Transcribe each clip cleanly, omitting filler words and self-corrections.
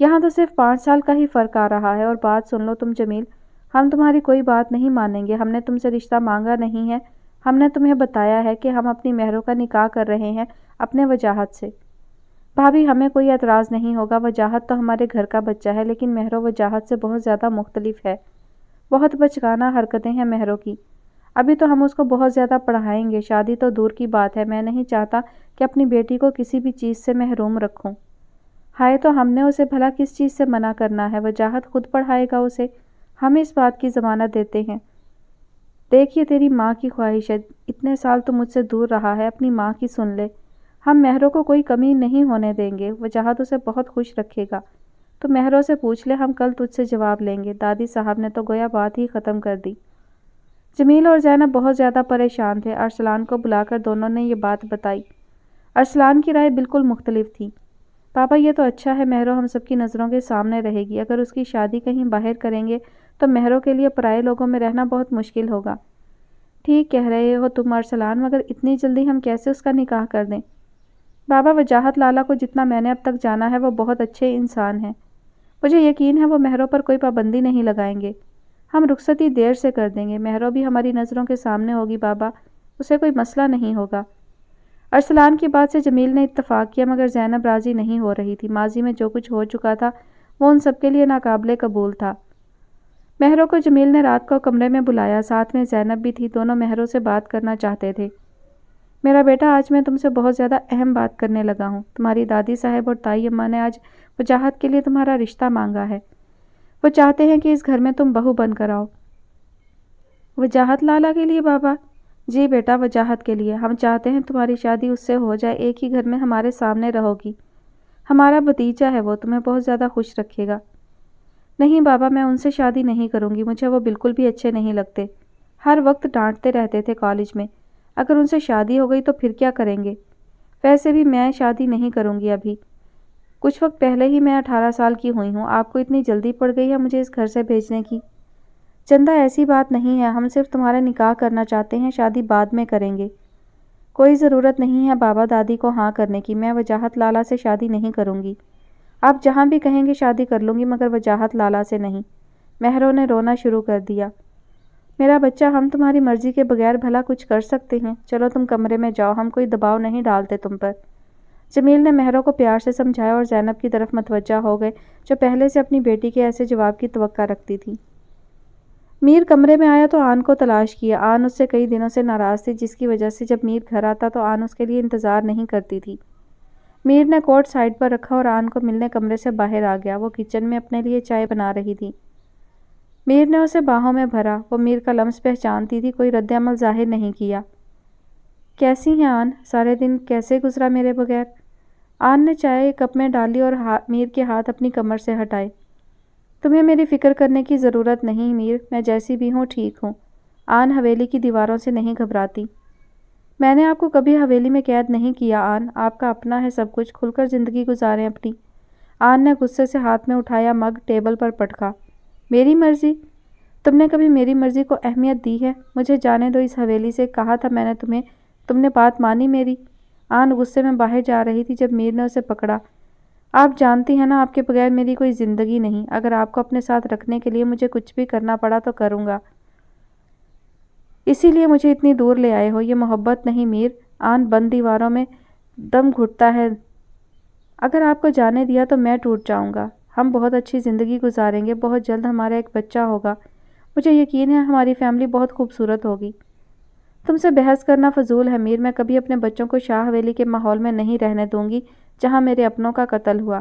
یہاں تو صرف 5 سال کا ہی فرق آ رہا ہے۔ اور بات سن لو تم جمیل، ہم تمہاری کوئی بات نہیں مانیں گے۔ ہم نے تم سے رشتہ مانگا نہیں ہے، ہم نے تمہیں بتایا ہے کہ ہم اپنی مہروں کا نکاح کر رہے ہیں اپنے وجاہت سے۔ بھابھی ہمیں کوئی اعتراض نہیں ہوگا، وجاہت تو ہمارے گھر کا بچہ ہے، لیکن مہروں وجاہت سے بہت زیادہ مختلف ہے۔ بہت بچگانہ حرکتیں ہیں مہروں کی۔ ابھی تو ہم اس کو بہت زیادہ پڑھائیں گے، شادی تو دور کی بات ہے۔ میں نہیں چاہتا کہ اپنی بیٹی کو کسی بھی چیز سے محروم رکھوں۔ ہائے تو ہم نے اسے بھلا کس چیز سے منع کرنا ہے؟ وجاہت خود پڑھائے گا اسے، ہم اس بات کی ضمانت دیتے ہیں۔ دیکھ یہ تیری ماں کی خواہش ہے، اتنے سال تو مجھ سے دور رہا ہے، اپنی ماں کی سن لے۔ ہم مہروں کو کوئی کمی نہیں ہونے دیں گے، وجاہت اسے بہت خوش رکھے گا۔ تو مہروں سے پوچھ لے، ہم کل تجھ سے جواب لیں گے۔ دادی صاحب نے تو گویا بات ہی ختم کر دی۔ جمیل اور زینب بہت زیادہ پریشان تھے۔ ارسلان کو بلا کر دونوں نے یہ بات بتائی۔ ارسلان کی رائے بالکل مختلف تھی۔ پاپا یہ تو اچھا ہے، مہروں ہم سب کی نظروں کے سامنے رہے گی۔ اگر اس کی شادی کہیں باہر کریں گے تو مہروں کے لیے پرائے لوگوں میں رہنا بہت مشکل ہوگا۔ ٹھیک کہہ رہے ہو تم ارسلان، مگر اتنی جلدی ہم کیسے اس کا نکاح کر دیں؟ بابا وجاہت لالا کو جتنا میں نے اب تک جانا ہے وہ بہت اچھے انسان ہیں۔ مجھے یقین ہے وہ مہروں پر کوئی پابندی نہیں لگائیں گے۔ ہم رخصتی دیر سے کر دیں گے، مہروں بھی ہماری نظروں کے سامنے ہوگی بابا، اسے کوئی مسئلہ نہیں ہوگا۔ ارسلان کی بات سے جمیل نے اتفاق کیا، مگر زینب راضی نہیں ہو رہی تھی۔ ماضی میں جو کچھ ہو چکا تھا وہ ان سب کے لیے ناقابل قبول تھا۔ مہروں کو جمیل نے رات کو کمرے میں بلایا، ساتھ میں زینب بھی تھی۔ دونوں مہروں سے بات کرنا چاہتے تھے۔ میرا بیٹا، آج میں تم سے بہت زیادہ اہم بات کرنے لگا ہوں۔ تمہاری دادی صاحب اور تائی اماں نے آج وجاہت کے لیے تمہارا رشتہ مانگا ہے۔ وہ چاہتے ہیں کہ اس گھر میں تم بہو بن کر آؤ۔ وجاہت لالا کے لیے بابا؟ جی بیٹا، وجاہت کے لیے۔ ہم چاہتے ہیں تمہاری شادی اس سے ہو جائے، ایک ہی گھر میں ہمارے سامنے رہو گی۔ ہمارا بھتیجا ہے وہ، تمہیں بہت زیادہ خوش رکھے گا۔ نہیں بابا، میں ان سے شادی نہیں کروں گی، مجھے وہ بالکل بھی اچھے نہیں لگتے۔ ہر وقت ڈانٹتے رہتے تھے کالج میں۔ اگر ان سے شادی ہو گئی تو پھر کیا کریں گے؟ ویسے بھی میں شادی نہیں کروں گی ابھی۔ کچھ وقت پہلے ہی میں 18 سال کی ہوئی ہوں، آپ کو اتنی جلدی پڑ گئی ہے مجھے اس گھر سے بھیجنے کی؟ چندہ ایسی بات نہیں ہے، ہم صرف تمہارا نکاح کرنا چاہتے ہیں، شادی بعد میں کریں گے۔ کوئی ضرورت نہیں ہے بابا دادی کو ہاں کرنے کی، میں وجاہت لالا سے شادی نہیں کروں گی۔ آپ جہاں بھی کہیں گے شادی کر لوں گی، مگر وجاہت لالا سے نہیں۔ مہروں نے رونا شروع کر دیا۔ میرا بچہ، ہم تمہاری مرضی کے بغیر بھلا کچھ کر سکتے ہیں؟ چلو تم کمرے میں جاؤ، ہم کوئی دباؤ نہیں ڈالتے تم پر۔ جمیل نے مہروں کو پیار سے سمجھایا اور زینب کی طرف متوجہ ہو گئے، جو پہلے سے اپنی بیٹی کے ایسے جواب کی توقع رکھتی تھی۔ میر کمرے میں آیا تو آن کو تلاش کیا۔ آن اس سے کئی دنوں سے ناراض تھی، جس کی وجہ سے جب میر گھر آتا تو آن اس کے لیے انتظار نہیں کرتی تھی۔ میر نے کوٹ سائڈ پر رکھا اور آن کو ملنے کمرے سے باہر آ گیا۔ وہ کچن میں اپنے لیے چائے بنا رہی تھی۔ میر نے اسے باہوں میں بھرا۔ وہ میر کا لمس پہچانتی تھی، کوئی رد عمل ظاہر نہیں کیا۔ کیسی ہیں آن؟ سارے دن کیسے گزرا میرے بغیر؟ آن نے چائے کپ میں ڈالی اور میر کے ہاتھ اپنی کمر سے ہٹائے۔ تمہیں میری فکر کرنے کی ضرورت نہیں میر، میں جیسی بھی ہوں ٹھیک ہوں۔ آن حویلی کی دیواروں سے نہیں گھبراتی۔ میں نے آپ کو کبھی حویلی میں قید نہیں کیا آن، آپ کا اپنا ہے سب کچھ، کھل کر زندگی گزاریں اپنی۔ آن نے غصے سے ہاتھ میں اٹھایا مگ ٹیبل پر پٹکا۔ میری مرضی؟ تم نے کبھی میری مرضی کو اہمیت دی ہے؟ مجھے جانے دو اس حویلی سے، کہا تھا میں نے تمہیں، تم نے بات مانی میری؟ آن غصے میں باہر جا رہی تھی جب میر نے اسے پکڑا۔ آپ جانتی ہیں نا آپ کے بغیر میری کوئی زندگی نہیں، اگر آپ کو اپنے ساتھ رکھنے کے لیے مجھے کچھ بھی کرنا پڑا تو کروں گا۔ اسی لیے مجھے اتنی دور لے آئے ہو، یہ محبت نہیں میر۔ آن بند دیواروں میں دم گھٹتا ہے۔ اگر آپ کو جانے دیا تو میں ٹوٹ جاؤں گا۔ ہم بہت اچھی زندگی گزاریں گے، بہت جلد ہمارا ایک بچہ ہوگا۔ مجھے یقین ہے ہماری فیملی بہت خوبصورت ہوگی۔ تم سے بحث کرنا فضول ہے میر، میں کبھی اپنے بچوں کو شاہ حویلی کے ماحول میں نہیں رہنے دوں گی جہاں میرے اپنوں کا قتل ہوا۔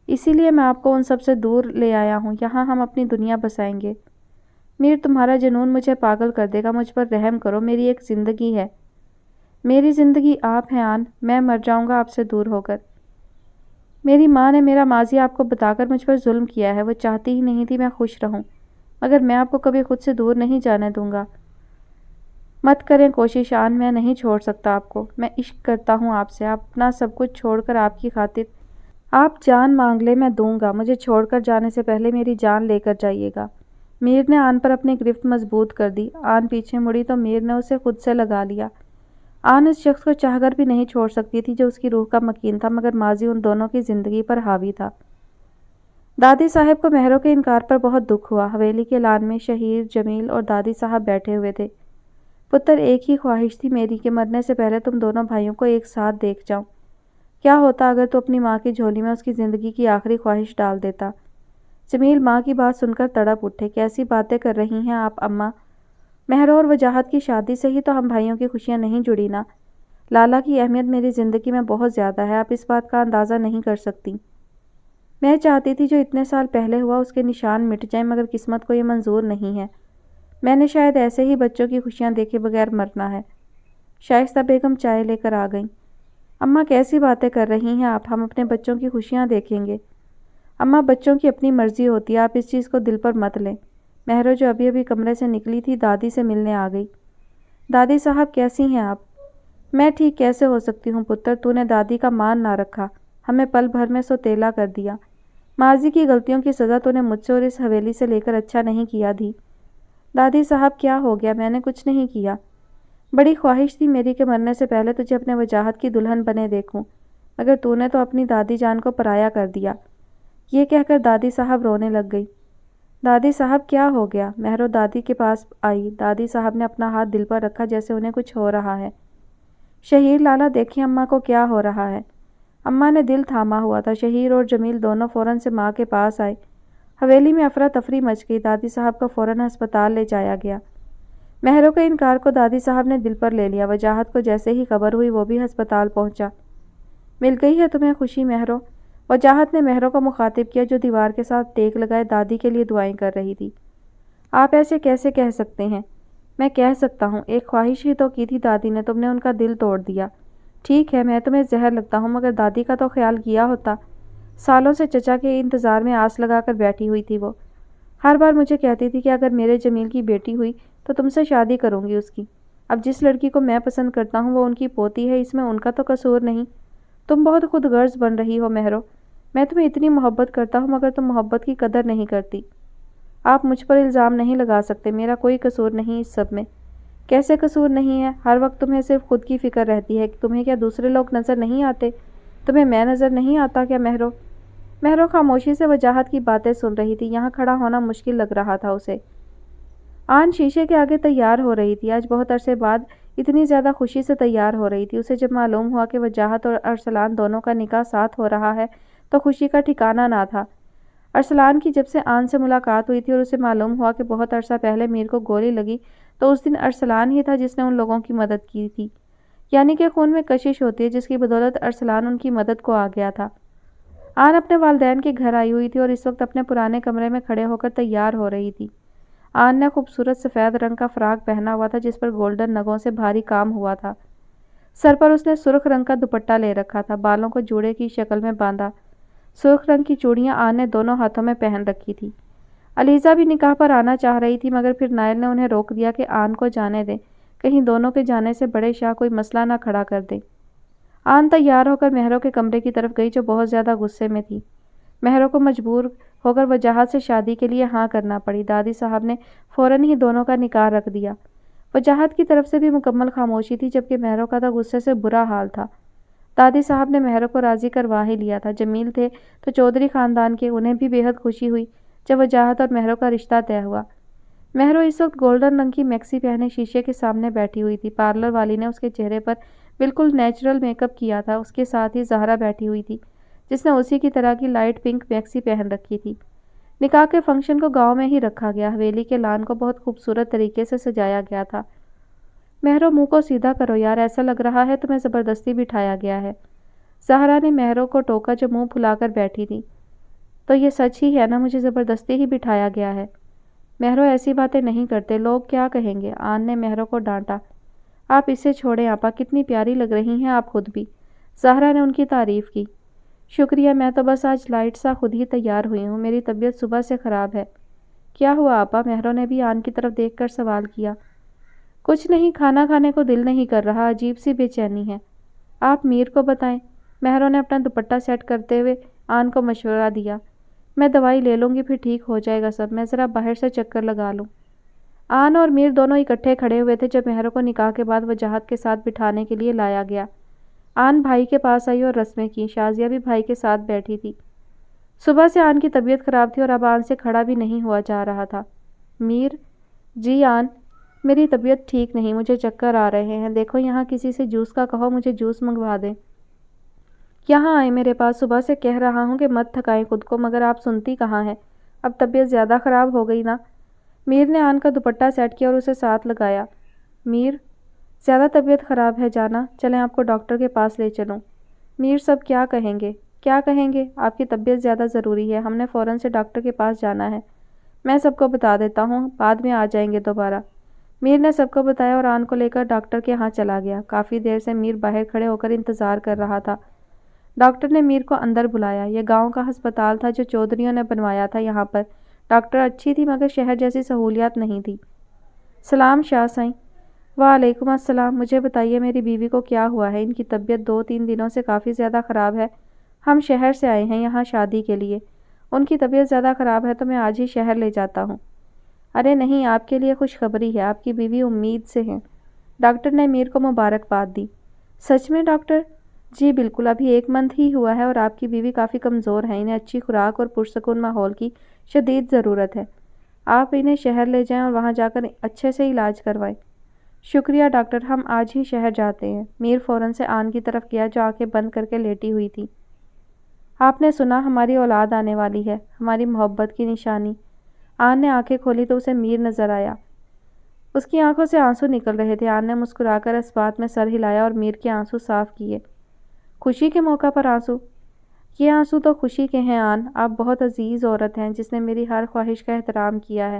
اسی لیے میں آپ کو ان سب سے دور لے آیا ہوں، یہاں ہم اپنی دنیا بسائیں گے۔ میر تمہارا جنون مجھے پاگل کر دے گا، مجھ پر رحم کرو، میری ایک زندگی ہے۔ میری زندگی آپ ہیں آن، میں مر جاؤں گا آپ سے دور ہو کر۔ میری ماں نے میرا ماضی آپ کو بتا کر مجھ پر ظلم کیا ہے، وہ چاہتی ہی نہیں تھی میں خوش رہوں، مگر میں آپ کو کبھی خود سے دور نہیں جانے دوں گا۔ مت کریں کوشش آن، میں نہیں چھوڑ سکتا آپ کو، میں عشق کرتا ہوں آپ سے، اپنا سب کچھ چھوڑ کر آپ کی خاطر۔ آپ جان مانگ لے میں دوں گا، مجھے چھوڑ کر جانے سے پہلے میری جان لے کر جائیے گا۔ میر نے آن پر اپنی گرفت مضبوط کر دی۔ آن پیچھے مڑی تو میر نے اسے خود سے لگا لیا۔ آن اس شخص کو چاہ کر بھی نہیں چھوڑ سکتی تھی جو اس کی روح کا مکین تھا، مگر ماضی ان دونوں کی زندگی پر حاوی تھا۔ دادی صاحب کو مہروں کے انکار پر بہت دکھ ہوا۔ حویلی کے لان میں شہیر، جمیل اور دادی صاحب بیٹھے ہوئے تھے۔ پتر، ایک ہی خواہش تھی میری کہ مرنے سے پہلے تم دونوں بھائیوں کو ایک ساتھ دیکھ جاؤں۔ کیا ہوتا اگر تو اپنی ماں کی جھولی میں اس کی زندگی کی آخری خواہش ڈال دیتا؟ جمیل ماں کی بات سن کر تڑپ اٹھے۔ کیسی باتیں کر رہی ہیں آپ اماں؟ مہروں اور وجاہت کی شادی سے ہی تو ہم بھائیوں کی خوشیاں نہیں جڑی نا۔ لالا کی اہمیت میری زندگی میں بہت زیادہ ہے، آپ اس بات کا اندازہ نہیں کر سکتی۔ میں چاہتی تھی جو اتنے سال پہلے ہوا اس کے نشان مٹ جائیں، مگر قسمت کو یہ منظور نہیں ہے۔ میں نے شاید ایسے ہی بچوں کی خوشیاں دیکھے بغیر مرنا ہے۔ شائستہ بیگم چائے لے کر آ گئیں۔ اماں کیسی باتیں کر رہی ہیں آپ؟ ہم اپنے بچوں کی خوشیاں دیکھیں گے۔ اماں بچوں کی اپنی مرضی ہوتی ہے، آپ اس چیز کو دل پر مت لیں۔ مہرو جو ابھی ابھی کمرے سے نکلی تھی دادی سے ملنے آ گئی۔ دادی صاحب کیسی ہیں آپ؟ میں ٹھیک کیسے ہو سکتی ہوں پتر، تو نے دادی کا مان نہ رکھا، ہمیں پل بھر میں سوتیلا کر دیا۔ ماضی کی غلطیوں کی سزا تو نے مجھ سے اور اس حویلی سے لے کر اچھا نہیں کیا دی۔ دادی صاحب کیا ہو گیا؟ میں نے کچھ نہیں کیا۔ بڑی خواہش تھی میری کہ مرنے سے پہلے تجھے اپنے وجاہت کی دلہن بنے دیکھوں، مگر تو نے تو اپنی دادی جان کو پرایا کر دیا۔ یہ کہہ کر دادی صاحب رونے لگ گئی۔ دادی صاحب کیا ہو گیا؟ مہرو دادی کے پاس آئی۔ دادی صاحب نے اپنا ہاتھ دل پر رکھا جیسے انہیں کچھ ہو رہا ہے۔ شہیر لالا دیکھیں اماں کو کیا ہو رہا ہے۔ اماں نے دل تھاما ہوا تھا۔ شہیر اور جمیل دونوں فوراً سے ماں کے پاس آئے۔ حویلی میں افراتفری مچ گئی۔ دادی صاحب کو فوراً ہسپتال لے جایا گیا۔ مہروں کے انکار کو دادی صاحب نے دل پر لے لیا۔ وجاہت کو جیسے ہی خبر ہوئی وہ بھی ہسپتال پہنچا۔ مل گئی ہے تمہیں خوشی مہرو؟ وجاہت نے مہروں کو مخاطب کیا جو دیوار کے ساتھ ٹیک لگائے دادی کے لیے دعائیں کر رہی تھی۔ آپ ایسے کیسے کہہ سکتے ہیں؟ میں کہہ سکتا ہوں، ایک خواہش ہی تو کی تھی دادی نے، تم نے ان کا دل توڑ دیا۔ ٹھیک ہے میں تمہیں زہر لگتا ہوں، مگر دادی کا تو خیال کیا ہوتا۔ سالوں سے چچا کے انتظار میں آس لگا کر بیٹھی ہوئی تھی وہ۔ ہر بار مجھے کہتی تھی کہ اگر میرے جمیل کی بیٹی ہوئی تو تم سے شادی کروں گی اس کی۔ اب جس لڑکی کو میں پسند کرتا ہوں وہ ان کی پوتی ہے، اس میں ان کا تو قصور نہیں۔ تم بہت خود غرض بن رہی ہو مہرو۔ میں تمہیں اتنی محبت کرتا ہوں مگر تم محبت کی قدر نہیں کرتی۔ آپ مجھ پر الزام نہیں لگا سکتے، میرا کوئی قصور نہیں اس سب میں۔ کیسے قصور نہیں ہے؟ ہر وقت تمہیں صرف خود کی فکر رہتی ہے۔ تمہیں کیا دوسرے لوگ نظر نہیں آتے؟ تمہیں میں نظر نہیں آتا کیا مہرو؟ مہرو خاموشی سے وجاہت کی باتیں سن رہی تھی۔ یہاں کھڑا ہونا مشکل لگ رہا تھا اسے۔ آن شیشے کے آگے تیار ہو رہی تھی۔ آج بہت عرصے بعد اتنی زیادہ خوشی سے تیار ہو رہی تھی۔ اسے جب معلوم ہوا کہ وجاہت اور ارسلان دونوں کا نکاح ساتھ ہو رہا ہے تو خوشی کا ٹھکانہ نہ تھا۔ ارسلان کی جب سے آن سے ملاقات ہوئی تھی اور اسے معلوم ہوا کہ بہت عرصہ پہلے میر کو گولی لگی تو اس دن ارسلان ہی تھا جس نے ان لوگوں کی مدد کی تھی۔ یعنی کہ خون میں کشش ہوتی ہے جس کی بدولت ارسلان ان کی مدد کو آ گیا تھا۔ آن اپنے والدین کے گھر آئی ہوئی تھی اور اس وقت اپنے پرانے کمرے میں کھڑے ہو کر تیار ہو رہی تھی۔ آن نے خوبصورت سفید رنگ کا فراق پہنا ہوا تھا جس پر گولڈن نگوں سے بھاری کام ہوا تھا۔ سر پر اس نے سرخ رنگ کا دوپٹہ لے رکھا تھا، بالوں کو جوڑے کی شکل میں باندھا۔ سرخ رنگ کی چوڑیاں آن نے دونوں ہاتھوں میں پہن رکھی تھی۔ علیزہ بھی نکاح پر آنا چاہ رہی تھی مگر پھر نائل نے انہیں روک دیا کہ آن کو جانے دیں، کہیں دونوں کے جانے سے بڑے شاہ کوئی مسئلہ نہ کھڑا کر دیں۔ آن تیار ہو کر مہروں کے کمرے کی طرف گئی جو بہت زیادہ غصے میں تھی۔ مہروں کو مجبور ہو کر وجاہت سے شادی کے لیے ہاں کرنا پڑی۔ دادی صاحب نے فوراً ہی دونوں کا نکاح رکھ دیا۔ وجاہت کی طرف سے بھی مکمل خاموشی تھی جبکہ مہروں کا تو غصے سے برا حال تھا۔ دادی صاحب نے مہروں کو راضی کروا ہی لیا تھا۔ جمیل تھے تو چودھری خاندان کے، انہیں بھی بے حد خوشی ہوئی جب وجاہت اور مہروں کا رشتہ طے ہوا۔ مہروں اس وقت گولڈن رنگ کی میکسی پہنے شیشے کے سامنے بیٹھی ہوئی تھی۔ پارلر والی نے اس کے چہرے پر بالکل نیچرل میک اپ کیا تھا۔ اس کے ساتھ ہی زہرا بیٹھی ہوئی تھی جس نے اسی کی طرح کی لائٹ پنک میکسی پہن رکھی تھی۔ نکاح کے فنکشن کو گاؤں میں ہی رکھا گیا۔ حویلی کے لان کو بہت خوبصورت طریقے سے سجایا گیا تھا۔ مہروں منہ کو سیدھا کرو یار، ایسا لگ رہا ہے تمہیں زبردستی بٹھایا گیا ہے۔ زہرا نے مہروں کو ٹوکا جو منہ پھلا کر بیٹھی تھی۔ تو یہ سچ ہی ہے نا، مجھے زبردستی ہی بٹھایا گیا ہے؟ مہروں ایسی باتیں نہیں کرتے، لوگ کیا کہیں گے؟ آن نے مہروں کو ڈانٹا۔ آپ اسے چھوڑیں آپا، کتنی پیاری لگ رہی ہیں آپ خود بھی۔ زہرا نے ان کی تعریف کی۔ شکریہ، میں تو بس آج لائٹ سا خود ہی تیار ہوئی ہوں، میری طبیعت صبح سے خراب ہے۔ کیا ہوا آپا؟ مہروں نے بھی آن کی طرف دیکھ کر سوال کیا۔ کچھ نہیں، کھانا کھانے کو دل نہیں کر رہا، عجیب سی بے چینی ہے۔ آپ میر کو بتائیں۔ مہروں نے اپنا دوپٹہ سیٹ کرتے ہوئے آن کو مشورہ دیا۔ میں دوائی لے لوں گی پھر ٹھیک ہو جائے گا سب، میں ذرا باہر سے چکر لگا لوں۔ آن اور میر دونوں اکٹھے کھڑے ہوئے تھے جب مہروں کو نکاح کے بعد وجاہت کے ساتھ بٹھانے کے لیے لایا گیا۔ آن بھائی کے پاس آئی اور رسمیں کی۔ شازیہ بھی بھائی کے ساتھ بیٹھی تھی۔ صبح سے آن کی طبیعت خراب تھی اور اب آن سے کھڑا بھی نہیں ہوا جا رہا تھا۔ میر، جی آن، میری طبیعت ٹھیک نہیں، مجھے چکر آ رہے ہیں، دیکھو یہاں کسی سے جوس کا کہو، مجھے جوس منگوا دیں۔ یہاں آئے میرے پاس، صبح سے کہہ رہا ہوں کہ مت تھکائیں خود کو، مگر آپ سنتی کہاں ہیں۔ اب طبیعت زیادہ خراب ہو گئی نا؟ میر نے آن کا دوپٹہ سیٹ کیا اور اسے ساتھ لگایا۔ میر، زیادہ طبیعت خراب ہے جانا، چلیں آپ کو ڈاکٹر کے پاس لے چلوں۔ میر، سب کیا کہیں گے؟ کیا کہیں گے؟ آپ کی طبیعت زیادہ ضروری ہے، ہم نے فوراً سے ڈاکٹر کے پاس جانا ہے۔ میں سب کو بتا دیتا ہوں، بعد میں آ جائیں گے دوبارہ۔ میر نے سب کو بتایا اور آن کو لے کر ڈاکٹر کے ہاں چلا گیا۔ کافی دیر سے میر باہر کھڑے ہو کر انتظار کر رہا تھا۔ ڈاکٹر نے میر کو اندر بلایا۔ یہ گاؤں کا ہسپتال تھا جو چودھریوں نے بنوایا تھا۔ یہاں پر ڈاکٹر اچھی تھی مگر شہر جیسی سہولیات نہیں تھی۔ سلام شاہ سائیں۔ وعلیکم السلام۔ مجھے بتائیے میری بیوی کو کیا ہوا ہے؟ ان کی طبیعت 2-3 دنوں سے کافی زیادہ خراب ہے۔ ہم شہر سے آئے ہیں یہاں شادی کے لیے۔ ان کی طبیعت زیادہ خراب ہے تو میں آج ہی شہر لے جاتا ہوں۔ ارے نہیں، آپ کے لیے خوشخبری ہے، آپ کی بیوی امید سے ہیں۔ ڈاکٹر نے میر کو مبارکباد دی۔ سچ میں ڈاکٹر؟ جی بالکل، ابھی 1 منتھ ہی ہوا ہے اور آپ کی بیوی کافی کمزور ہیں، انہیں اچھی خوراک اور پرسکون ماحول کی شدید ضرورت ہے۔ آپ انہیں شہر لے جائیں اور وہاں جا کر اچھے سے علاج کروائیں۔ شکریہ ڈاکٹر، ہم آج ہی شہر جاتے ہیں۔ میر فوراً سے آن کی طرف گیا جو آنکھیں بند کر کے لیٹی ہوئی تھی۔ آپ نے سنا ہماری اولاد آنے والی ہے، ہماری محبت کی نشانی۔ آن نے آنکھیں کھولی تو اسے میر نظر آیا۔ اس کی آنکھوں سے آنسو نکل رہے تھے۔ آن نے مسکرا کر اس بات میں سر ہلایا اور میر کے آنسو صاف کیے۔ خوشی کے موقع پر آنسو؟ یہ آنسو تو خوشی کے ہیں آن، آپ بہت عزیز عورت ہیں جس نے میری ہر خواہش کا احترام کیا ہے۔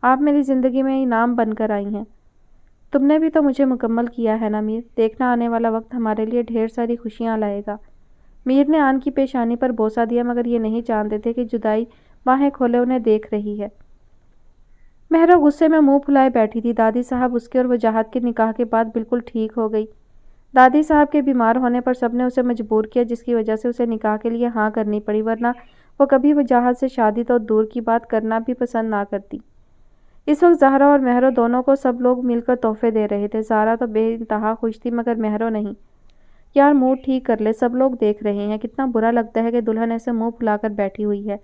آپ میری زندگی میں انعام بن کر آئی ہیں۔ تم نے بھی تو مجھے مکمل کیا ہے نا میر، دیکھنا آنے والا وقت ہمارے لیے ڈھیر ساری خوشیاں لائے گا۔ میر نے آن کی پیشانی پر بوسہ دیا مگر یہ نہیں جانتے تھے کہ جدائی باہیں کھولے انہیں دیکھ رہی ہے۔ مہرو غصے میں منہ پھلائے بیٹھی تھی۔ دادی صاحب اس کے اور وجاہت کے نکاح کے بعد بالکل ٹھیک ہو گئی۔ دادی صاحب کے بیمار ہونے پر سب نے اسے مجبور کیا جس کی وجہ سے اسے نکاح کے لیے ہاں کرنی پڑی، ورنہ وہ کبھی وجاہت سے شادی تو دور کی بات کرنا بھی پسند نہ کرتی۔ اس وقت زہرا اور مہرو دونوں کو سب لوگ مل کر تحفے دے رہے تھے۔ زہرا تو بے انتہا خوش تھی مگر مہرو نہیں۔ یار موڈ ٹھیک کر لے، سب لوگ دیکھ رہے ہیں، کتنا برا لگتا ہے کہ دلہن ایسے منہ پھلا کر بیٹھی ہوئی ہے۔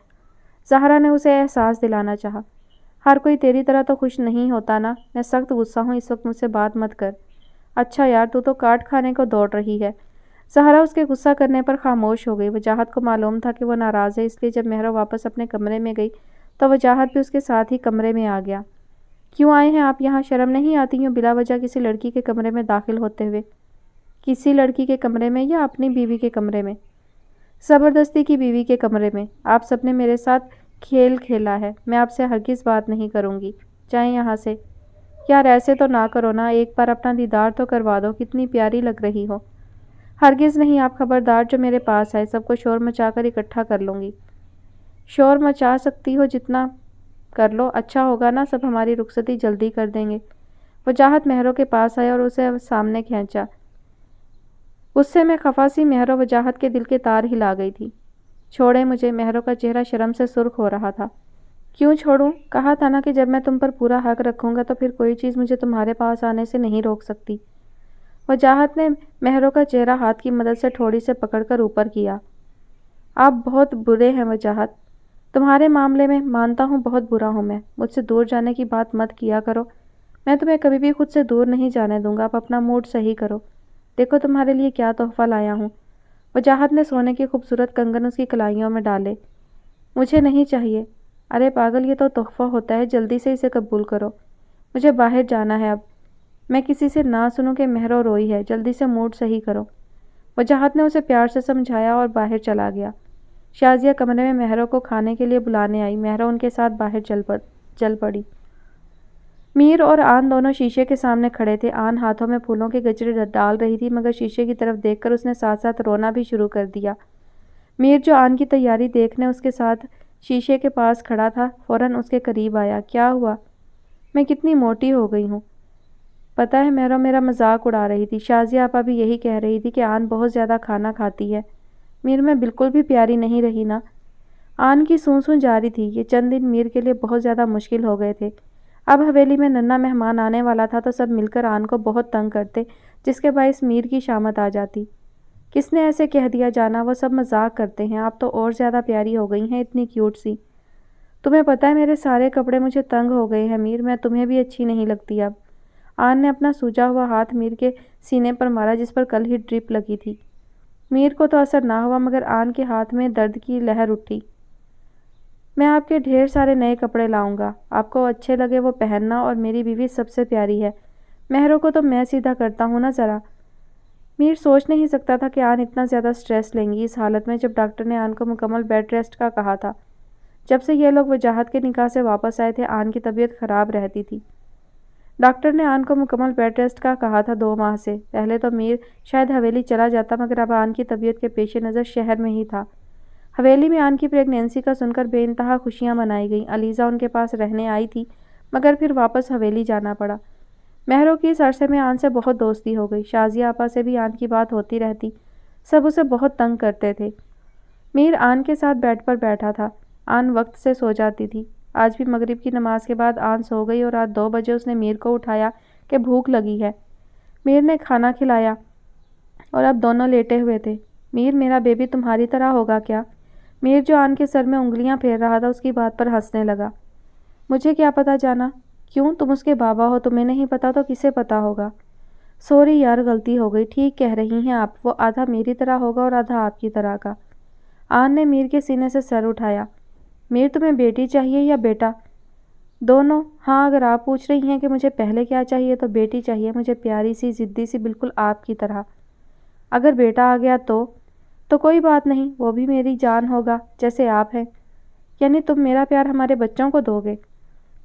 زہرا نے اسے احساس دلانا چاہا۔ ہر کوئی تیری طرح تو خوش نہیں ہوتا نا، میں سخت غصہ ہوں، اس وقت مجھ سے بات مت کر۔ اچھا یار، تو کاٹ کھانے کو دوڑ رہی ہے۔ زہرا اس کے غصہ کرنے پر خاموش ہو گئی۔ وجاہت کو معلوم تھا کہ وہ ناراض ہے، اس لیے جب مہرو واپس اپنے کمرے میں گئی تو وجاہت بھی اس کے ساتھ ہی کمرے میں آ گیا۔ کیوں آئے ہیں آپ یہاں؟ شرم نہیں آتی یوں بلا وجہ کسی لڑکی کے کمرے میں داخل ہوتے ہوئے؟ کسی لڑکی کے کمرے میں یا اپنی بیوی کے کمرے میں؟ زبردستی کی بیوی کے کمرے میں۔ آپ سب نے میرے ساتھ کھیل کھیلا ہے، میں آپ سے ہرگز بات نہیں کروں گی، جائیں یہاں سے۔ یار ایسے تو نہ کرو نا، ایک بار اپنا دیدار تو کروا دو، کتنی پیاری لگ رہی ہو۔ ہرگز نہیں، آپ خبردار جو میرے پاس آئے، سب کو شور مچا کر اکٹھا کر لوں گی۔ شور مچا سکتی ہو جتنا کر لو، اچھا ہوگا نا، سب ہماری رخصتی جلدی کر دیں گے۔ وجاہت مہرو کے پاس آیا اور اسے سامنے کھینچا۔ غصے میں خفا سی مہرو وجاہت کے دل کے تار ہلا گئی تھی۔ چھوڑے مجھے، مہرو کا چہرہ شرم سے سرخ ہو رہا تھا۔ کیوں چھوڑوں؟ کہا تھا نا کہ جب میں تم پر پورا حق رکھوں گا تو پھر کوئی چیز مجھے تمہارے پاس آنے سے نہیں روک سکتی۔ وجاہت نے مہرو کا چہرہ ہاتھ کی مدد سے ٹھوڑی سے پکڑ کر اوپر کیا۔ آپ بہت برے ہیں وجاہت، تمہارے معاملے میں مانتا ہوں بہت برا ہوں میں، مجھ سے دور جانے کی بات مت کیا کرو، میں تمہیں کبھی بھی خود سے دور نہیں جانے دوں گا، آپ اپنا موڈ صحیح کرو، دیکھو تمہارے لیے کیا تحفہ لایا ہوں۔ وجاہت نے سونے کے خوبصورت کنگن اس کی کلائیوں میں ڈالے۔ مجھے نہیں چاہیے۔ ارے پاگل، یہ تو تحفہ ہوتا ہے، جلدی سے اسے قبول کرو، مجھے باہر جانا ہے اب، میں کسی سے نہ سنوں کہ مہرو روئی ہے، جلدی سے موڈ صحیح کرو۔ وجاہت نے اسے پیار سے سمجھایا اور باہر چلا گیا۔ شازیہ کمرے میں مہرو کو کھانے کے لیے بلانے آئی۔ مہرو ان کے ساتھ باہر چل پڑی۔ میر اور آن دونوں شیشے کے سامنے کھڑے تھے۔ آن ہاتھوں میں پھولوں کے گجرے ڈال رہی تھی مگر شیشے کی طرف دیکھ کر اس نے ساتھ ساتھ رونا بھی شروع کر دیا۔ میر جو آن کی تیاری دیکھنے اس کے ساتھ شیشے کے پاس کھڑا تھا فوراً اس کے قریب آیا۔ کیا ہوا؟ میں کتنی موٹی ہو گئی ہوں۔ پتہ ہے مہرو میرا مذاق اڑا رہی تھی، شازیہ آپا بھی یہی کہہ رہی تھی کہ آن بہت زیادہ کھانا کھاتی ہے۔ میر میں بالکل بھی پیاری نہیں رہی نا؟ آن کی سوں جاری تھی۔ یہ چند دن میر کے لیے بہت زیادہ مشکل ہو گئے تھے۔ اب حویلی میں ننھا مہمان آنے والا تھا تو سب مل کر آن کو بہت تنگ کرتے جس کے باعث میر کی شامت آ جاتی۔ کس نے ایسے کہہ دیا جانا؟ وہ سب مذاق کرتے ہیں، آپ تو اور زیادہ پیاری ہو گئی ہیں، اتنی کیوٹ سی۔ تمہیں پتہ ہے میرے سارے کپڑے مجھے تنگ ہو گئے ہیں میر، میں تمہیں بھی اچھی نہیں لگتی اب۔ آن نے اپنا سوجا ہوا ہاتھ میر کے سینے پر مارا جس پر کل ہی ڈرپ لگی تھی۔ میر کو تو اثر نہ ہوا مگر آن کے ہاتھ میں درد کی لہر اٹھی۔ میں آپ کے ڈھیر سارے نئے کپڑے لاؤں گا، آپ کو اچھے لگے وہ پہننا، اور میری بیوی سب سے پیاری ہے، مہروں کو تو میں سیدھا کرتا ہوں نا ذرا۔ میر سوچ نہیں سکتا تھا کہ آن اتنا زیادہ سٹریس لیں گی اس حالت میں جب ڈاکٹر نے آن کو مکمل بیڈ ریسٹ کا کہا تھا۔ جب سے یہ لوگ وجاہت کے نکاح سے واپس آئے تھے آن کی طبیعت خراب رہتی تھی۔ ڈاکٹر نے آن کو مکمل بیڈ ریسٹ کا کہا تھا 2 ماہ سے۔ پہلے تو میر شاید حویلی چلا جاتا مگر اب آن کی طبیعت کے پیش نظر شہر میں ہی تھا۔ حویلی میں آن کی پریگنینسی کا سن کر بے انتہا خوشیاں منائی گئیں۔ علیزہ ان کے پاس رہنے آئی تھی مگر پھر واپس حویلی جانا پڑا۔ مہروں کی اس عرصے میں آن سے بہت دوستی ہو گئی۔ شازیہ آپا سے بھی آن کی بات ہوتی رہتی، سب اسے بہت تنگ کرتے تھے۔ میر آن کے ساتھ بیڈ پر بیٹھا تھا۔ آن وقت سے سو جاتی تھی۔ آج بھی مغرب کی نماز کے بعد آن سو گئی اور رات 2 بجے اس نے میر کو اٹھایا کہ بھوک لگی ہے۔ میر نے کھانا کھلایا اور اب دونوں لیٹے ہوئے تھے۔ میر میرا بیبی تمہاری طرح ہوگا کیا؟ میر جو آن کے سر میں انگلیاں پھیر رہا تھا اس کی بات پر ہنسنے لگا۔ مجھے کیا پتا جانا؟ کیوں؟ تم اس کے بابا ہو، تمہیں نہیں پتا تو کسے پتا ہوگا؟ سوری یار، غلطی ہو گئی، ٹھیک کہہ رہی ہیں آپ، وہ آدھا میری طرح ہوگا اور آدھا آپ کی طرح کا۔ آن نے میر کے سینے سے سر اٹھایا۔ میر تمہیں بیٹی چاہیے یا بیٹا؟ دونوں۔ ہاں اگر آپ پوچھ رہی ہیں کہ مجھے پہلے کیا چاہیے تو بیٹی چاہیے مجھے، پیاری سی ضدی سی بالکل آپ کی طرح۔ اگر بیٹا آ گیا تو کوئی بات نہیں، وہ بھی میری جان ہوگا جیسے آپ ہیں۔ یعنی تم میرا پیار ہمارے بچوں کو دو گے؟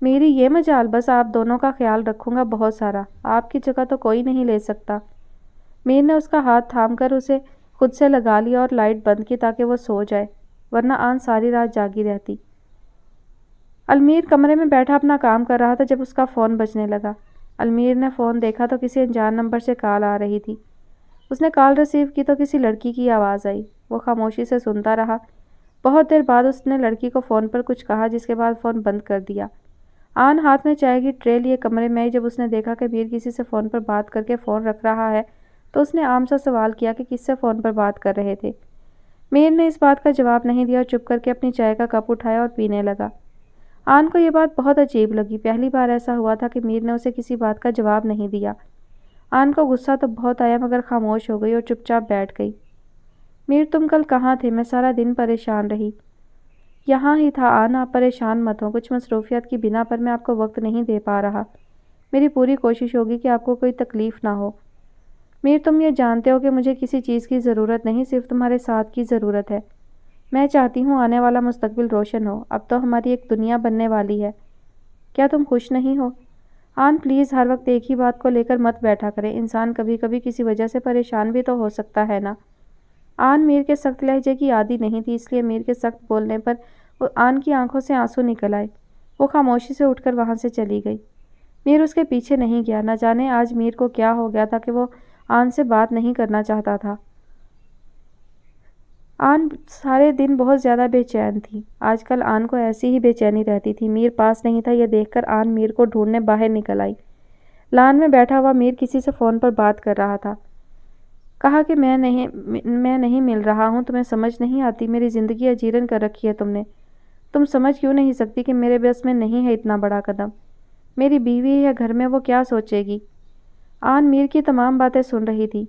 میری یہ مجال، بس آپ دونوں کا خیال رکھوں گا بہت سارا، آپ کی جگہ تو کوئی نہیں لے سکتا۔ میر نے اس کا ہاتھ تھام کر اسے خود سے لگا لیا اور لائٹ بند کی تاکہ وہ سو جائے، ورنہ آن ساری رات جاگی رہتی۔ المیر کمرے میں بیٹھا اپنا کام کر رہا تھا جب اس کا فون بجنے لگا۔ المیر نے فون دیکھا تو کسی انجان نمبر سے کال آ رہی تھی۔ اس نے کال ریسیو کی تو کسی لڑکی کی آواز آئی۔ وہ خاموشی سے سنتا رہا۔ بہت دیر بعد اس نے لڑکی کو فون پر کچھ کہا جس کے بعد فون بند کر دیا۔ آن ہاتھ میں چائے کی ٹرے لیے کمرے میں آئی۔ جب اس نے دیکھا کہ میر کسی سے فون پر بات کر کے فون رکھ رہا ہے تو اس نے عام سا سوال کیا کہ کس سے فون پر بات کر رہے تھے۔ میر نے اس بات کا جواب نہیں دیا اور چپ کر کے اپنی چائے کا کپ اٹھایا اور پینے لگا۔ آن کو یہ بات بہت عجیب لگی، پہلی بار ایسا ہوا تھا کہ میر نے اسے کسی بات کا جواب نہیں دیا۔ آن کو غصہ تو بہت آیا مگر خاموش ہو گئی اور چپ چاپ بیٹھ گئی۔ میر تم کل کہاں تھے؟ میں سارا دن پریشان رہی۔ یہاں ہی تھا آن، آپ پریشان مت ہوں، کچھ مصروفیات کی بنا پر میں آپ کو وقت نہیں دے پا رہا۔ میری پوری کوشش ہوگی کہ آپ کو کوئی تکلیف نہ ہو۔ میر تم یہ جانتے ہو کہ مجھے کسی چیز کی ضرورت نہیں، صرف تمہارے ساتھ کی ضرورت ہے۔ میں چاہتی ہوں آنے والا مستقبل روشن ہو، اب تو ہماری ایک دنیا بننے والی ہے۔ کیا تم خوش نہیں ہو؟ آن پلیز ہر وقت ایک ہی بات کو لے کر مت بیٹھا کرے، انسان کبھی کبھی کسی وجہ سے پریشان بھی تو ہو سکتا ہے نا۔ آن میر کے سخت لہجے کی عادی نہیں تھی، اس لیے میر کے سخت بولنے پر آن کی آنکھوں سے آنسو نکل آئے۔ وہ خاموشی سے اٹھ کر وہاں سے چلی گئی۔ میر اس کے پیچھے نہیں گیا، نہ جانے آج میر کو کیا ہو گیا تھا کہ وہ آن سے بات نہیں کرنا چاہتا تھا۔ آن سارے دن بہت زیادہ بے چین تھی۔ آج کل آن کو ایسی ہی بے چینی رہتی تھی۔ میر پاس نہیں تھا، یہ دیکھ کر آن میر کو ڈھونڈنے باہر نکل آئی۔ لان میں بیٹھا ہوا میر کسی سے فون پر بات کر رہا تھا۔ کہا کہ میں نہیں مل رہا ہوں، تمہیں سمجھ نہیں آتی، میری زندگی اجیرن کر رکھی ہے تم نے۔ تم سمجھ کیوں نہیں سکتی کہ میرے بس میں نہیں ہے اتنا بڑا قدم؟ میری بیوی ہے گھر میں، وہ کیا سوچے گی؟ آن میر کی تمام باتیں سن رہی تھی۔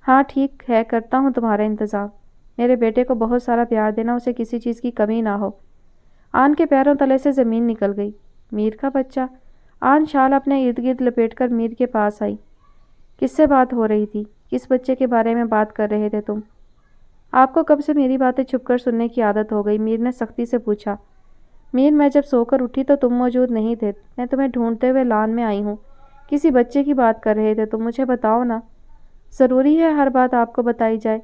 ہاں ٹھیک ہے، کرتا ہوں تمہارا انتظام۔ میرے بیٹے کو بہت سارا پیار دینا، اسے کسی چیز کی کمی نہ ہو۔ آن کے پیروں تلے سے زمین نکل گئی۔ میر کا بچہ؟ آن شال اپنے ارد گرد لپیٹ کر میر کے پاس آئی۔ کس سے بات ہو رہی تھی؟ کس بچے کے بارے میں بات کر رہے تھے تم؟ آپ کو کب سے میری باتیں چھپ کر سننے کی عادت ہو گئی؟ میر نے سختی سے پوچھا۔ میر میں جب سو کر اٹھی تو تم موجود نہیں تھے، میں تمہیں ڈھونڈتے ہوئے لان میں آئی ہوں۔ کسی بچے کی بات کر رہے تھے تم، مجھے بتاؤ نا۔ ضروری ہے ہر بات آپ کو بتائی جائے؟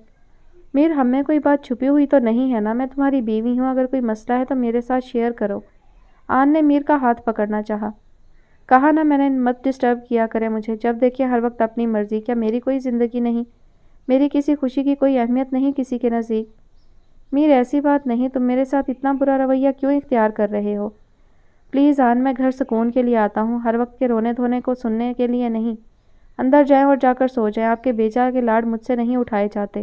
میر ہم میں کوئی بات چھپی ہوئی تو نہیں ہے نا، میں تمہاری بیوی ہوں، اگر کوئی مسئلہ ہے تو میرے ساتھ شیئر کرو۔ آن نے میر کا ہاتھ پکڑنا چاہا۔ کہا نا میں نے مت ڈسٹرب کیا کرے مجھے، جب دیکھے ہر وقت اپنی مرضی، کیا میری کوئی زندگی نہیں؟ میری کسی خوشی کی کوئی اہمیت نہیں کسی کے نزدیک؟ میر ایسی بات نہیں، تم میرے ساتھ اتنا برا رویہ کیوں اختیار کر رہے ہو؟ پلیز آن، میں گھر سکون کے لیے آتا ہوں، ہر وقت کے رونے دھونے کو سننے کے لیے نہیں۔ اندر جائیں اور جا کر سو جائیں، آپ کے بیجا کے لاڈ مجھ سے نہیں اٹھائے جاتے۔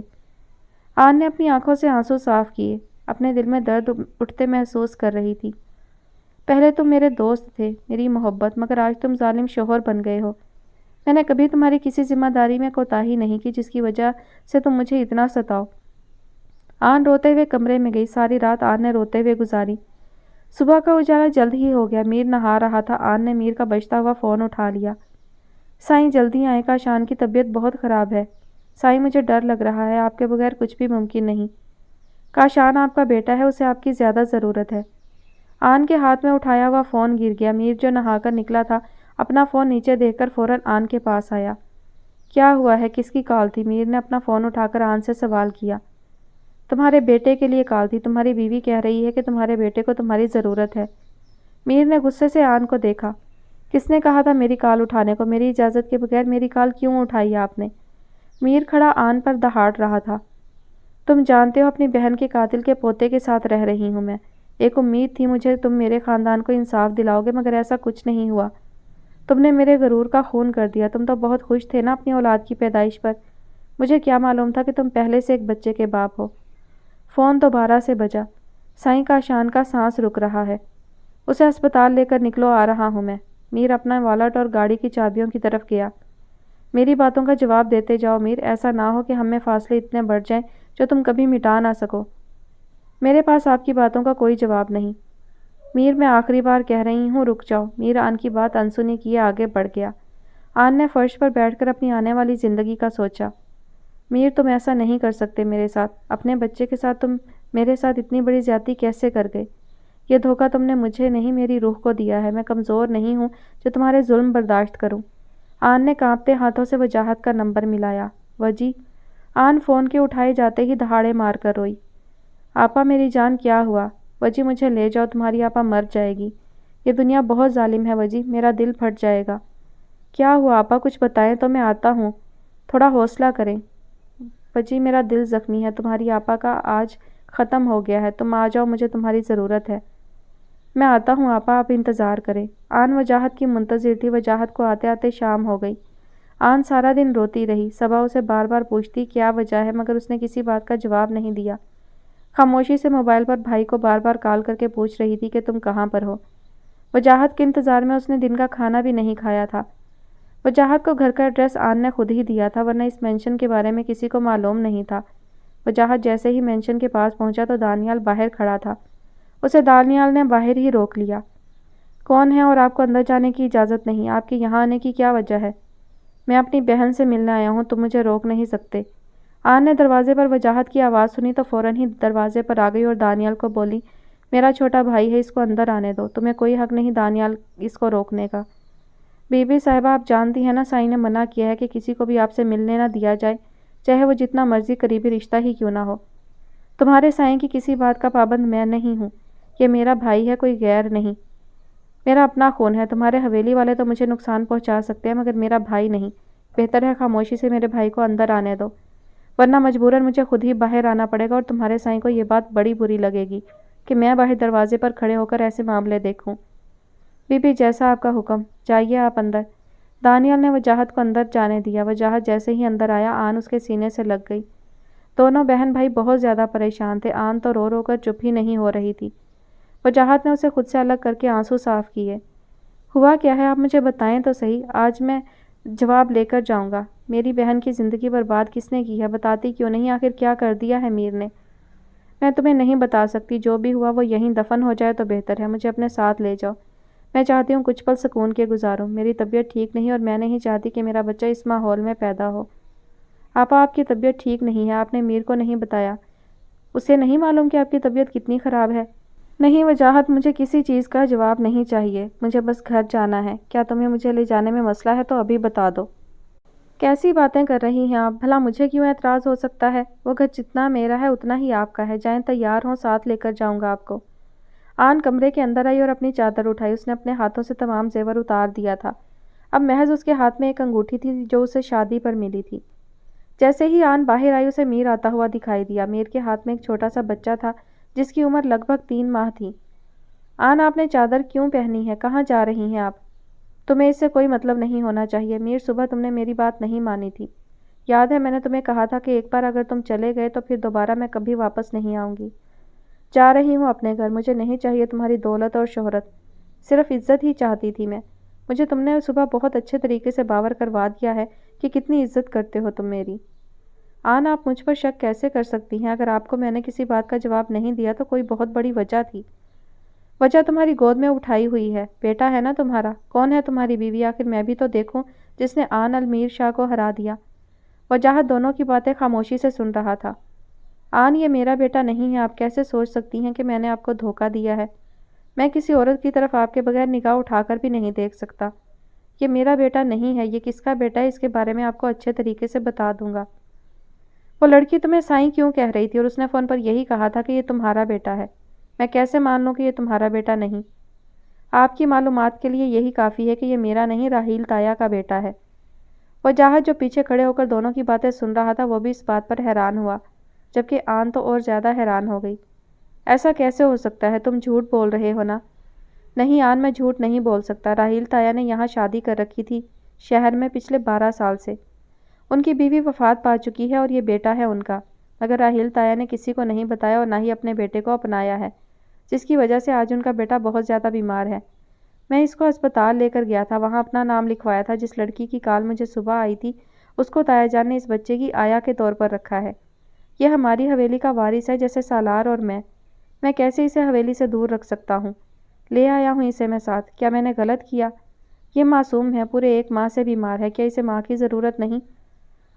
آن نے اپنی آنکھوں سے آنسو صاف کیے، اپنے دل میں درد اٹھتے محسوس کر رہی تھی۔ پہلے تم میرے دوست تھے، میری محبت، مگر آج تم ظالم شوہر بن گئے ہو۔ میں نے کبھی تمہاری کسی ذمہ داری میں کوتاہی نہیں کی جس کی وجہ سے تم مجھے اتنا ستاؤ۔ آن روتے ہوئے کمرے میں گئی۔ ساری رات آن نے روتے ہوئے گزاری۔ صبح کا اجالا جلد ہی ہو گیا۔ میر نہا رہا تھا۔ آن نے میر کا بجتا ہوا فون اٹھا لیا۔ سائیں جلدی آئیں، کاشان کی طبیعت بہت خراب ہے۔ سائیں مجھے ڈر لگ رہا ہے، آپ کے بغیر کچھ بھی ممکن نہیں۔ کاشان آپ کا بیٹا ہے، اسے آپ کی زیادہ ضرورت ہے۔ آن کے ہاتھ میں اٹھایا ہوا فون گر گیا۔ میر جو نہا کر نکلا تھا اپنا فون نیچے دیکھ کر فوراً آن کے پاس آیا۔ کیا ہوا ہے؟ کس کی کال تھی؟ میر نے اپنا فون اٹھا کر آن سے سوال کیا۔ تمہارے بیٹے کے لیے کال تھی، تمہاری بیوی کہہ رہی ہے کہ تمہارے بیٹے کو تمہاری ضرورت ہے۔ میر نے غصے سے آن کو دیکھا۔ کس نے کہا تھا میری کال اٹھانے کو؟ میری اجازت کے بغیر میری کال کیوں اٹھائی آپ نے؟ میر کھڑا آن پر دہاڑ رہا تھا۔ تم جانتے ہو اپنی بہن کے قاتل کے پوتے کے ساتھ رہ رہی ہوں میں۔ ایک امید تھی مجھے تم میرے خاندان کو انصاف دلاؤ گے، مگر ایسا کچھ نہیں ہوا۔ تم نے میرے غرور کا خون کر دیا۔ تم تو بہت خوش تھے نا اپنی اولاد کی پیدائش پر۔ مجھے کیا معلوم تھا کہ تم پہلے سے ایک بچے کے باپ ہو۔ فون دوبارہ سے بجا۔ سائیں کاشان کا سانس رک رہا ہے۔ اسے ہسپتال لے کر نکلو، آ رہا ہوں میں۔ میر اپنا والیٹ اور گاڑی کی چابیوں کی طرف گیا۔ میری باتوں کا جواب دیتے جاؤ میر، ایسا نہ ہو کہ ہم میں فاصلے اتنے بڑھ جائیں جو تم کبھی مٹا نہ سکو۔ میرے پاس آپ کی باتوں کا کوئی جواب نہیں۔ میر میں آخری بار کہہ رہی ہوں، رک جاؤ۔ میر آن کی بات انسنی کیے آگے بڑھ گیا۔ آن نے فرش پر بیٹھ کر اپنی آنے والی زندگی کا سوچا۔ میر تم ایسا نہیں کر سکتے میرے ساتھ، اپنے بچے کے ساتھ تم میرے ساتھ اتنی بڑی زیادتی کیسے کر گئے؟ یہ دھوکہ تم نے مجھے نہیں میری روح کو دیا ہے۔ میں کمزور نہیں ہوں جو تمہارے ظلم برداشت کروں۔ آن نے کانپتے ہاتھوں سے وجاہت کا number Malaya. Vijay? On phone کے اٹھائے جاتے ہی دہاڑے مار کر روئی۔ آپا میری جان کیا ہوا؟ وجی مجھے لے جاؤ، تمہاری آپا مر جائے گی۔ یہ دنیا بہت ظالم ہے وجی، میرا دل پھٹ جائے گا۔ کیا ہوا آپا؟ کچھ بتائیں تو میں آتا ہوں، تھوڑا حوصلہ کریں۔ وجی میرا دل زخمی ہے، تمہاری آپا کا آج ختم ہو گیا ہے، تم آ جاؤ، مجھے تمہاری ضرورت ہے۔ میں آتا ہوں آپا، آپ انتظار کریں۔ آن وجاہت کی منتظر تھی۔ وجاہت کو آتے آتے شام ہو گئی۔ آن سارا دن روتی رہی۔ صبا اسے بار بار پوچھتی کیا وجہ ہے، مگر اس نے کسی بات کا جواب نہیں دیا۔ خاموشی سے موبائل پر بھائی کو بار بار کال کر کے پوچھ رہی تھی کہ تم کہاں پر ہو۔ وجاہت کے انتظار میں اس نے دن کا کھانا بھی نہیں کھایا تھا۔ وجاہت کو گھر کا ایڈریس آن نے خود ہی دیا تھا، ورنہ اس مینشن کے بارے میں کسی کو معلوم نہیں تھا۔ وجاہت جیسے ہی مینشن کے پاس پہنچا تو دانیال باہر کھڑا تھا۔ اسے دانیال نے باہر ہی روک لیا۔ کون ہے اور آپ کو اندر جانے کی اجازت نہیں؟ آپ کے یہاں آنے کی کیا وجہ ہے؟ میں اپنی بہن سے ملنے آیا ہوں، تم مجھے روک نہیں سکتے۔ آن نے دروازے پر وجاہت کی آواز سنی تو فوراً ہی دروازے پر آ گئی اور دانیال کو بولی، میرا چھوٹا بھائی ہے، اس کو اندر آنے دو، تمہیں کوئی حق نہیں دانیال اس کو روکنے کا۔ بی بی صاحبہ آپ جانتی ہیں نا سائیں نے منع کیا ہے کہ کسی کو بھی آپ سے ملنے نہ دیا جائے، چاہے وہ جتنا مرضی قریبی رشتہ ہی کیوں نہ ہو۔ تمہارے سائیں کی کسی بات کا پابند میں نہیں ہوں، یہ میرا بھائی ہے، کوئی غیر نہیں، میرا اپنا خون ہے۔ تمہارے حویلی والے تو مجھے نقصان پہنچا سکتے ہیں مگر میرا بھائی نہیں۔ بہتر ہے خاموشی سے میرے بھائی کو اندر آنے دو، ورنہ مجبوراً مجھے خود ہی باہر آنا پڑے گا اور تمہارے سائیں کو یہ بات بڑی بری لگے گی کہ میں باہر دروازے پر کھڑے ہو کر ایسے معاملے دیکھوں۔ بی بی جیسا آپ کا حکم، جائیے آپ اندر۔ دانیال نے وجاہت کو اندر جانے دیا۔ وجاہت جیسے ہی اندر آیا آن اس کے سینے سے لگ گئی۔ دونوں بہن بھائی بہت زیادہ پریشان تھے۔ آن تو رو رو کر چپ ہی نہیں ہو رہی تھی۔ وجاہت نے اسے خود سے الگ کر کے آنسو صاف کیے۔ ہوا کیا ہے آپ مجھے بتائیں تو صحیح، آج میں جواب لے کر جاؤں گا۔ میری بہن کی زندگی برباد کس نے کی ہے؟ بتاتی کیوں نہیں؟ آخر کیا کر دیا ہے میر نے؟ میں تمہیں نہیں بتا سکتی، جو بھی ہوا وہ یہیں دفن ہو جائے تو بہتر ہے، مجھے اپنے ساتھ لے جاؤ۔ میں چاہتی ہوں کچھ پل سکون کے گزاروں، میری طبیعت ٹھیک نہیں اور میں نہیں چاہتی کہ میرا بچہ اس ماحول میں پیدا ہو۔ آپا آپ کی طبیعت ٹھیک نہیں ہے، آپ نے میر کو نہیں بتایا؟ اسے نہیں معلوم کہ آپ کی طبیعت کتنی خراب ہے؟ نہیں وجاہت، مجھے کسی چیز کا جواب نہیں چاہیے، مجھے بس گھر جانا ہے۔ کیا تمہیں مجھے لے جانے میں مسئلہ ہے تو ابھی بتا دو۔ کیسی باتیں کر رہی ہیں آپ؟ بھلا مجھے کیوں اعتراض ہو سکتا ہے؟ وہ گھر جتنا میرا ہے اتنا ہی آپ کا ہے، جائیں تیار ہوں، ساتھ لے کر جاؤں گا آپ کو۔ آن کمرے کے اندر آئی اور اپنی چادر اٹھائی۔ اس نے اپنے ہاتھوں سے تمام زیور اتار دیا تھا، اب محض اس کے ہاتھ میں ایک انگوٹھی تھی جو اسے شادی پر ملی تھی۔ جیسے ہی آن باہر آئی اسے میر آتا ہوا دکھائی دیا۔ میر کے ہاتھ میں ایک چھوٹا سا بچہ تھا جس کی عمر لگ بھگ 3 ماہ تھی۔ آن آپ نے چادر کیوں پہنی ہے؟ کہاں جا رہی ہیں آپ؟ تمہیں اس سے کوئی مطلب نہیں ہونا چاہیے۔ میر صبح تم نے میری بات نہیں مانی تھی، یاد ہے میں نے تمہیں کہا تھا کہ ایک بار اگر تم چلے گئے تو پھر دوبارہ میں کبھی واپس نہیں آؤں گی۔ جا رہی ہوں اپنے گھر، مجھے نہیں چاہیے تمہاری دولت اور شہرت، صرف عزت ہی چاہتی تھی میں۔ مجھے تم نے صبح بہت اچھے طریقے سے باور کروا دیا ہے کہ کتنی عزت کرتے ہو تم میری۔ آن، آپ مجھ پر شک کیسے کر سکتی ہیں؟ اگر آپ کو میں نے کسی بات کا جواب نہیں دیا تو کوئی بہت بڑی وجہ تھی۔ وجہ تمہاری گود میں اٹھائی ہوئی ہے، بیٹا ہے نا تمہارا۔ کون ہے تمہاری بیوی؟ آخر میں بھی تو دیکھوں جس نے آن المیر شاہ کو ہرا دیا۔ وجاہت دونوں کی باتیں خاموشی سے سن رہا تھا۔ آن، یہ میرا بیٹا نہیں ہے، آپ کیسے سوچ سکتی ہیں کہ میں نے آپ کو دھوکہ دیا ہے؟ میں کسی عورت کی طرف آپ کے بغیر نگاہ اٹھا کر بھی نہیں دیکھ سکتا۔ یہ میرا بیٹا نہیں ہے، یہ کس کا بیٹا ہے اس کے بارے میں آپ کو اچھے طریقے سے بتا دوں گا۔ وہ لڑکی تمہیں سائیں کیوں کہہ رہی تھی اور اس نے فون پر یہی کہا تھا کہ یہ تمہارا بیٹا ہے۔ میں کیسے مان لوں کہ یہ تمہارا بیٹا نہیں؟ آپ کی معلومات کے لیے یہی کافی ہے کہ یہ میرا نہیں، راحیل تایا کا بیٹا ہے۔ وجاہت جو پیچھے کھڑے ہو کر دونوں کی باتیں سن رہا تھا وہ بھی اس بات پر حیران ہوا، جبکہ آن تو اور زیادہ حیران ہو گئی۔ ایسا کیسے ہو سکتا ہے؟ تم جھوٹ بول رہے ہو نا؟ نہیں آن، میں جھوٹ نہیں بول سکتا۔ راحیل تایا نے یہاں شادی کر رکھی تھی، شہر میں، پچھلے 12 سال سے۔ ان کی بیوی وفات پا چکی ہے اور یہ بیٹا ہے ان کا، مگر راحیل تایا نے کسی کو نہیں بتایا اور نہ ہی اپنے بیٹے کو اپنایا ہے، جس کی وجہ سے آج ان کا بیٹا بہت زیادہ بیمار ہے۔ میں اس کو اسپتال لے کر گیا تھا، وہاں اپنا نام لکھوایا تھا۔ جس لڑکی کی کال مجھے صبح آئی تھی اس کو تایا جان نے اس بچے کی آیا کے طور پر رکھا ہے۔ یہ ہماری حویلی کا وارث ہے، جیسے سالار اور میں کیسے اسے حویلی سے دور رکھ سکتا ہوں؟ لے آیا ہوں اسے میں ساتھ۔ کیا میں نے غلط کیا؟ یہ معصوم ہے، پورے 1 ماہ سے بیمار ہے، کیا اسے ماں کی ضرورت نہیں؟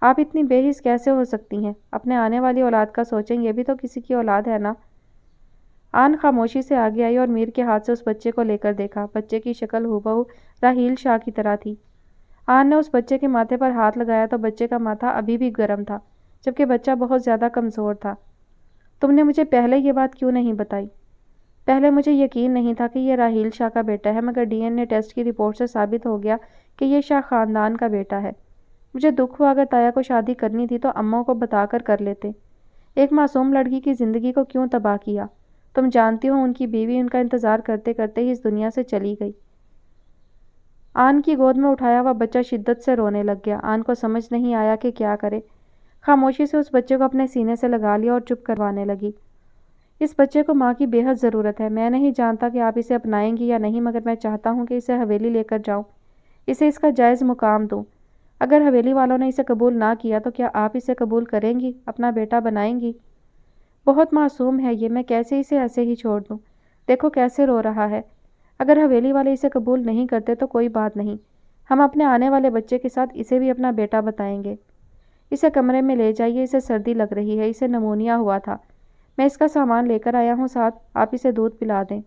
آپ اتنی بے حس کیسے ہو سکتی ہیں؟ اپنے آنے والی اولاد کا سوچیں، یہ بھی تو کسی کی اولاد ہے نا۔ آن خاموشی سے آگے آئی اور میر کے ہاتھ سے اس بچے کو لے کر دیکھا۔ بچے کی شکل ہو راحیل شاہ کی طرح تھی۔ آن نے اس بچے کے ماتھے پر ہاتھ لگایا تو بچے کا ماتھا ابھی بھی گرم تھا، جبکہ بچہ بہت زیادہ کمزور تھا۔ تم نے مجھے پہلے یہ بات کیوں نہیں بتائی؟ پہلے مجھے یقین نہیں تھا کہ یہ راحیل شاہ کا بیٹا ہے، مگر ڈی این اے ٹیسٹ کی رپورٹ سے ثابت ہو گیا کہ یہ شاہ خاندان کا بیٹا ہے۔ مجھے دکھ ہوا، اگر تایا کو شادی کرنی تھی تو اماں کو بتا کر لیتے۔ ایک معصوم لڑکی کی زندگی کو کیوں تباہ کیا؟ تم جانتی ہو ان کی بیوی ان کا انتظار کرتے کرتے ہی اس دنیا سے چلی گئی۔ آن کی گود میں اٹھایا ہوا بچہ شدت سے رونے لگ گیا۔ آن کو سمجھ نہیں آیا کہ کیا کرے۔ خاموشی سے اس بچے کو اپنے سینے سے لگا لیا اور چپ کروانے لگی۔ اس بچے کو ماں کی بے حد ضرورت ہے۔ میں نہیں جانتا کہ آپ اسے اپنائیں گی یا نہیں، مگر میں چاہتا ہوں کہ اسے حویلی لے کر جاؤں، اسے اس کا جائز مقام دوں۔ اگر حویلی والوں نے اسے قبول نہ کیا تو کیا آپ اسے قبول کریں گی، اپنا بیٹا بنائیں گی؟ بہت معصوم ہے یہ، میں کیسے اسے ایسے ہی چھوڑ دوں؟ دیکھو کیسے رو رہا ہے۔ اگر حویلی والے اسے قبول نہیں کرتے تو کوئی بات نہیں، ہم اپنے آنے والے بچے کے ساتھ اسے بھی اپنا بیٹا بتائیں گے۔ اسے کمرے میں لے جائیے، اسے سردی لگ رہی ہے، اسے نمونیا ہوا تھا۔ میں اس کا سامان لے کر آیا ہوں ساتھ، آپ اسے دودھ پلا دیں۔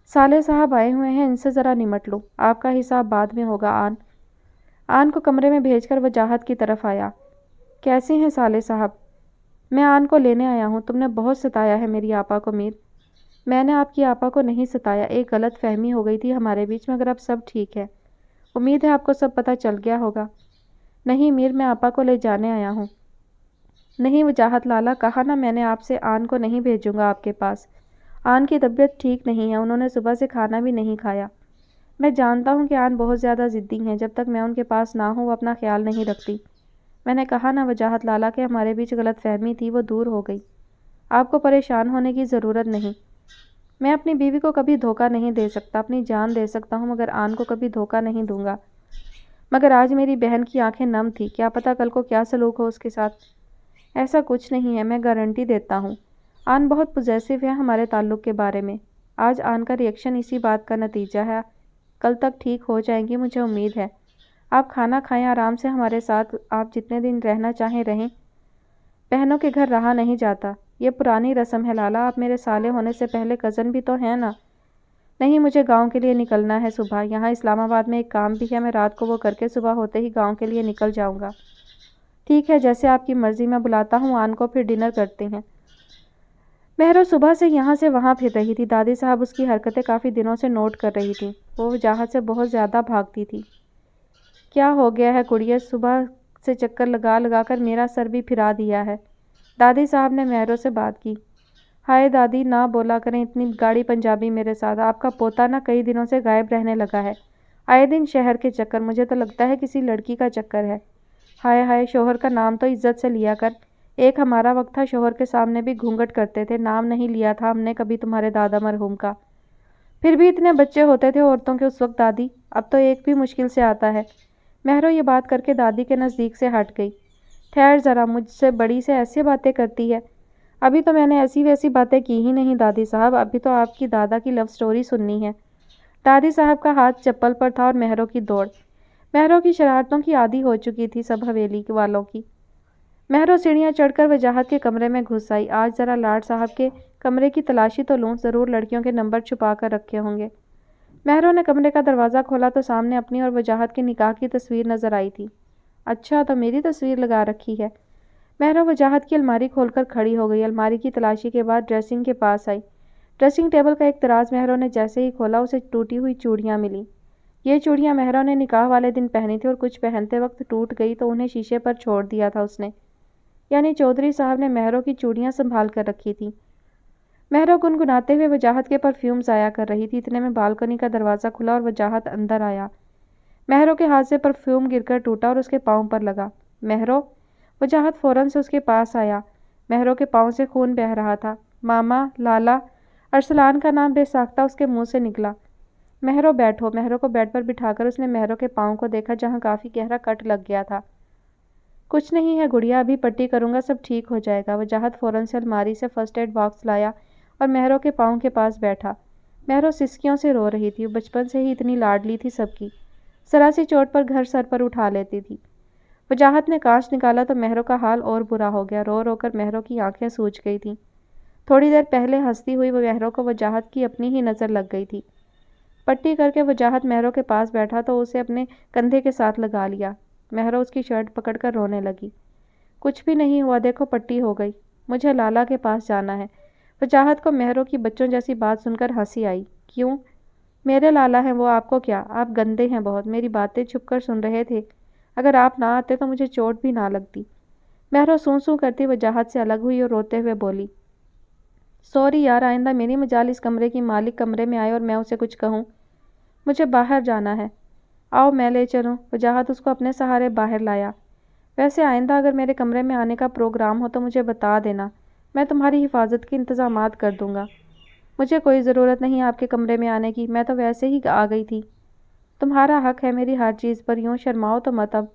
سالے صاحب آئے ہوئے ہیں، ان سے ذرا نمٹ لو، آپ کا حساب بعد میں ہوگا۔ آن کو کمرے میں بھیج کر وجاہت کی طرف آیا۔ کیسے ہیں سالے صاحب؟ میں آن کو لینے آیا ہوں، تم نے بہت ستایا ہے میری آپا کو میر۔ میں نے آپ کی آپا کو نہیں ستایا، ایک غلط فہمی ہو گئی تھی ہمارے بیچ میں، مگر اب سب ٹھیک ہے۔ امید ہے آپ کو سب پتہ چل گیا ہوگا۔ نہیں میر، میں آپا کو لے جانے آیا ہوں۔ نہیں وجاہت لالا، کہا نا میں نے آپ سے، آن کو نہیں بھیجوں گا آپ کے پاس۔ آن کی طبیعت ٹھیک نہیں ہے، انہوں نے صبح سے کھانا بھی نہیں کھایا۔ میں جانتا ہوں کہ آن بہت زیادہ ضدی ہیں، جب تک میں ان کے پاس نہ ہوں وہ اپنا خیال نہیں رکھتی۔ میں نے کہا نا وجاہت لالا کہ ہمارے بیچ غلط فہمی تھی، وہ دور ہو گئی۔ آپ کو پریشان ہونے کی ضرورت نہیں۔ میں اپنی بیوی کو کبھی دھوکہ نہیں دے سکتا، اپنی جان دے سکتا ہوں مگر آن کو کبھی دھوکہ نہیں دوں گا۔ مگر آج میری بہن کی آنکھیں نم تھی، کیا پتہ کل کو کیا سلوک ہو اس کے ساتھ۔ ایسا کچھ نہیں ہے، میں گارنٹی دیتا ہوں۔ آن بہت پوزیسو ہے ہمارے تعلق کے بارے میں۔ آج آن کا ریئیکشن اسی بات کا نتیجہ ہے، کل تک ٹھیک ہو جائیں گی، مجھے امید ہے۔ آپ کھانا کھائیں آرام سے ہمارے ساتھ، آپ جتنے دن رہنا چاہیں رہیں۔ بہنوں کے گھر رہا نہیں جاتا، یہ پرانی رسم ہے لالا، آپ میرے سالے ہونے سے پہلے کزن بھی تو ہیں نا۔ نہیں مجھے گاؤں کے لیے نکلنا ہے صبح، یہاں اسلام آباد میں ایک کام بھی ہے، میں رات کو وہ کر کے صبح ہوتے ہی گاؤں کے لیے نکل جاؤں گا۔ ٹھیک ہے جیسے آپ کی مرضی، میں بلاتا ہوں آن کو، پھر ڈنر کرتے ہیں۔ مہرو صبح سے یہاں سے وہاں پھر رہی تھی، دادی صاحب اس کی حرکتیں کافی دنوں سے نوٹ کر رہی تھیں۔ وہ وجاہت سے بہت زیادہ بھاگتی تھی۔ کیا ہو گیا ہے کڑیے، صبح سے چکر لگا لگا کر میرا سر بھی پھرا دیا ہے، دادی صاحب نے مہرو سے بات کی۔ ہائے دادی نہ بولا کریں اتنی گاڑی پنجابی میرے ساتھ، آپ کا پوتا نا کئی دنوں سے غائب رہنے لگا ہے، آئے دن شہر کے چکر، مجھے تو لگتا ہے کسی لڑکی کا چکر ہے۔ ہائے ہائے، شوہر کا نام تو عزت سے لیا کر۔ ایک ہمارا وقت تھا شوہر کے سامنے بھی گھونگھٹ کرتے تھے، نام نہیں لیا تھا ہم نے کبھی تمہارے دادا مرحوم کا۔ پھر بھی اتنے بچے ہوتے تھے عورتوں کے اس وقت دادی، اب تو ایک بھی مشکل سے آتا ہے۔ مہرو یہ بات کر کے دادی کے نزدیک سے ہٹ گئی۔ ٹھہر ذرا، مجھ سے بڑی سے ایسی باتیں کرتی ہے؟ ابھی تو میں نے ایسی ویسی باتیں کی ہی نہیں دادی صاحب، ابھی تو آپ کی دادا کی لو سٹوری سننی ہے۔ دادی صاحب کا ہاتھ چپل پر تھا اور مہرو کی دوڑ۔ مہرو کی شرارتوں کی عادی ہو چکی تھی سب حویلی والوں کی۔ مہرو سیڑھیاں چڑھ کر وجاہت کے کمرے میں گھس آئی۔ آج ذرا لاڈ صاحب کے کمرے کی تلاشی تو لوں، ضرور لڑکیوں کے نمبر چھپا کر رکھے ہوں گے۔ مہرو نے کمرے کا دروازہ کھولا تو سامنے اپنی اور وجاہت کے نکاح کی تصویر نظر آئی تھی۔ اچھا، تو میری تصویر لگا رکھی ہے۔ مہرو وجاہت کی الماری کھول کر کھڑی ہو گئی۔ الماری کی تلاشی کے بعد ڈریسنگ کے پاس آئی۔ ڈریسنگ ٹیبل کا ایک دراز مہرو نے جیسے ہی کھولا اسے ٹوٹی ہوئی چوڑیاں ملیں۔ یہ چوڑیاں مہرو نے نکاح والے دن پہنی تھی اور کچھ پہنتے وقت ٹوٹ گئی تو انہیں شیشے پر چھوڑ دیا تھا اس نے، یعنی چودھری صاحب نے مہرو کی چوڑیاں سنبھال کر رکھی تھیں۔ مہرو گنگناتے ہوئے وجاہت کے پرفیوم ضائع کر رہی تھی، اتنے میں بالکنی کا دروازہ کھلا اور وجاہت اندر آیا۔ مہرو کے ہاتھ سے پرفیوم گر کر ٹوٹا اور اس کے پاؤں پر لگا۔ مہرو! وجاہت فوراً سے اس کے پاس آیا۔ مہرو کے پاؤں سے خون بہہ رہا تھا۔ ماما، لالا، ارسلان کا نام بے ساختہ اس کے منہ سے نکلا۔ مہرو بیٹھو۔ مہرو کو بیڈ پر بٹھا کر اس نے مہرو کے پاؤں کو دیکھا جہاں کافی گہرا کٹ لگ گیا تھا۔ کچھ نہیں ہے گڑیا، ابھی پٹی کروں گا، سب ٹھیک ہو جائے گا۔ وجاہت فوراً سے الماری سے فرسٹ ایڈ باکس لایا اور مہرو کے پاؤں کے پاس بیٹھا۔ مہرو سسکیوں سے رو رہی تھی، وہ بچپن سے ہی اتنی لاڈلی تھی سب کی، ذرا سی چوٹ پر گھر سر پر اٹھا لیتی تھی۔ وجاہت نے کانچ نکالا تو مہرو کا حال اور برا ہو گیا، رو رو کر مہرو کی آنکھیں سوج گئی تھیں۔ تھوڑی دیر پہلے ہنستی ہوئی وہ مہرو کو وجاہت کی اپنی ہی نظر لگ گئی تھی۔ پٹی کر کے وجاہت مہرو کے پاس بیٹھا تو اسے اپنے کندھے کے ساتھ لگا لیا۔ مہرو اس کی شرٹ پکڑ کر رونے لگی۔ کچھ بھی نہیں ہوا، دیکھو پٹی ہو گئی، مجھے لالا کے پاس جانا ہے۔ وجاہت کو مہرو کی بچوں جیسی بات سن کر ہنسی آئی۔ کیوں؟ میرے لالا ہیں وہ، آپ کو کیا؟ آپ گندے ہیں بہت، میری باتیں چھپ کر سن رہے تھے، اگر آپ نہ آتے تو مجھے چوٹ بھی نہ لگتی۔ مہرو سوں سوں کرتی وجاہت سے الگ ہوئی اور روتے ہوئے بولی، سوری یار، آئندہ میری مجالس کمرے کی مالک کمرے میں آئے اور میں اسے کچھ کہوں، مجھے باہر جانا ہے، آؤ میں لے چلوں۔ وجاہت اس کو اپنے سہارے باہر لایا۔ ویسے آئندہ اگر میرے کمرے میں آنے کا پروگرام ہو تو مجھے بتا دینا، میں تمہاری حفاظت کے انتظامات کر دوں گا۔ مجھے کوئی ضرورت نہیں آپ کے کمرے میں آنے کی، میں تو ویسے ہی آ گئی تھی۔ تمہارا حق ہے میری ہر چیز پر، یوں شرماؤ تو مت اب۔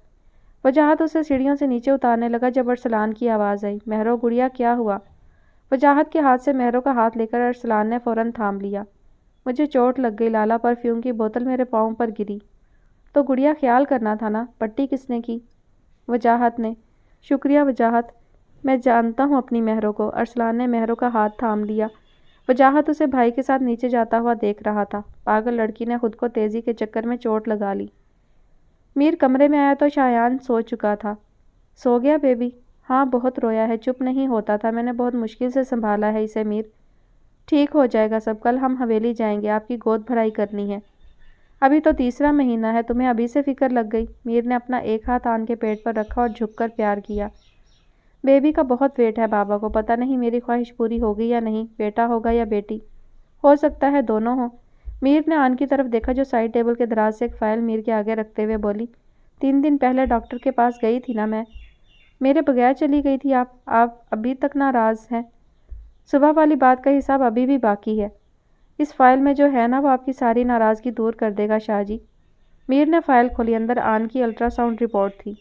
وجاہت اسے سیڑھیوں سے نیچے اتارنے لگا جب ارسلان کی آواز آئی۔ مہرو گڑیا کیا ہوا؟ وجاہت کے ہاتھ سے مہرو کا ہاتھ لے کر ارسلان نے فوراً تھام لیا۔ مجھے چوٹ لگ گئی لالا، پرفیوم کی بوتل میرے پاؤں پر گری۔ تو گڑیا خیال کرنا تھا نا، پٹی کس نے کی؟ وجاہت نے۔ شکریہ وجاہت، میں جانتا ہوں اپنی مہرو کو۔ ارسلان نے مہرو کا ہاتھ تھام لیا۔ وجاہت اسے بھائی کے ساتھ نیچے جاتا ہوا دیکھ رہا تھا۔ پاگل لڑکی نے خود کو تیزی کے چکر میں چوٹ لگا لی۔ میر کمرے میں آیا تو شایان سو چکا تھا۔ سو گیا بیبی؟ ہاں بہت رویا ہے، چپ نہیں ہوتا تھا، میں نے بہت مشکل سے سنبھالا ہے اسے میر۔ ٹھیک ہو جائے گا سب، کل ہم حویلی جائیں گے، آپ کی گود بھرائی کرنی ہے۔ ابھی تو تیسرا مہینہ ہے، تمہیں ابھی سے فکر لگ گئی؟ میر نے اپنا ایک ہاتھ آن کے پیٹ پر رکھا اور جھک کر پیار کیا۔ بیبی کا بہت ویٹ ہے بابا کو، پتہ نہیں میری خواہش پوری ہوگی یا نہیں، بیٹا ہوگا یا بیٹی؟ ہو سکتا ہے دونوں ہوں۔ میر نے آن کی طرف دیکھا جو سائڈ ٹیبل کے دراز سے ایک فائل میر کے آگے رکھتے ہوئے بولی، 3 دن پہلے ڈاکٹر کے پاس گئی تھی نا میں؟ میرے بغیر چلی گئی تھی آپ ابھی تک ناراض ہیں؟ صبح والی بات کا حساب ابھی بھی باقی ہے، اس فائل میں جو ہے نا وہ آپ کی ساری ناراضگی دور کر دے گا شاہ جی۔ میر نے فائل کھولی، اندر آن کی الٹرا ساؤنڈ رپورٹ تھی۔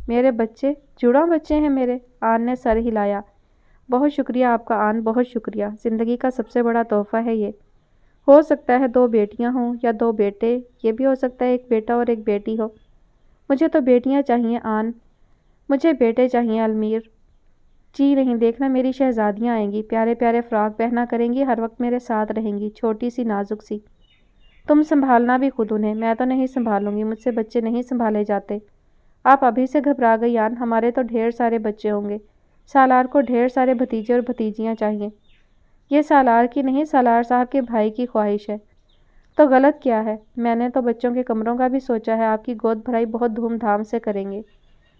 میرے بچے؟ جڑاں بچے ہیں میرے؟ آن نے سر ہلایا۔ بہت شکریہ آپ کا آن، بہت شکریہ، زندگی کا سب سے بڑا تحفہ ہے یہ۔ ہو سکتا ہے 2 بیٹیاں ہوں یا 2 بیٹے، یہ بھی ہو سکتا ہے 1 بیٹا اور 1 بیٹی ہو۔ مجھے تو بیٹیاں چاہیے آن۔ مجھے بیٹے چاہیے المیر۔ جی نہیں، دیکھنا میری شہزادیاں آئیں گی، پیارے پیارے فراق پہنا کریں گی، ہر وقت میرے ساتھ رہیں گی، چھوٹی سی نازک سی۔ تم سنبھالنا بھی خود انہیں، میں تو نہیں سنبھالوں گی، مجھ سے بچے نہیں سنبھالے جاتے۔ آپ ابھی سے گھبرا گئی آن، ہمارے تو ڈھیر سارے بچے ہوں گے، سالار کو ڈھیر سارے بھتیجے اور بھتیجیاں چاہیے۔ یہ سالار کی نہیں، سالار صاحب کے بھائی کی خواہش ہے۔ تو غلط کیا ہے؟ میں نے تو بچوں کے کمروں کا بھی سوچا ہے، آپ کی گود بھرائی بہت دھوم دھام سے کریں گے۔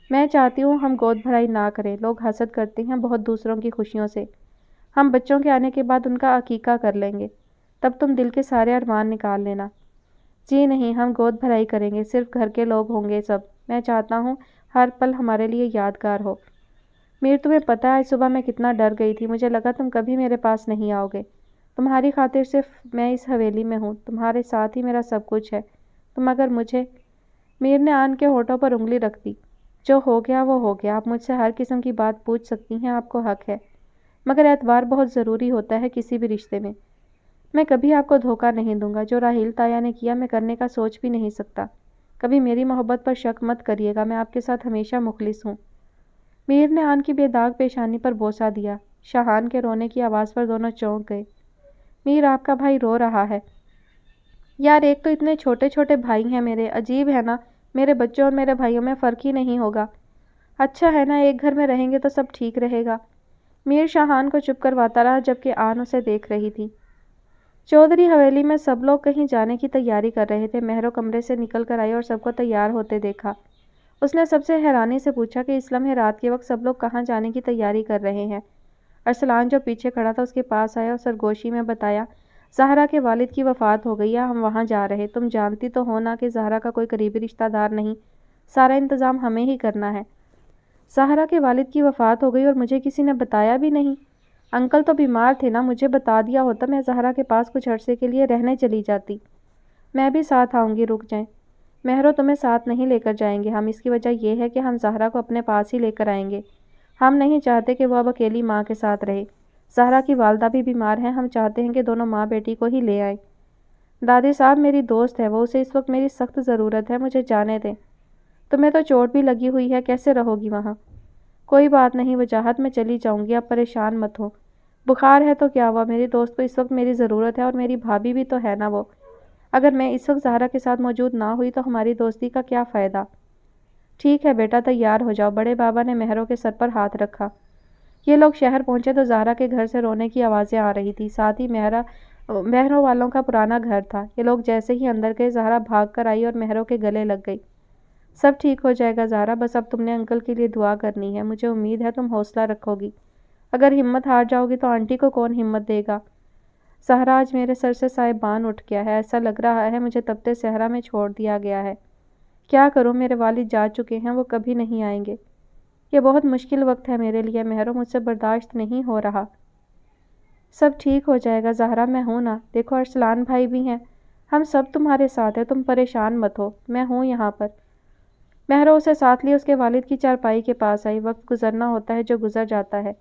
میں چاہتی ہوں ہم گود بھرائی نہ کریں، لوگ حسد کرتے ہیں بہت دوسروں کی خوشیوں سے۔ ہم بچوں کے آنے کے بعد ان کا عقیقہ کر لیں گے، تب تم دل کے سارے ارمان نکال لینا۔ جی نہیں، ہم گود بھرائی کریں گے، صرف گھر کے لوگ ہوں گے سب، میں چاہتا ہوں ہر پل ہمارے لیے یادگار ہو۔ میر، تمہیں پتہ ہے آج صبح میں کتنا ڈر گئی تھی، مجھے لگا تم کبھی میرے پاس نہیں آؤ گے۔ تمہاری خاطر صرف میں اس حویلی میں ہوں، تمہارے ساتھ ہی میرا سب کچھ ہے۔ تم اگر مجھے… میر نے آن کے ہونٹوں پر انگلی رکھ دی۔ جو ہو گیا وہ ہو گیا، آپ مجھ سے ہر قسم کی بات پوچھ سکتی ہیں، آپ کو حق ہے، مگر اعتبار بہت ضروری ہوتا ہے کسی بھی رشتے میں۔ میں کبھی آپ کو دھوکہ نہیں دوں گا، جو راحیل تایا نے کیا میں کرنے کا سوچ بھی نہیں سکتا۔ کبھی میری محبت پر شک مت کریے گا، میں آپ کے ساتھ ہمیشہ مخلص ہوں۔ میر نے آن کی بے داغ پیشانی پر بوسہ دیا۔ شاہان کے رونے کی آواز پر دونوں چونک گئے۔ میر، آپ کا بھائی رو رہا ہے۔ یار، ایک تو اتنے چھوٹے چھوٹے بھائی ہیں میرے، عجیب ہے نا، میرے بچوں اور میرے بھائیوں میں فرق ہی نہیں ہوگا۔ اچھا ہے نا، ایک گھر میں رہیں گے تو سب ٹھیک رہے گا۔ میر شاہان کو چپ کرواتا رہا جبکہ آن اسے دیکھ رہی تھی۔ چودھری حویلی میں سب لوگ کہیں جانے کی تیاری کر رہے تھے۔ مہرو کمرے سے نکل کر آئی اور سب کو تیار ہوتے دیکھا۔ اس نے سب سے حیرانی سے پوچھا کہ اس لمحے رات کے وقت سب لوگ کہاں جانے کی تیاری کر رہے ہیں؟ ارسلان جو پیچھے کھڑا تھا اس کے پاس آیا اور سرگوشی میں بتایا، زہرا کے والد کی وفات ہو گئی ہے، ہم وہاں جا رہے۔ تم جانتی تو ہو نا کہ زہرا کا کوئی قریبی رشتہ دار نہیں، سارا انتظام ہمیں ہی کرنا ہے۔ زہرا کے والد کی وفات ہو گئی اور مجھے کسی نے بتایا بھی نہیں؟ انکل تو بیمار تھے نا، مجھے بتا دیا ہوتا میں زہرا کے پاس کچھ عرصے کے لیے رہنے چلی جاتی۔ میں بھی ساتھ آؤں گی، رک جائیں۔ مہرو، تمہیں ساتھ نہیں لے کر جائیں گے ہم، اس کی وجہ یہ ہے کہ ہم زہرا کو اپنے پاس ہی لے کر آئیں گے۔ ہم نہیں چاہتے کہ وہ اب اکیلی ماں کے ساتھ رہے۔ زہرا کی والدہ بھی بیمار ہیں، ہم چاہتے ہیں کہ دونوں ماں بیٹی کو ہی لے آئیں۔ دادی صاحب میری دوست ہے، وہ اسے اس وقت میری سخت ضرورت ہے، مجھے جانے دیں۔ تمہیں تو چوٹ بھی لگی ہوئی ہے، کیسے رہو گی وہاں؟ کوئی بات نہیں وجاہت، میں چلی جاؤں گی، اب پریشان مت ہو۔ بخار ہے تو کیا ہوا، میری دوست کو اس وقت میری ضرورت ہے اور میری بھابھی بھی تو ہے نا وہ۔ اگر میں اس وقت زہرا کے ساتھ موجود نہ ہوئی تو ہماری دوستی کا کیا فائدہ؟ ٹھیک ہے بیٹا، تیار ہو جاؤ۔ بڑے بابا نے مہرو کے سر پر ہاتھ رکھا۔ یہ لوگ شہر پہنچے تو زہرا کے گھر سے رونے کی آوازیں آ رہی تھی، ساتھ ہی مہرو والوں کا پرانا گھر تھا۔ یہ لوگ جیسے ہی اندر گئے زہرا بھاگ کر آئی اور مہرو کے گلے لگ گئی۔ سب ٹھیک ہو جائے گا زہرا، بس اب تم نے انکل کے لیے دعا کرنی ہے، مجھے امید ہے تم حوصلہ رکھو گی۔ اگر ہمت ہار جاؤ گی تو آنٹی کو کون ہمت دے گا؟ زہرا، آج میرے سر سے سائبان اٹھ گیا ہے، ایسا لگ رہا ہے مجھے تپتے صحرا میں چھوڑ دیا گیا ہے۔ کیا کروں، میرے والد جا چکے ہیں، وہ کبھی نہیں آئیں گے۔ یہ بہت مشکل وقت ہے میرے لیے مہرو، مجھ سے برداشت نہیں ہو رہا۔ سب ٹھیک ہو جائے گا زہرا، میں ہوں نا، دیکھو ارسلان بھائی بھی ہیں، ہم سب تمہارے ساتھ ہیں، تم پریشان مت ہو، میں ہوں یہاں پر۔ مہرو اسے ساتھ لیے اس کے والد کی چارپائی کے پاس آئی۔ وقت گزرنا ہوتا ہے جو گزر جاتا ہے۔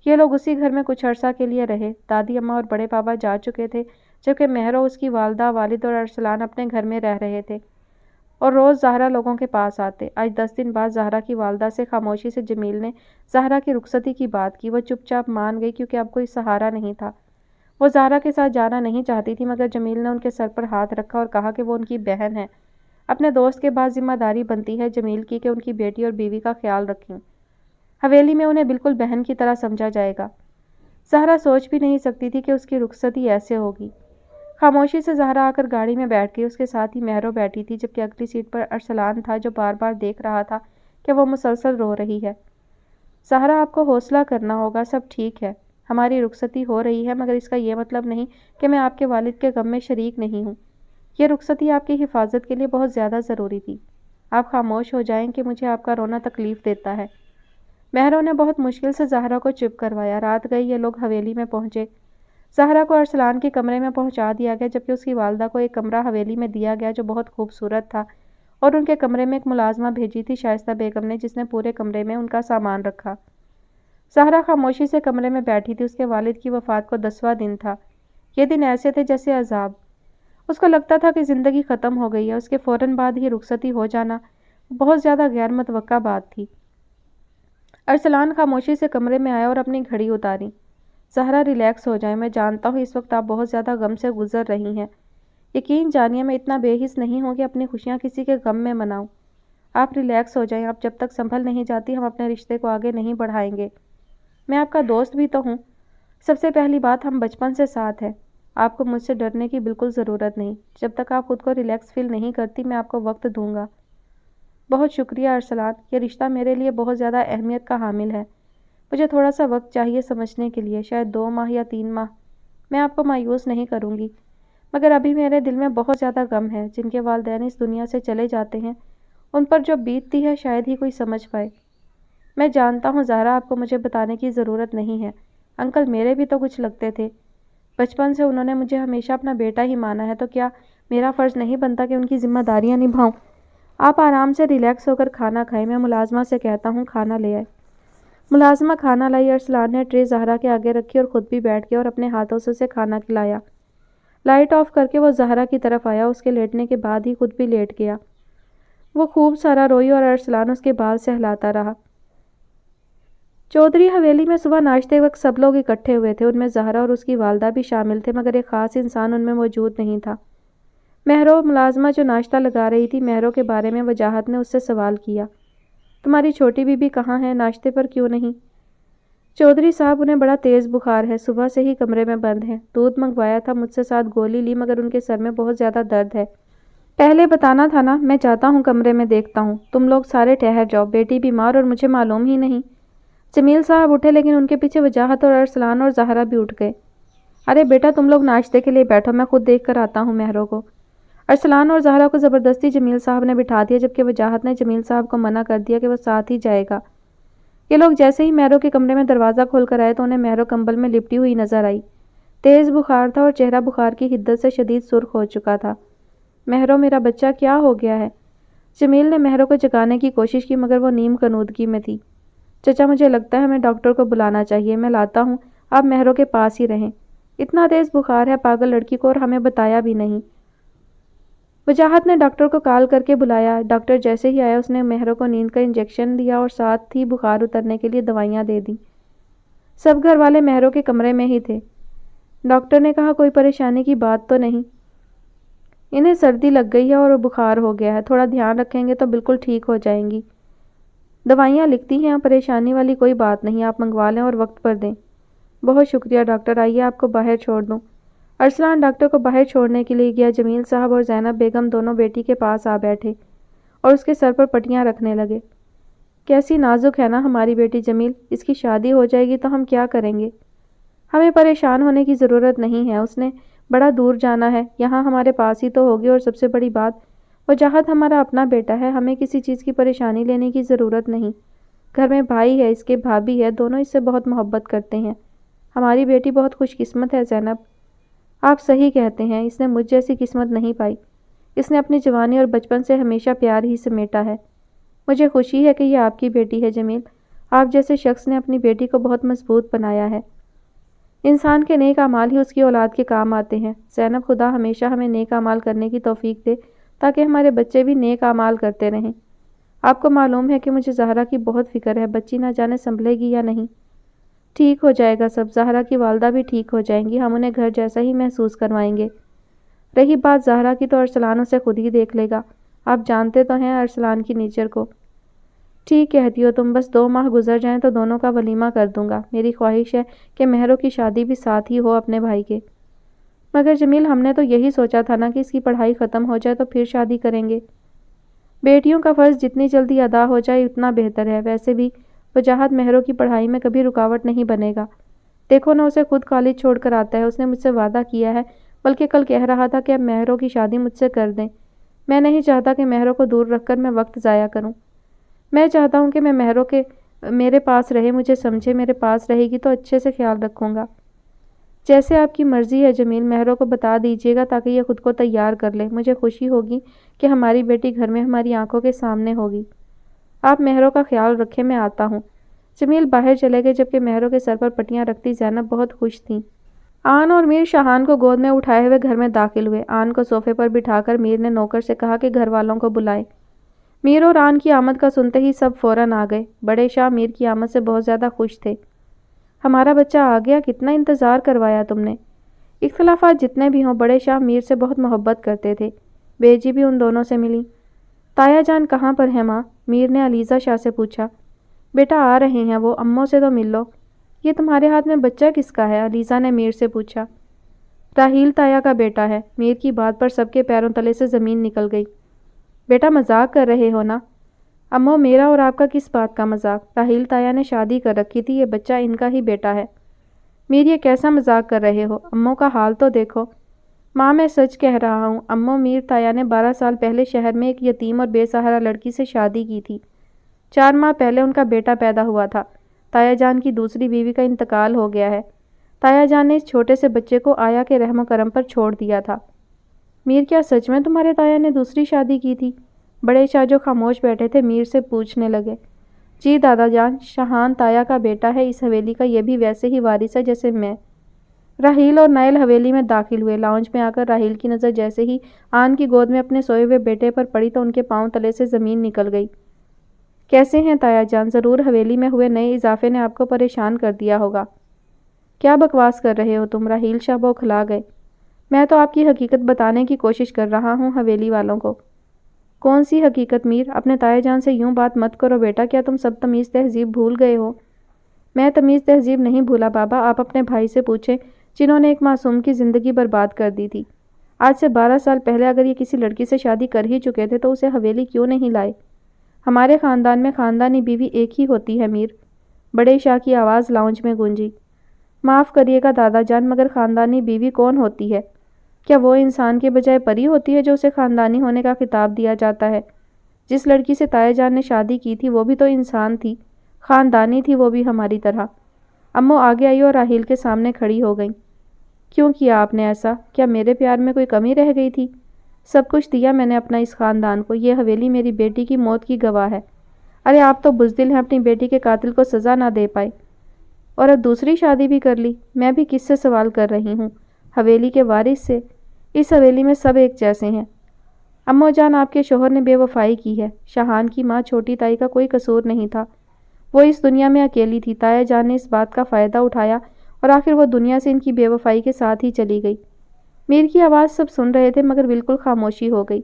یہ لوگ اسی گھر میں کچھ عرصہ کے لیے رہے۔ دادی اماں اور بڑے بابا جا چکے تھے، جبکہ مہرو، اس کی والدہ، والد اور ارسلان اپنے گھر میں رہ رہے تھے اور روز زہرا لوگوں کے پاس آتے۔ آج 10 دن بعد زہرا کی والدہ سے خاموشی سے جمیل نے زہرا کی رخصتی کی بات کی۔ وہ چپ چاپ مان گئی کیونکہ اب کوئی سہارا نہیں تھا۔ وہ زہرا کے ساتھ جانا نہیں چاہتی تھی، مگر جمیل نے ان کے سر پر ہاتھ رکھا اور کہا کہ وہ ان کی بہن ہے، اپنے دوست کے بعد ذمہ داری بنتی ہے جمیل کی کہ ان کی بیٹی اور بیوی کا خیال رکھیں۔ حویلی میں انہیں بالکل بہن کی طرح سمجھا جائے گا۔ زہرا سوچ بھی نہیں سکتی تھی کہ اس کی رخصتی ایسے ہوگی۔ خاموشی سے زہرا آ کر گاڑی میں بیٹھ گئی، اس کے ساتھ ہی مہرو بیٹھی تھی، جبکہ اگلی سیٹ پر ارسلان تھا جو بار بار دیکھ رہا تھا کہ وہ مسلسل رو رہی ہے۔ زہرا، آپ کو حوصلہ کرنا ہوگا، سب ٹھیک ہے، ہماری رخصتی ہو رہی ہے، مگر اس کا یہ مطلب نہیں کہ میں آپ کے والد کے غم میں شریک نہیں ہوں۔ یہ رخصتی آپ کی حفاظت کے لیے بہت زیادہ ضروری تھی۔ آپ خاموش ہو جائیں کہ مجھے آپ کا رونا تکلیف دیتا ہے۔ مہرو نے بہت مشکل سے زہرا کو چپ کروایا۔ رات گئی، یہ لوگ حویلی میں پہنچے۔ زہرا کو ارسلان کے کمرے میں پہنچا دیا گیا، جبکہ اس کی والدہ کو ایک کمرہ حویلی میں دیا گیا جو بہت خوبصورت تھا، اور ان کے کمرے میں ایک ملازمہ بھیجی تھی شائستہ بیگم نے، جس نے پورے کمرے میں ان کا سامان رکھا۔ زہرا خاموشی سے کمرے میں بیٹھی تھی، اس کے والد کی وفات کو 10واں دن تھا۔ یہ دن ایسے تھے جیسے عذاب۔ اس کو لگتا تھا کہ زندگی ختم ہو گئی ہے، اس کے فوراً بعد ہی رخصتی ہو جانا بہت زیادہ غیر متوقع بات تھی۔ ارسلان خاموشی سے کمرے میں آیا اور اپنی گھڑی اتاری۔ زہرا، ریلیکس ہو جائیں، میں جانتا ہوں اس وقت آپ بہت زیادہ غم سے گزر رہی ہیں۔ یقین جانیے میں اتنا بے حس نہیں ہوں کہ اپنی خوشیاں کسی کے غم میں مناؤں۔ آپ ریلیکس ہو جائیں، آپ جب تک سنبھل نہیں جاتی ہم اپنے رشتے کو آگے نہیں بڑھائیں گے۔ میں آپ کا دوست بھی تو ہوں۔ سب سے پہلی بات، ہم بچپن سے ساتھ ہیں، آپ کو مجھ سے ڈرنے کی بالکل ضرورت نہیں۔ جب تک آپ خود کو ریلیکس فیل نہیں کرتی میں آپ کو وقت دوں گا۔ بہت شکریہ ارسلان، یہ رشتہ میرے لیے بہت زیادہ اہمیت کا حامل ہے۔ مجھے تھوڑا سا وقت چاہیے سمجھنے کے لیے، شاید 2 ماہ یا 3 ماہ۔ میں آپ کو مایوس نہیں کروں گی، مگر ابھی میرے دل میں بہت زیادہ غم ہے۔ جن کے والدین اس دنیا سے چلے جاتے ہیں ان پر جو بیتتی ہے شاید ہی کوئی سمجھ پائے۔ میں جانتا ہوں زہرا، آپ کو مجھے بتانے کی ضرورت نہیں ہے، انکل میرے بھی تو کچھ لگتے تھے، بچپن سے انہوں نے مجھے ہمیشہ اپنا بیٹا ہی مانا ہے، تو کیا میرا فرض نہیں بنتا کہ ان کی ذمہ داریاں نبھاؤں؟ آپ آرام سے ریلیکس ہو کر کھانا کھائیں، میں ملازمہ سے کہتا ہوں کھانا لے آئے۔ ملازمہ کھانا لائی، ارسلان نے ٹرے زہرا کے آگے رکھی اور خود بھی بیٹھ گیا اور اپنے ہاتھوں سے اسے کھانا کھلایا۔ لائٹ آف کر کے وہ زہرا کی طرف آیا، اس کے لیٹنے کے بعد ہی خود بھی لیٹ گیا۔ وہ خوب سارا روئی اور ارسلان اس کے بال سہلاتا رہا۔ چودھری حویلی میں صبح ناشتے وقت سب لوگ اکٹھے ہوئے تھے، ان میں زہرا اور اس کی والدہ بھی شامل تھے، مگر ایک خاص انسان ان میں موجود نہیں تھا۔ مہرو ملازمہ جو ناشتہ لگا رہی تھی، مہرو کے بارے میں وجاہت نے اس سے سوال کیا، تمہاری چھوٹی بی بی کہاں ہے؟ ناشتے پر کیوں نہیں؟ چودھری صاحب انہیں بڑا تیز بخار ہے، صبح سے ہی کمرے میں بند ہیں، دودھ منگوایا تھا، مجھ سے ساتھ گولی لی، مگر ان کے سر میں بہت زیادہ درد ہے۔ پہلے بتانا تھا نا، میں جاتا ہوں کمرے میں دیکھتا ہوں، تم لوگ سارے ٹھہر جاؤ، بیٹی بیمار اور مجھے معلوم ہی نہیں۔ جمیل صاحب اٹھے، لیکن ان کے پیچھے وجاہت اور ارسلان اور زہرا بھی اٹھ گئے۔ ارے بیٹا تم لوگ ناشتے کے لیے بیٹھو، میں خود دیکھ کر آتا ہوں مہرو کو۔ ارسلان اور زہرا کو زبردستی جمیل صاحب نے بٹھا دیا، جبکہ وجاہت نے جمیل صاحب کو منع کر دیا کہ وہ ساتھ ہی جائے گا۔ یہ لوگ جیسے ہی مہرو کے کمرے میں دروازہ کھول کر آئے تو انہیں مہرو کمبل میں لپٹی ہوئی نظر آئی۔ تیز بخار تھا اور چہرہ بخار کی حدت سے شدید سرخ ہو چکا تھا۔ مہرو میرا بچہ کیا ہو گیا ہے؟ جمیل نے مہرو کو جگانے کی کوشش کی، مگر وہ نیم کنودگی میں تھی۔ چچا مجھے لگتا ہے ہمیں ڈاکٹر کو بلانا چاہیے، میں لاتا ہوں، آپ مہرو کے پاس ہی رہیں۔ اتنا تیز بخار ہے پاگل لڑکی کو، اور ہمیں بتایا بھی نہیں۔ وجاہت نے ڈاکٹر کو کال کر کے بلایا۔ ڈاکٹر جیسے ہی آیا اس نے مہرو کو نیند کا انجیکشن دیا اور ساتھ ہی بخار اترنے کے لیے دوائیاں دے دیں۔ سب گھر والے مہرو کے کمرے میں ہی تھے۔ ڈاکٹر نے کہا کوئی پریشانی کی بات تو نہیں؟ انہیں سردی لگ گئی ہے اور بخار ہو گیا ہے، تھوڑا دھیان رکھیں گے تو بالکل ٹھیک ہو جائیں گی۔ دوائیاں لکھتی ہیں، پریشانی والی کوئی بات نہیں، آپ منگوا لیں اور وقت پر دیں۔ بہت شکریہ ڈاکٹر، آئیے آپ کو باہر چھوڑ دوں۔ ارسلان ڈاکٹر کو باہر چھوڑنے کے لیے گیا۔ جمیل صاحب اور زینب بیگم دونوں بیٹی کے پاس آ بیٹھے اور اس کے سر پر پٹیاں رکھنے لگے۔ کیسی نازک ہے نا ہماری بیٹی جمیل، اس کی شادی ہو جائے گی تو ہم کیا کریں گے؟ ہمیں پریشان ہونے کی ضرورت نہیں ہے، اس نے بڑا دور جانا ہے، یہاں ہمارے پاس ہی تو ہوگی، اور سب سے بڑی بات وجاہت ہمارا اپنا بیٹا ہے، ہمیں کسی چیز کی پریشانی لینے کی ضرورت نہیں۔ گھر میں بھائی ہے، اس کے بھابھی ہے، دونوں اس سے بہت محبت کرتے ہیں۔ ہماری بیٹی بہت خوش قسمت ہے زینب۔ آپ صحیح کہتے ہیں، اس نے مجھ جیسی قسمت نہیں پائی، اس نے اپنی جوانی اور بچپن سے ہمیشہ پیار ہی سمیٹا ہے۔ مجھے خوشی ہے کہ یہ آپ کی بیٹی ہے جمیل، آپ جیسے شخص نے اپنی بیٹی کو بہت مضبوط بنایا ہے۔ انسان کے نیک اعمال ہی اس کی اولاد کے کام آتے ہیں۔ زینب خدا ہمیشہ ہمیں نیک اعمال کرنے کی توفیق دے تاکہ ہمارے بچے بھی نیک اعمال کرتے رہیں۔ آپ کو معلوم ہے کہ مجھے زہرا کی بہت فکر ہے، بچی نہ جانے سنبھلے گی یا نہیں۔ ٹھیک ہو جائے گا سب، زہرا کی والدہ بھی ٹھیک ہو جائیں گی، ہم انہیں گھر جیسا ہی محسوس کروائیں گے۔ رہی بات زہرا کی تو ارسلان اسے خود ہی دیکھ لے گا، آپ جانتے تو ہیں ارسلان کی نیچر کو۔ ٹھیک کہتی ہو تم، بس 2 ماہ گزر جائیں تو دونوں کا ولیمہ کر دوں گا، میری خواہش ہے کہ مہرو کی شادی بھی ساتھ ہی ہو اپنے بھائی کے۔ مگر جمیل ہم نے تو یہی سوچا تھا نا کہ اس کی پڑھائی ختم ہو جائے تو پھر شادی کریں گے۔ بیٹیوں کا فرض جتنی جلدی ادا ہو جائے اتنا بہتر ہے، ویسے بھی وجاہت مہرو کی پڑھائی میں کبھی رکاوٹ نہیں بنے گا۔ دیکھو نا اسے خود کالج چھوڑ کر آتا ہے، اس نے مجھ سے وعدہ کیا ہے، بلکہ کل کہہ رہا تھا کہ اب مہرو کی شادی مجھ سے کر دیں۔ میں نہیں چاہتا کہ مہرو کو دور رکھ کر میں وقت ضائع کروں۔ میں چاہتا ہوں کہ میں مہرو کے میرے پاس رہے، مجھے سمجھے، میرے پاس رہے گی تو اچھے سے خیال رکھوں گا۔ جیسے آپ کی مرضی ہے جمیل، مہرو کو بتا دیجیے گا تاکہ یہ خود کو تیار کر لے، مجھے خوشی ہوگی کہ ہماری بیٹی گھر میں ہماری آنکھوں کے سامنے ہوگی۔ آپ مہرو کا خیال رکھیں، میں آتا ہوں۔ جمیل باہر چلے گئے، جبکہ مہرو کے سر پر پٹیاں رکھتی زینب بہت خوش تھیں۔ آن اور میر شاہان کو گود میں اٹھائے ہوئے گھر میں داخل ہوئے۔ آن کو صوفے پر بٹھا کر میر نے نوکر سے کہا کہ گھر والوں کو بلائے۔ میر اور آن کی آمد کا سنتے ہی سب فوراً آ گئے۔ بڑے شاہ میر کی آمد سے بہت زیادہ خوش تھے۔ ہمارا بچہ آ گیا، کتنا انتظار کروایا تم نے۔ اختلافات جتنے بھی ہوں، بڑے شاہ میر سے بہت محبت کرتے تھے۔ بیجی بھی ان دونوں سے ملی۔ تایا جان کہاں پر ہیں ماں؟ میر نے علیزہ شاہ سے پوچھا۔ بیٹا آ رہے ہیں وہ، اموں سے تو مل لو۔ یہ تمہارے ہاتھ میں بچہ کس کا ہے؟ علیزہ نے میر سے پوچھا۔ راحیل تایا کا بیٹا ہے۔ میر کی بات پر سب کے پیروں تلے سے زمین نکل گئی۔ بیٹا مذاق کر رہے ہو نا؟ امو میرا اور آپ کا کس بات کا مذاق؟ راحیل تایا نے شادی کر رکھی تھی، یہ بچہ ان کا ہی بیٹا ہے۔ میر یہ کیسا مذاق کر رہے ہو؟ اموں کا حال تو دیکھو۔ ماں میں سچ کہہ رہا ہوں، امّو میر تایا نے 12 سال پہلے شہر میں ایک یتیم اور بے سہارا لڑکی سے شادی کی تھی۔ 4 ماہ پہلے ان کا بیٹا پیدا ہوا تھا۔ تایا جان کی دوسری بیوی کا انتقال ہو گیا ہے۔ تایا جان نے اس چھوٹے سے بچے کو آیا کے رحم و کرم پر چھوڑ دیا تھا۔ میر کیا سچ میں تمہارے تایا نے دوسری شادی کی تھی؟ بڑے شاہ جو خاموش بیٹھے تھے میر سے پوچھنے لگے۔ جی دادا جان، شاہان تایا کا بیٹا ہے، اس حویلی کا یہ بھی ویسے ہی وارث ہے جیسے میں۔ راہیل اور نائل حویلی میں داخل ہوئے۔ لاؤنج میں آ کر راہیل کی نظر جیسے ہی آن کی گود میں اپنے سوئے ہوئے بیٹے پر پڑی تو ان کے پاؤں تلے سے زمین نکل گئی۔ کیسے ہیں تایا جان؟ ضرور حویلی میں ہوئے نئے اضافے نے آپ کو پریشان کر دیا ہوگا۔ کیا بکواس کر رہے ہو تم؟ راہیل شاہ بوکھلا گئے۔ میں تو آپ کی حقیقت بتانے کی کوشش کر رہا ہوں حویلی والوں کو۔ کون سی حقیقت میر؟ اپنے تایا جان سے یوں بات مت کرو بیٹا، کیا تم سب تمیز تہذیب بھول گئے ہو؟ میں تمیز تہذیب نہیں بھولا بابا، آپ اپنے بھائی سے پوچھیں جنہوں نے ایک معصوم کی زندگی برباد کر دی تھی۔ آج سے 12 سال پہلے اگر یہ کسی لڑکی سے شادی کر ہی چکے تھے تو اسے حویلی کیوں نہیں لائے؟ ہمارے خاندان میں خاندانی بیوی ایک ہی ہوتی ہے میر۔ بڑے شاہ کی آواز لاؤنج میں گونجی۔ معاف کریے گا دادا جان، مگر خاندانی بیوی کون ہوتی ہے؟ کیا وہ انسان کے بجائے پری ہوتی ہے جو اسے خاندانی ہونے کا خطاب دیا جاتا ہے؟ جس لڑکی سے تایا جان نے شادی کی تھی وہ بھی تو انسان تھی، خاندانی تھی وہ بھی ہماری طرح۔ امّو آگے آئی اور راہیل کے سامنے کھڑی ہو گئیں۔ کیوں کیا آپ نے ایسا؟ کیا میرے پیار میں کوئی کمی رہ گئی تھی؟ سب کچھ دیا میں نے اپنا اس خاندان کو، یہ حویلی میری بیٹی کی موت کی گواہ ہے۔ ارے آپ تو بزدل ہیں، اپنی بیٹی کے قاتل کو سزا نہ دے پائے اور اب دوسری شادی بھی کر لی۔ میں بھی کس سے سوال کر رہی ہوں؟ حویلی کے وارث سے۔ اس حویلی میں سب ایک جیسے ہیں۔ امّو جان، آپ کے شوہر نے بے وفائی کی ہے۔ شاہان کی ماں چھوٹی تائی کا کوئی قصور نہیں تھا، وہ اس دنیا میں اکیلی تھی۔ تایا جان نے اس بات کا فائدہ اٹھایا اور آخر وہ دنیا سے ان کی بے وفائی کے ساتھ ہی چلی گئی۔ میر کی آواز سب سن رہے تھے مگر بالکل خاموشی ہو گئی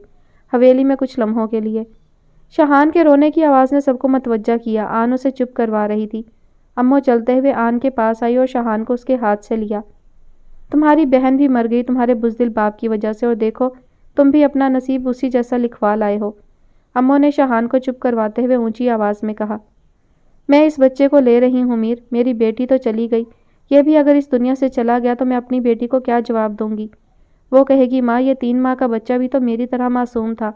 حویلی میں کچھ لمحوں کے لیے۔ شاہان کے رونے کی آواز نے سب کو متوجہ کیا۔ آن اسے چپ کروا رہی تھی۔ امّو چلتے ہوئے آن کے پاس آئی اور شاہان کو اس کے ہاتھ سے لیا۔ تمہاری بہن بھی مر گئی تمہارے بزدل باپ کی وجہ سے، اور دیکھو تم بھی اپنا نصیب اسی جیسا لکھوا لائے ہو۔ امّو نے شاہان کو چپ کرواتے ہوئے اونچی آواز میں کہا۔ میں اس بچے کو لے رہی ہوں میر، میری بیٹی تو چلی گئی، یہ بھی اگر اس دنیا سے چلا گیا تو میں اپنی بیٹی کو کیا جواب دوں گی؟ وہ کہے گی ماں یہ 3 ماہ کا بچہ بھی تو میری طرح معصوم تھا۔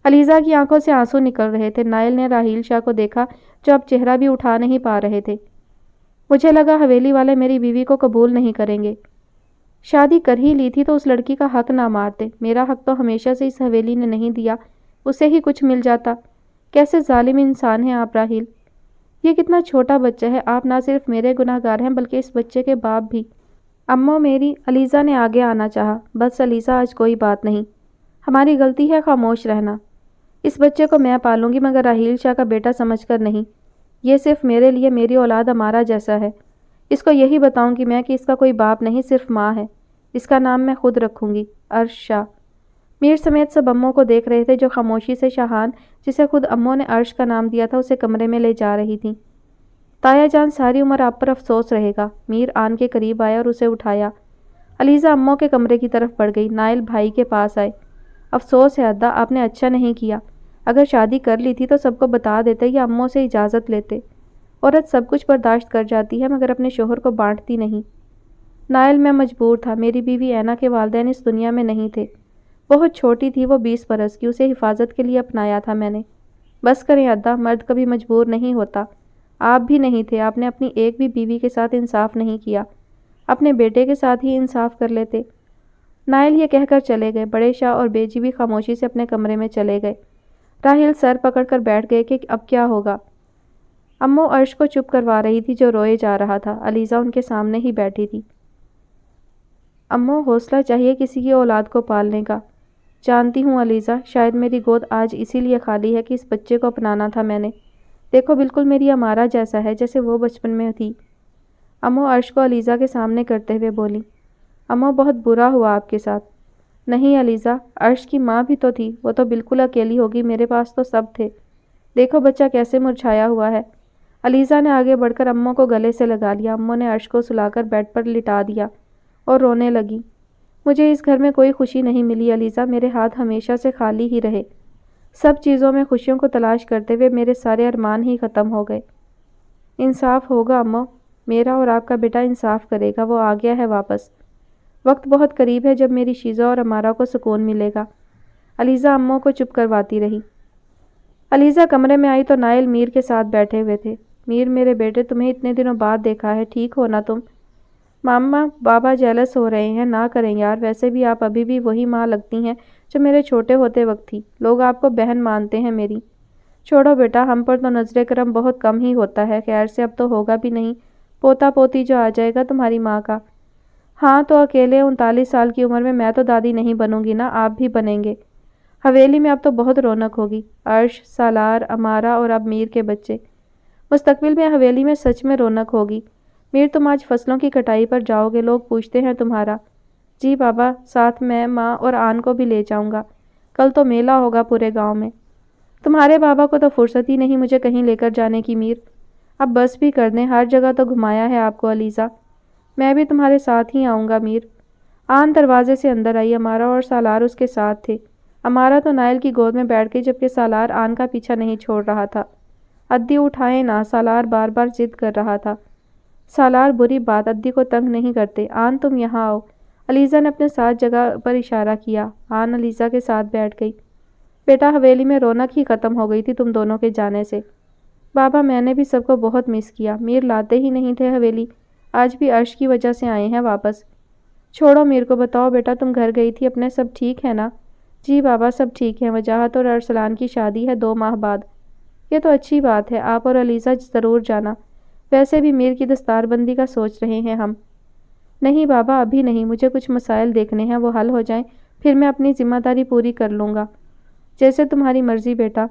علیزہ کی آنکھوں سے آنسو نکل رہے تھے۔ نائل نے راہیل شاہ کو دیکھا جو اب چہرہ بھی اٹھا نہیں پا رہے تھے۔ مجھے لگا حویلی والے میری بیوی کو قبول نہیں کریں گے۔ شادی کر ہی لی تھی تو اس لڑکی کا حق نہ مارتے۔ میرا حق تو ہمیشہ سے اس حویلی نے نہیں دیا، اسے ہی کچھ مل جاتا۔ کیسے ظالم انسان ہیں آپ راہیل! یہ کتنا چھوٹا بچہ ہے، آپ نہ صرف میرے گناہ گار ہیں بلکہ اس بچے کے باپ بھی۔ امّو میری، علیزہ نے آگے آنا چاہا۔ بس علیزہ، آج کوئی بات نہیں، ہماری غلطی ہے خاموش رہنا۔ اس بچے کو میں پالوں گی مگر راہیل شاہ کا بیٹا سمجھ کر نہیں۔ یہ صرف میرے لیے، میری اولاد ہمارا جیسا ہے۔ اس کو یہی بتاؤں گی میں کہ اس کا کوئی باپ نہیں، صرف ماں ہے۔ اس کا نام میں خود رکھوں گی، عرش شاہ۔ میر سمیت سب امّو کو دیکھ رہے تھے جو خاموشی سے شاہان، جسے خود امّو نے عرش کا نام دیا تھا، اسے کمرے میں لے جا رہی تھیں۔ تایا جان ساری عمر آپ پر افسوس رہے گا۔ میر آن کے قریب آیا اور اسے اٹھایا۔ علیزہ امّو کے کمرے کی طرف بڑھ گئی۔ نائل بھائی کے پاس آئے۔ افسوس ہے ادا، آپ نے اچھا نہیں کیا۔ اگر شادی کر لی تھی تو سب کو بتا دیتے یا امّو سے اجازت لیتے۔ عورت سب کچھ برداشت کر جاتی ہے مگر اپنے شوہر کو بانٹتی نہیں۔ نائل میں مجبور تھا، میری بیوی اینا کے والدین اس دنیا میں نہیں تھے، بہت چھوٹی تھی وہ 20 برس کی، اسے حفاظت کے لیے اپنایا تھا میں نے۔ بس کریں ادا، مرد کبھی مجبور نہیں ہوتا۔ آپ بھی نہیں تھے، آپ نے اپنی ایک بھی بیوی کے ساتھ انصاف نہیں کیا، اپنے بیٹے کے ساتھ ہی انصاف کر لیتے۔ نائل یہ کہہ کر چلے گئے۔ بڑے شاہ اور بیجی بھی خاموشی سے اپنے کمرے میں چلے گئے۔ راہیل سر پکڑ کر بیٹھ گئے کہ اب کیا ہوگا۔ امّو عرش کو چپ کروا رہی تھی جو روئے جا رہا تھا۔ علیزہ ان کے سامنے ہی بیٹھی تھی۔ امّو، حوصلہ چاہیے کسی کی اولاد کو پالنے کا۔ جانتی ہوں علیزہ، شاید میری گود آج اسی لیے خالی ہے کہ اس بچے کو اپنانا تھا میں نے۔ دیکھو بالکل میری امارہ جیسا ہے، جیسے وہ بچپن میں تھی۔ امّو عرش کو علیزہ کے سامنے کرتے ہوئے بولی۔ امّو، بہت برا ہوا آپ کے ساتھ۔ نہیں علیزہ، عرش کی ماں بھی تو تھی، وہ تو بالکل اکیلی ہوگی، میرے پاس تو سب تھے۔ دیکھو بچہ کیسے مرجھایا ہوا ہے۔ علیزہ نے آگے بڑھ کر امّو کو گلے سے لگا لیا۔ امّو نے عرش کو سلا کر بیڈ پر لٹا دیا اور رونے لگی۔ مجھے اس گھر میں کوئی خوشی نہیں ملی علیزہ، میرے ہاتھ ہمیشہ سے خالی ہی رہے۔ سب چیزوں میں خوشیوں کو تلاش کرتے ہوئے میرے سارے ارمان ہی ختم ہو گئے۔ انصاف ہوگا امّو، میرا اور آپ کا بیٹا انصاف کرے گا، وہ آ گیا ہے واپس۔ وقت بہت قریب ہے جب میری شیزہ اور امارہ کو سکون ملے گا۔ علیزہ اموں کو چپ کرواتی رہی۔ علیزہ کمرے میں آئی تو نائل میر کے ساتھ بیٹھے ہوئے تھے۔ میر میرے بیٹے، تمہیں اتنے دنوں بعد دیکھا ہے، ٹھیک ہو نا تم؟ ماما، بابا جیلس ہو رہے ہیں، نہ کریں یار، ویسے بھی آپ ابھی بھی وہی ماں لگتی ہیں جو میرے چھوٹے ہوتے وقت تھی، لوگ آپ کو بہن مانتے ہیں میری۔ چھوڑو بیٹا، ہم پر تو نظر کرم بہت کم ہی ہوتا ہے، خیر سے اب تو ہوگا بھی نہیں، پوتا پوتی جو آ جائے گا تمہاری ماں کا۔ ہاں تو اکیلے 39 سال کی عمر میں تو دادی نہیں بنوں گی نا، آپ بھی بنیں گے۔ حویلی میں اب تو بہت رونق ہوگی، عرش، سالار، امارہ اور اب میر کے بچے۔ مستقبل میں حویلی میں سچ میں رونق ہوگی۔ میر، تم آج فصلوں کی کٹائی پر جاؤ گے، لوگ پوچھتے ہیں تمہارا۔ جی بابا، ساتھ میں ماں اور آن کو بھی لے جاؤں گا، کل تو میلہ ہوگا پورے گاؤں میں۔ تمہارے بابا کو تو فرصت ہی نہیں مجھے کہیں لے کر جانے کی میر، اب بس بھی کر دیں، ہر جگہ تو گھمایا ہے آپ کو علیزہ۔ میں بھی تمہارے ساتھ ہی آؤں گا میر۔ آن دروازے سے اندر آئی، امارہ اور سالار اس کے ساتھ تھے۔ امارہ تو نائل کی گود میں بیٹھ گئی جبکہ سالار آن کا پیچھا نہیں چھوڑ رہا تھا۔ ادی اٹھائے نہ، سالار بار بار ضد کر رہا تھا۔ سالار، بری بات، ادی کو تنگ نہیں کرتے، آن تم یہاں آؤ۔ علیزہ نے اپنے ساتھ جگہ پر اشارہ کیا۔ آن علیزہ کے ساتھ بیٹھ گئی۔ بیٹا، حویلی میں رونق ہی ختم ہو گئی تھی تم دونوں کے جانے سے۔ بابا، میں نے بھی سب کو بہت مس کیا، میر لاتے ہی نہیں تھے حویلی، آج بھی عرش کی وجہ سے آئے ہیں واپس۔ چھوڑو میر کو، بتاؤ بیٹا، تم گھر گئی تھی اپنے، سب ٹھیک ہے نا؟ جی بابا، سب ٹھیک ہے، وجاہت اور ارسلان کی شادی ہے 2 ماہ بعد۔ یہ تو اچھی بات ہے، آپ اور علیزہ ضرور جانا، ویسے بھی میر کی دستار بندی کا سوچ رہے ہیں ہم۔ نہیں بابا، ابھی نہیں، مجھے کچھ مسائل دیکھنے ہیں، وہ حل ہو جائیں پھر میں اپنی ذمہ داری پوری کر لوں گا۔ جیسے تمہاری مرضی بیٹا۔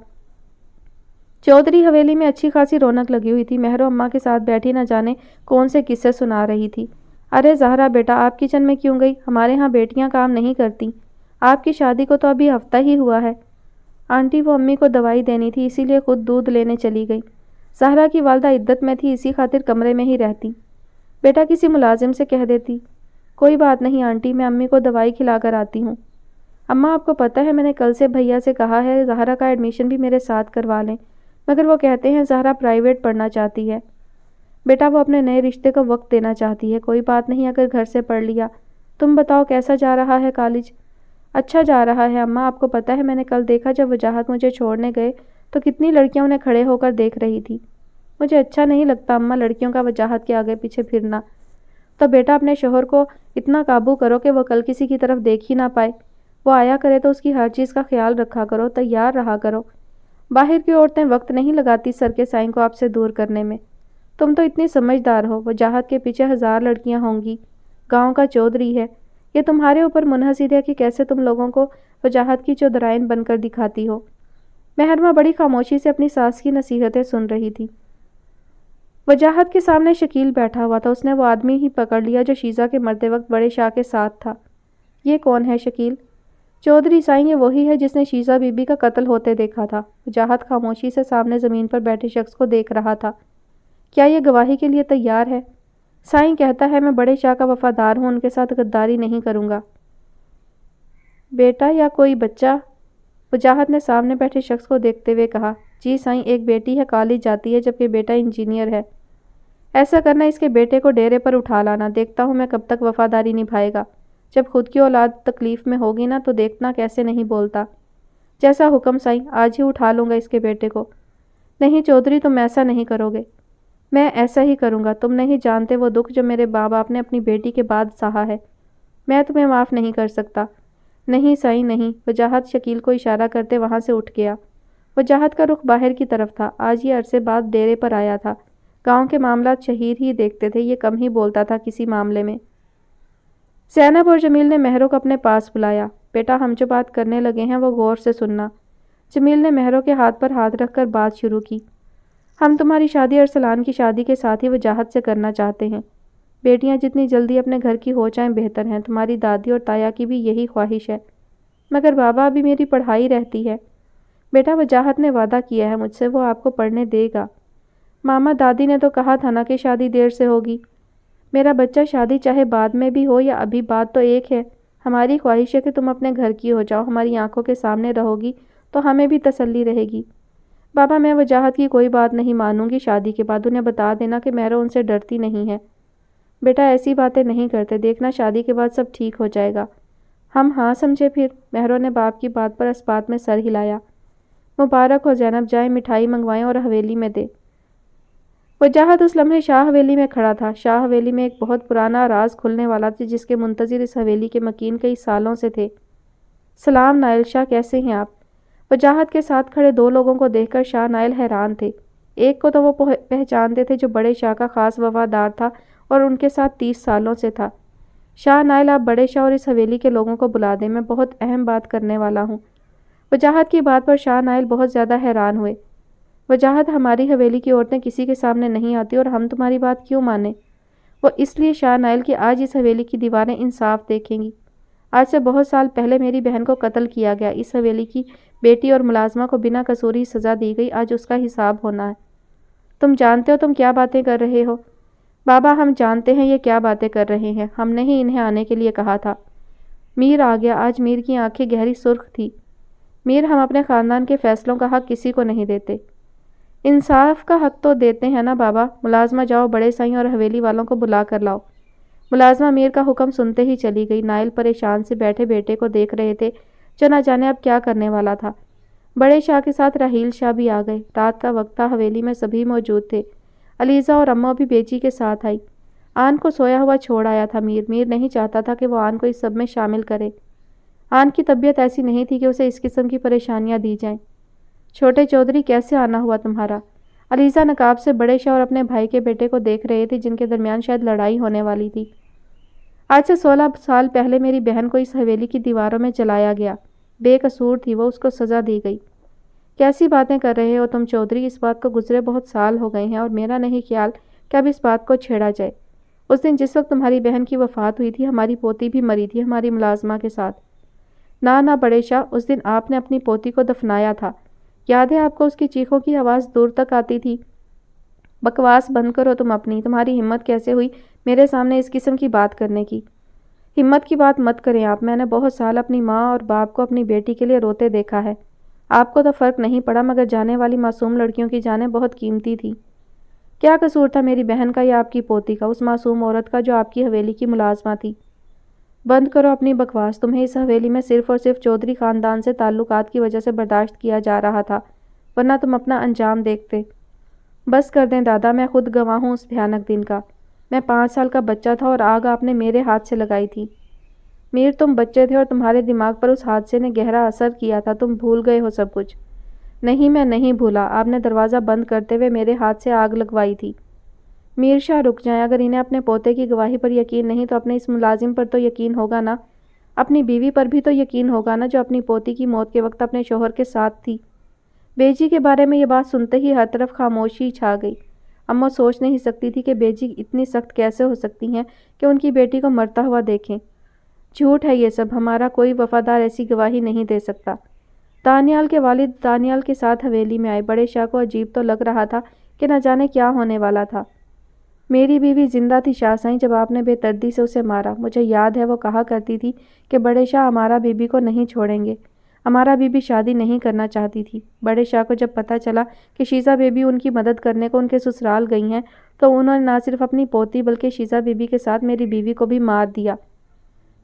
چودھری حویلی میں اچھی خاصی رونق لگی ہوئی تھی۔ مہرو اماں کے ساتھ بیٹھی نہ جانے کون سے قصے سنا رہی تھی۔ ارے زہرا بیٹا، آپ کچن میں کیوں گئی؟ ہمارے ہاں بیٹیاں کام نہیں کرتی، آپ کی شادی کو تو ابھی ہفتہ ہی ہوا ہے۔ آنٹی، وہ امی کو دوائی دینی تھی، اسی لیے خود دودھ لینے چلی گئی۔ زہرا کی والدہ عدت میں تھی، اسی خاطر کمرے میں ہی رہتی۔ بیٹا، کسی ملازم سے کہہ دیتی۔ کوئی بات نہیں آنٹی، میں امی کو دوائی کھلا کر آتی ہوں۔ اماں، آپ کو پتہ ہے میں نے کل سے بھیا سے کہا ہے زہرا کا ایڈمیشن بھی میرے ساتھ کروا لیں، مگر وہ کہتے ہیں زہرا پرائیویٹ پڑھنا چاہتی ہے۔ بیٹا، وہ اپنے نئے رشتے کو وقت دینا چاہتی ہے، کوئی بات نہیں اگر گھر سے پڑھ لیا۔ تم بتاؤ کیسا جا رہا ہے کالج؟ اچھا جا رہا ہے اماں، آپ کو پتہ ہے میں نے کل دیکھا جب وجاہت مجھے چھوڑنے گئے تو کتنی لڑکیاں انہیں کھڑے ہو کر دیکھ رہی تھی۔ مجھے اچھا نہیں لگتا اماں لڑکیوں کا وجاہت کے آگے پیچھے پھرنا۔ تو بیٹا اپنے شوہر کو اتنا قابو کرو کہ وہ کل کسی کی طرف دیکھ ہی نہ پائے، وہ آیا کرے تو اس کی ہر چیز کا خیال رکھا کرو، تیار رہا کرو۔ باہر کی عورتیں وقت نہیں لگاتی سر کے سائیں کو آپ سے دور کرنے میں۔ تم تو اتنی سمجھدار ہو، وجاہت کے پیچھے 1000 لڑکیاں ہوں گی، گاؤں کا چودھری ہے، یہ تمہارے اوپر منحصر ہے کہ کیسے تم لوگوں کو وجاہت کی چودرائن بن کر دکھاتی ہو۔ مہرماں بڑی خاموشی سے اپنی ساس کی نصیحتیں سن رہی تھی۔ وجاہت کے سامنے شکیل بیٹھا ہوا تھا، اس نے وہ آدمی ہی پکڑ لیا جو شیزہ کے مرتے وقت بڑے شاہ کے ساتھ تھا۔ یہ کون ہے شکیل؟ چودھری سائیں، یہ وہی ہے جس نے شیزہ بی بی کا قتل ہوتے دیکھا تھا۔ وجاہت خاموشی سے سامنے زمین پر بیٹھے شخص کو دیکھ رہا تھا۔ کیا یہ گواہی کے لیے تیار ہے؟ سائیں کہتا ہے میں بڑے شاہ کا وفادار ہوں، ان کے ساتھ غداری نہیں کروں گا۔ بیٹا یا کوئی بچہ؟ وجاہت نے سامنے بیٹھے شخص کو دیکھتے ہوئے کہا۔ جی سائیں، ایک بیٹی ہے، کالج جاتی ہے جبکہ بیٹا انجینئر ہے۔ ایسا کرنا اس کے بیٹے کو ڈیرے پر اٹھا لانا، دیکھتا ہوں میں کب تک وفاداری نبھائے گا۔ جب خود کی اولاد تکلیف میں ہوگی نا تو دیکھنا کیسے نہیں بولتا۔ جیسا حکم سائیں، آج ہی اٹھا لوں گا اس کے بیٹے کو۔ نہیں چودھری، تم ایسا نہیں کرو گے۔ میں ایسا ہی کروں گا، تم نہیں جانتے وہ دکھ جو میرے ماں باپ نے اپنی بیٹی کے بعد سہا ہے، میں تمہیں معاف نہیں کر سکتا۔ نہیں سائیں نہیں، وجاہت شکیل کو اشارہ کرتے وہاں سے اٹھ گیا۔ وجاہت کا رخ باہر کی طرف تھا، آج یہ عرصے بعد ڈیرے پر آیا تھا۔ گاؤں کے معاملات شہیر ہی دیکھتے تھے، یہ کم ہی بولتا تھا کسی معاملے میں۔ زینب اور جمیل نے مہرو کو اپنے پاس بلایا۔ بیٹا، ہم جو بات کرنے لگے ہیں وہ غور سے سننا۔ جمیل نے مہرو کے ہاتھ پر ہاتھ رکھ کر بات شروع کی۔ ہم تمہاری شادی ارسلان کی شادی کے ساتھ ہی وجاہت سے کرنا چاہتے ہیں۔ بیٹیاں جتنی جلدی اپنے گھر کی ہو جائیں بہتر ہیں، تمہاری دادی اور تایا کی بھی یہی خواہش ہے، مگر بابا ابھی میری پڑھائی رہتی ہے۔ بیٹا، وجاہت نے وعدہ کیا ہے مجھ سے، وہ آپ کو پڑھنے دے گا۔ ماما، دادی نے تو کہا تھا نا کہ شادی دیر سے ہوگی۔ میرا بچہ، شادی چاہے بعد میں بھی ہو یا ابھی، بات تو ایک ہے۔ ہماری خواہش ہے کہ تم اپنے گھر کی ہو جاؤ، ہماری آنکھوں کے سامنے رہو گی تو ہمیں بھی تسلی رہے گی۔ بابا، میں وجاہت کی کوئی بات نہیں مانوں گی، شادی کے بعد انہیں بتا دینا کہ مہرو ان سے ڈرتی نہیں ہے۔ بیٹا ایسی باتیں نہیں کرتے، دیکھنا شادی کے بعد سب ٹھیک ہو جائے گا۔ ہم ہاں سمجھے پھر۔ مہروں نے باپ کی بات پر اس بات میں سر ہلایا۔ مبارک ہو زینب، جائیں مٹھائی منگوائیں اور حویلی میں دے۔ وجاہت اس لمحے شاہ حویلی میں کھڑا تھا۔ شاہ حویلی میں ایک بہت پرانا راز کھلنے والا تھا جس کے منتظر اس حویلی کے مکین کئی سالوں سے تھے۔ سلام نائل شاہ، کیسے ہیں آپ؟ وجاہت کے ساتھ کھڑے دو لوگوں کو دیکھ کر شاہ نائل حیران تھے۔ ایک کو تو وہ پہچانتے تھے جو بڑے شاہ کا خاص وفادار تھا اور ان کے ساتھ 30 سالوں سے تھا۔ شاہ نائل، آپ بڑے شاہ اور اس حویلی کے لوگوں کو بلا دیں، میں بہت اہم بات کرنے والا ہوں۔ وجاہت کی بات پر شاہ نائل بہت زیادہ حیران ہوئے۔ وجاہت، ہماری حویلی کی عورتیں کسی کے سامنے نہیں آتی اور ہم تمہاری بات کیوں مانیں؟ وہ اس لیے شاہ نائل کہ آج اس حویلی کی دیواریں انصاف دیکھیں گی۔ آج سے بہت سال پہلے میری بہن کو قتل کیا گیا، اس حویلی کی بیٹی اور ملازمہ کو بنا قصوری سزا دی گئی، آج اس کا حساب ہونا ہے۔ تم جانتے ہو تم کیا باتیں کر رہے ہو؟ بابا، ہم جانتے ہیں یہ کیا باتیں کر رہے ہیں، ہم نے ہی انہیں آنے کے لیے کہا تھا۔ میر آ گیا۔ آج میر کی آنکھیں گہری سرخ تھی۔ میر، ہم اپنے خاندان کے فیصلوں کا حق کسی کو نہیں دیتے۔ انصاف کا حق تو دیتے ہیں نا بابا۔ ملازمہ، جاؤ بڑے سائیں اور حویلی والوں کو بلا کر لاؤ۔ ملازمہ میر کا حکم سنتے ہی چلی گئی۔ نائل پریشان سے بیٹھے بیٹے کو دیکھ رہے تھے جو نہ جانے اب کیا کرنے والا تھا۔ بڑے شاہ کے ساتھ راحیل شاہ بھی آ گئے۔ رات کا وقت تھا، حویلی میں سبھی موجود تھے۔ علیزہ اور اماں بھی بیجی کے ساتھ آئی۔ آن کو سویا ہوا چھوڑ آیا تھا میر۔ میر نہیں چاہتا تھا کہ وہ آن کو اس سب میں شامل کرے۔ آن کی طبیعت ایسی نہیں تھی کہ اسے اس قسم کی پریشانیاں دی جائیں۔ چھوٹے چودھری، کیسے آنا ہوا تمہارا؟ علیزہ نقاب سے بڑے شاہ اور اپنے بھائی کے بیٹے کو دیکھ رہے تھے جن کے درمیان شاید لڑائی ہونے والی تھی۔ آج سے 16 سال پہلے میری بہن کو اس حویلی کی دیواروں میں جلایا گیا۔ بے قصور تھی وہ، اس کو سزا دی گئی۔ کیسی باتیں کر رہے ہو تم چودھری؟ اس بات کو گزرے بہت سال ہو گئے ہیں اور میرا نہیں خیال کہ اب اس بات کو چھیڑا جائے۔ اس دن جس وقت تمہاری بہن کی وفات ہوئی تھی ہماری پوتی بھی مری تھی ہماری ملازمہ کے ساتھ۔ نہ بڑے شاہ، اس دن آپ نے اپنی پوتی کو دفنایا تھا، یاد ہے آپ کو؟ اس کی چیخوں کی آواز دور تک آتی تھی۔ بکواس بند کرو تم اپنی، تمہاری ہمت کیسے ہوئی میرے سامنے اس قسم کی بات کرنے کی؟ ہمت کی بات مت کریں آپ، میں نے بہت سال اپنی ماں اور باپ کو اپنی بیٹی کے لیے روتے دیکھا ہے۔ آپ کو تو فرق نہیں پڑا، مگر جانے والی معصوم لڑکیوں کی جانیں بہت قیمتی تھی۔ کیا قصور تھا میری بہن کا یا آپ کی پوتی کا، اس معصوم عورت کا جو آپ کی حویلی کی ملازمہ تھی؟ بند کرو اپنی بکواس، تمہیں اس حویلی میں صرف اور صرف چودھری خاندان سے تعلقات کی وجہ سے برداشت کیا جا رہا تھا، ورنہ تم اپنا انجام دیکھتے۔ بس کر دیں دادا، میں خود گواہ ہوں اس بھیانک دن کا۔ میں 5 سال کا بچہ تھا اور آگ آپ نے میرے ہاتھ سے لگائی تھی۔ میر، تم بچے تھے اور تمہارے دماغ پر اس حادثے نے گہرا اثر کیا تھا، تم بھول گئے ہو سب کچھ۔ نہیں، میں نہیں بھولا، آپ نے دروازہ بند کرتے ہوئے میرے ہاتھ سے آگ لگوائی تھی۔ میر شاہ رک جائیں، اگر انہیں اپنے پوتے کی گواہی پر یقین نہیں تو اپنے اس ملازم پر تو یقین ہوگا نا، اپنی بیوی پر بھی تو یقین ہوگا نا جو اپنی پوتی کی موت کے وقت اپنے شوہر کے ساتھ تھی۔ بیجی کے بارے میں یہ بات سنتے ہی ہر طرف خاموشی چھا گئی۔ اماں سوچ نہیں سکتی تھی کہ بیجی اتنی سخت کیسے ہو سکتی ہیں کہ ان کی بیٹی کو مرتا ہوا دیکھیں۔ جھوٹ ہے یہ سب، ہمارا کوئی وفادار ایسی گواہی نہیں دے سکتا۔ دانیال کے والد دانیال کے ساتھ حویلی میں آئے۔ بڑے شاہ کو عجیب تو لگ رہا تھا کہ نہ جانے کیا ہونے والا تھا۔ میری بیوی زندہ تھی شاہ سائیں جب آپ نے بے دردی سے اسے مارا۔ مجھے یاد ہے وہ کہا کرتی تھی کہ بڑے شاہ ہمارا بیوی کو نہیں چھوڑیں گے۔ ہمارا بیوی شادی نہیں کرنا چاہتی تھی۔ بڑے شاہ کو جب پتہ چلا کہ شیزہ بیبی ان کی مدد کرنے کو ان کے سسرال گئی ہیں تو انہوں نے نہ صرف اپنی پوتی بلکہ شیزہ بیبی کے ساتھ میری بیوی کو بھی مار دیا۔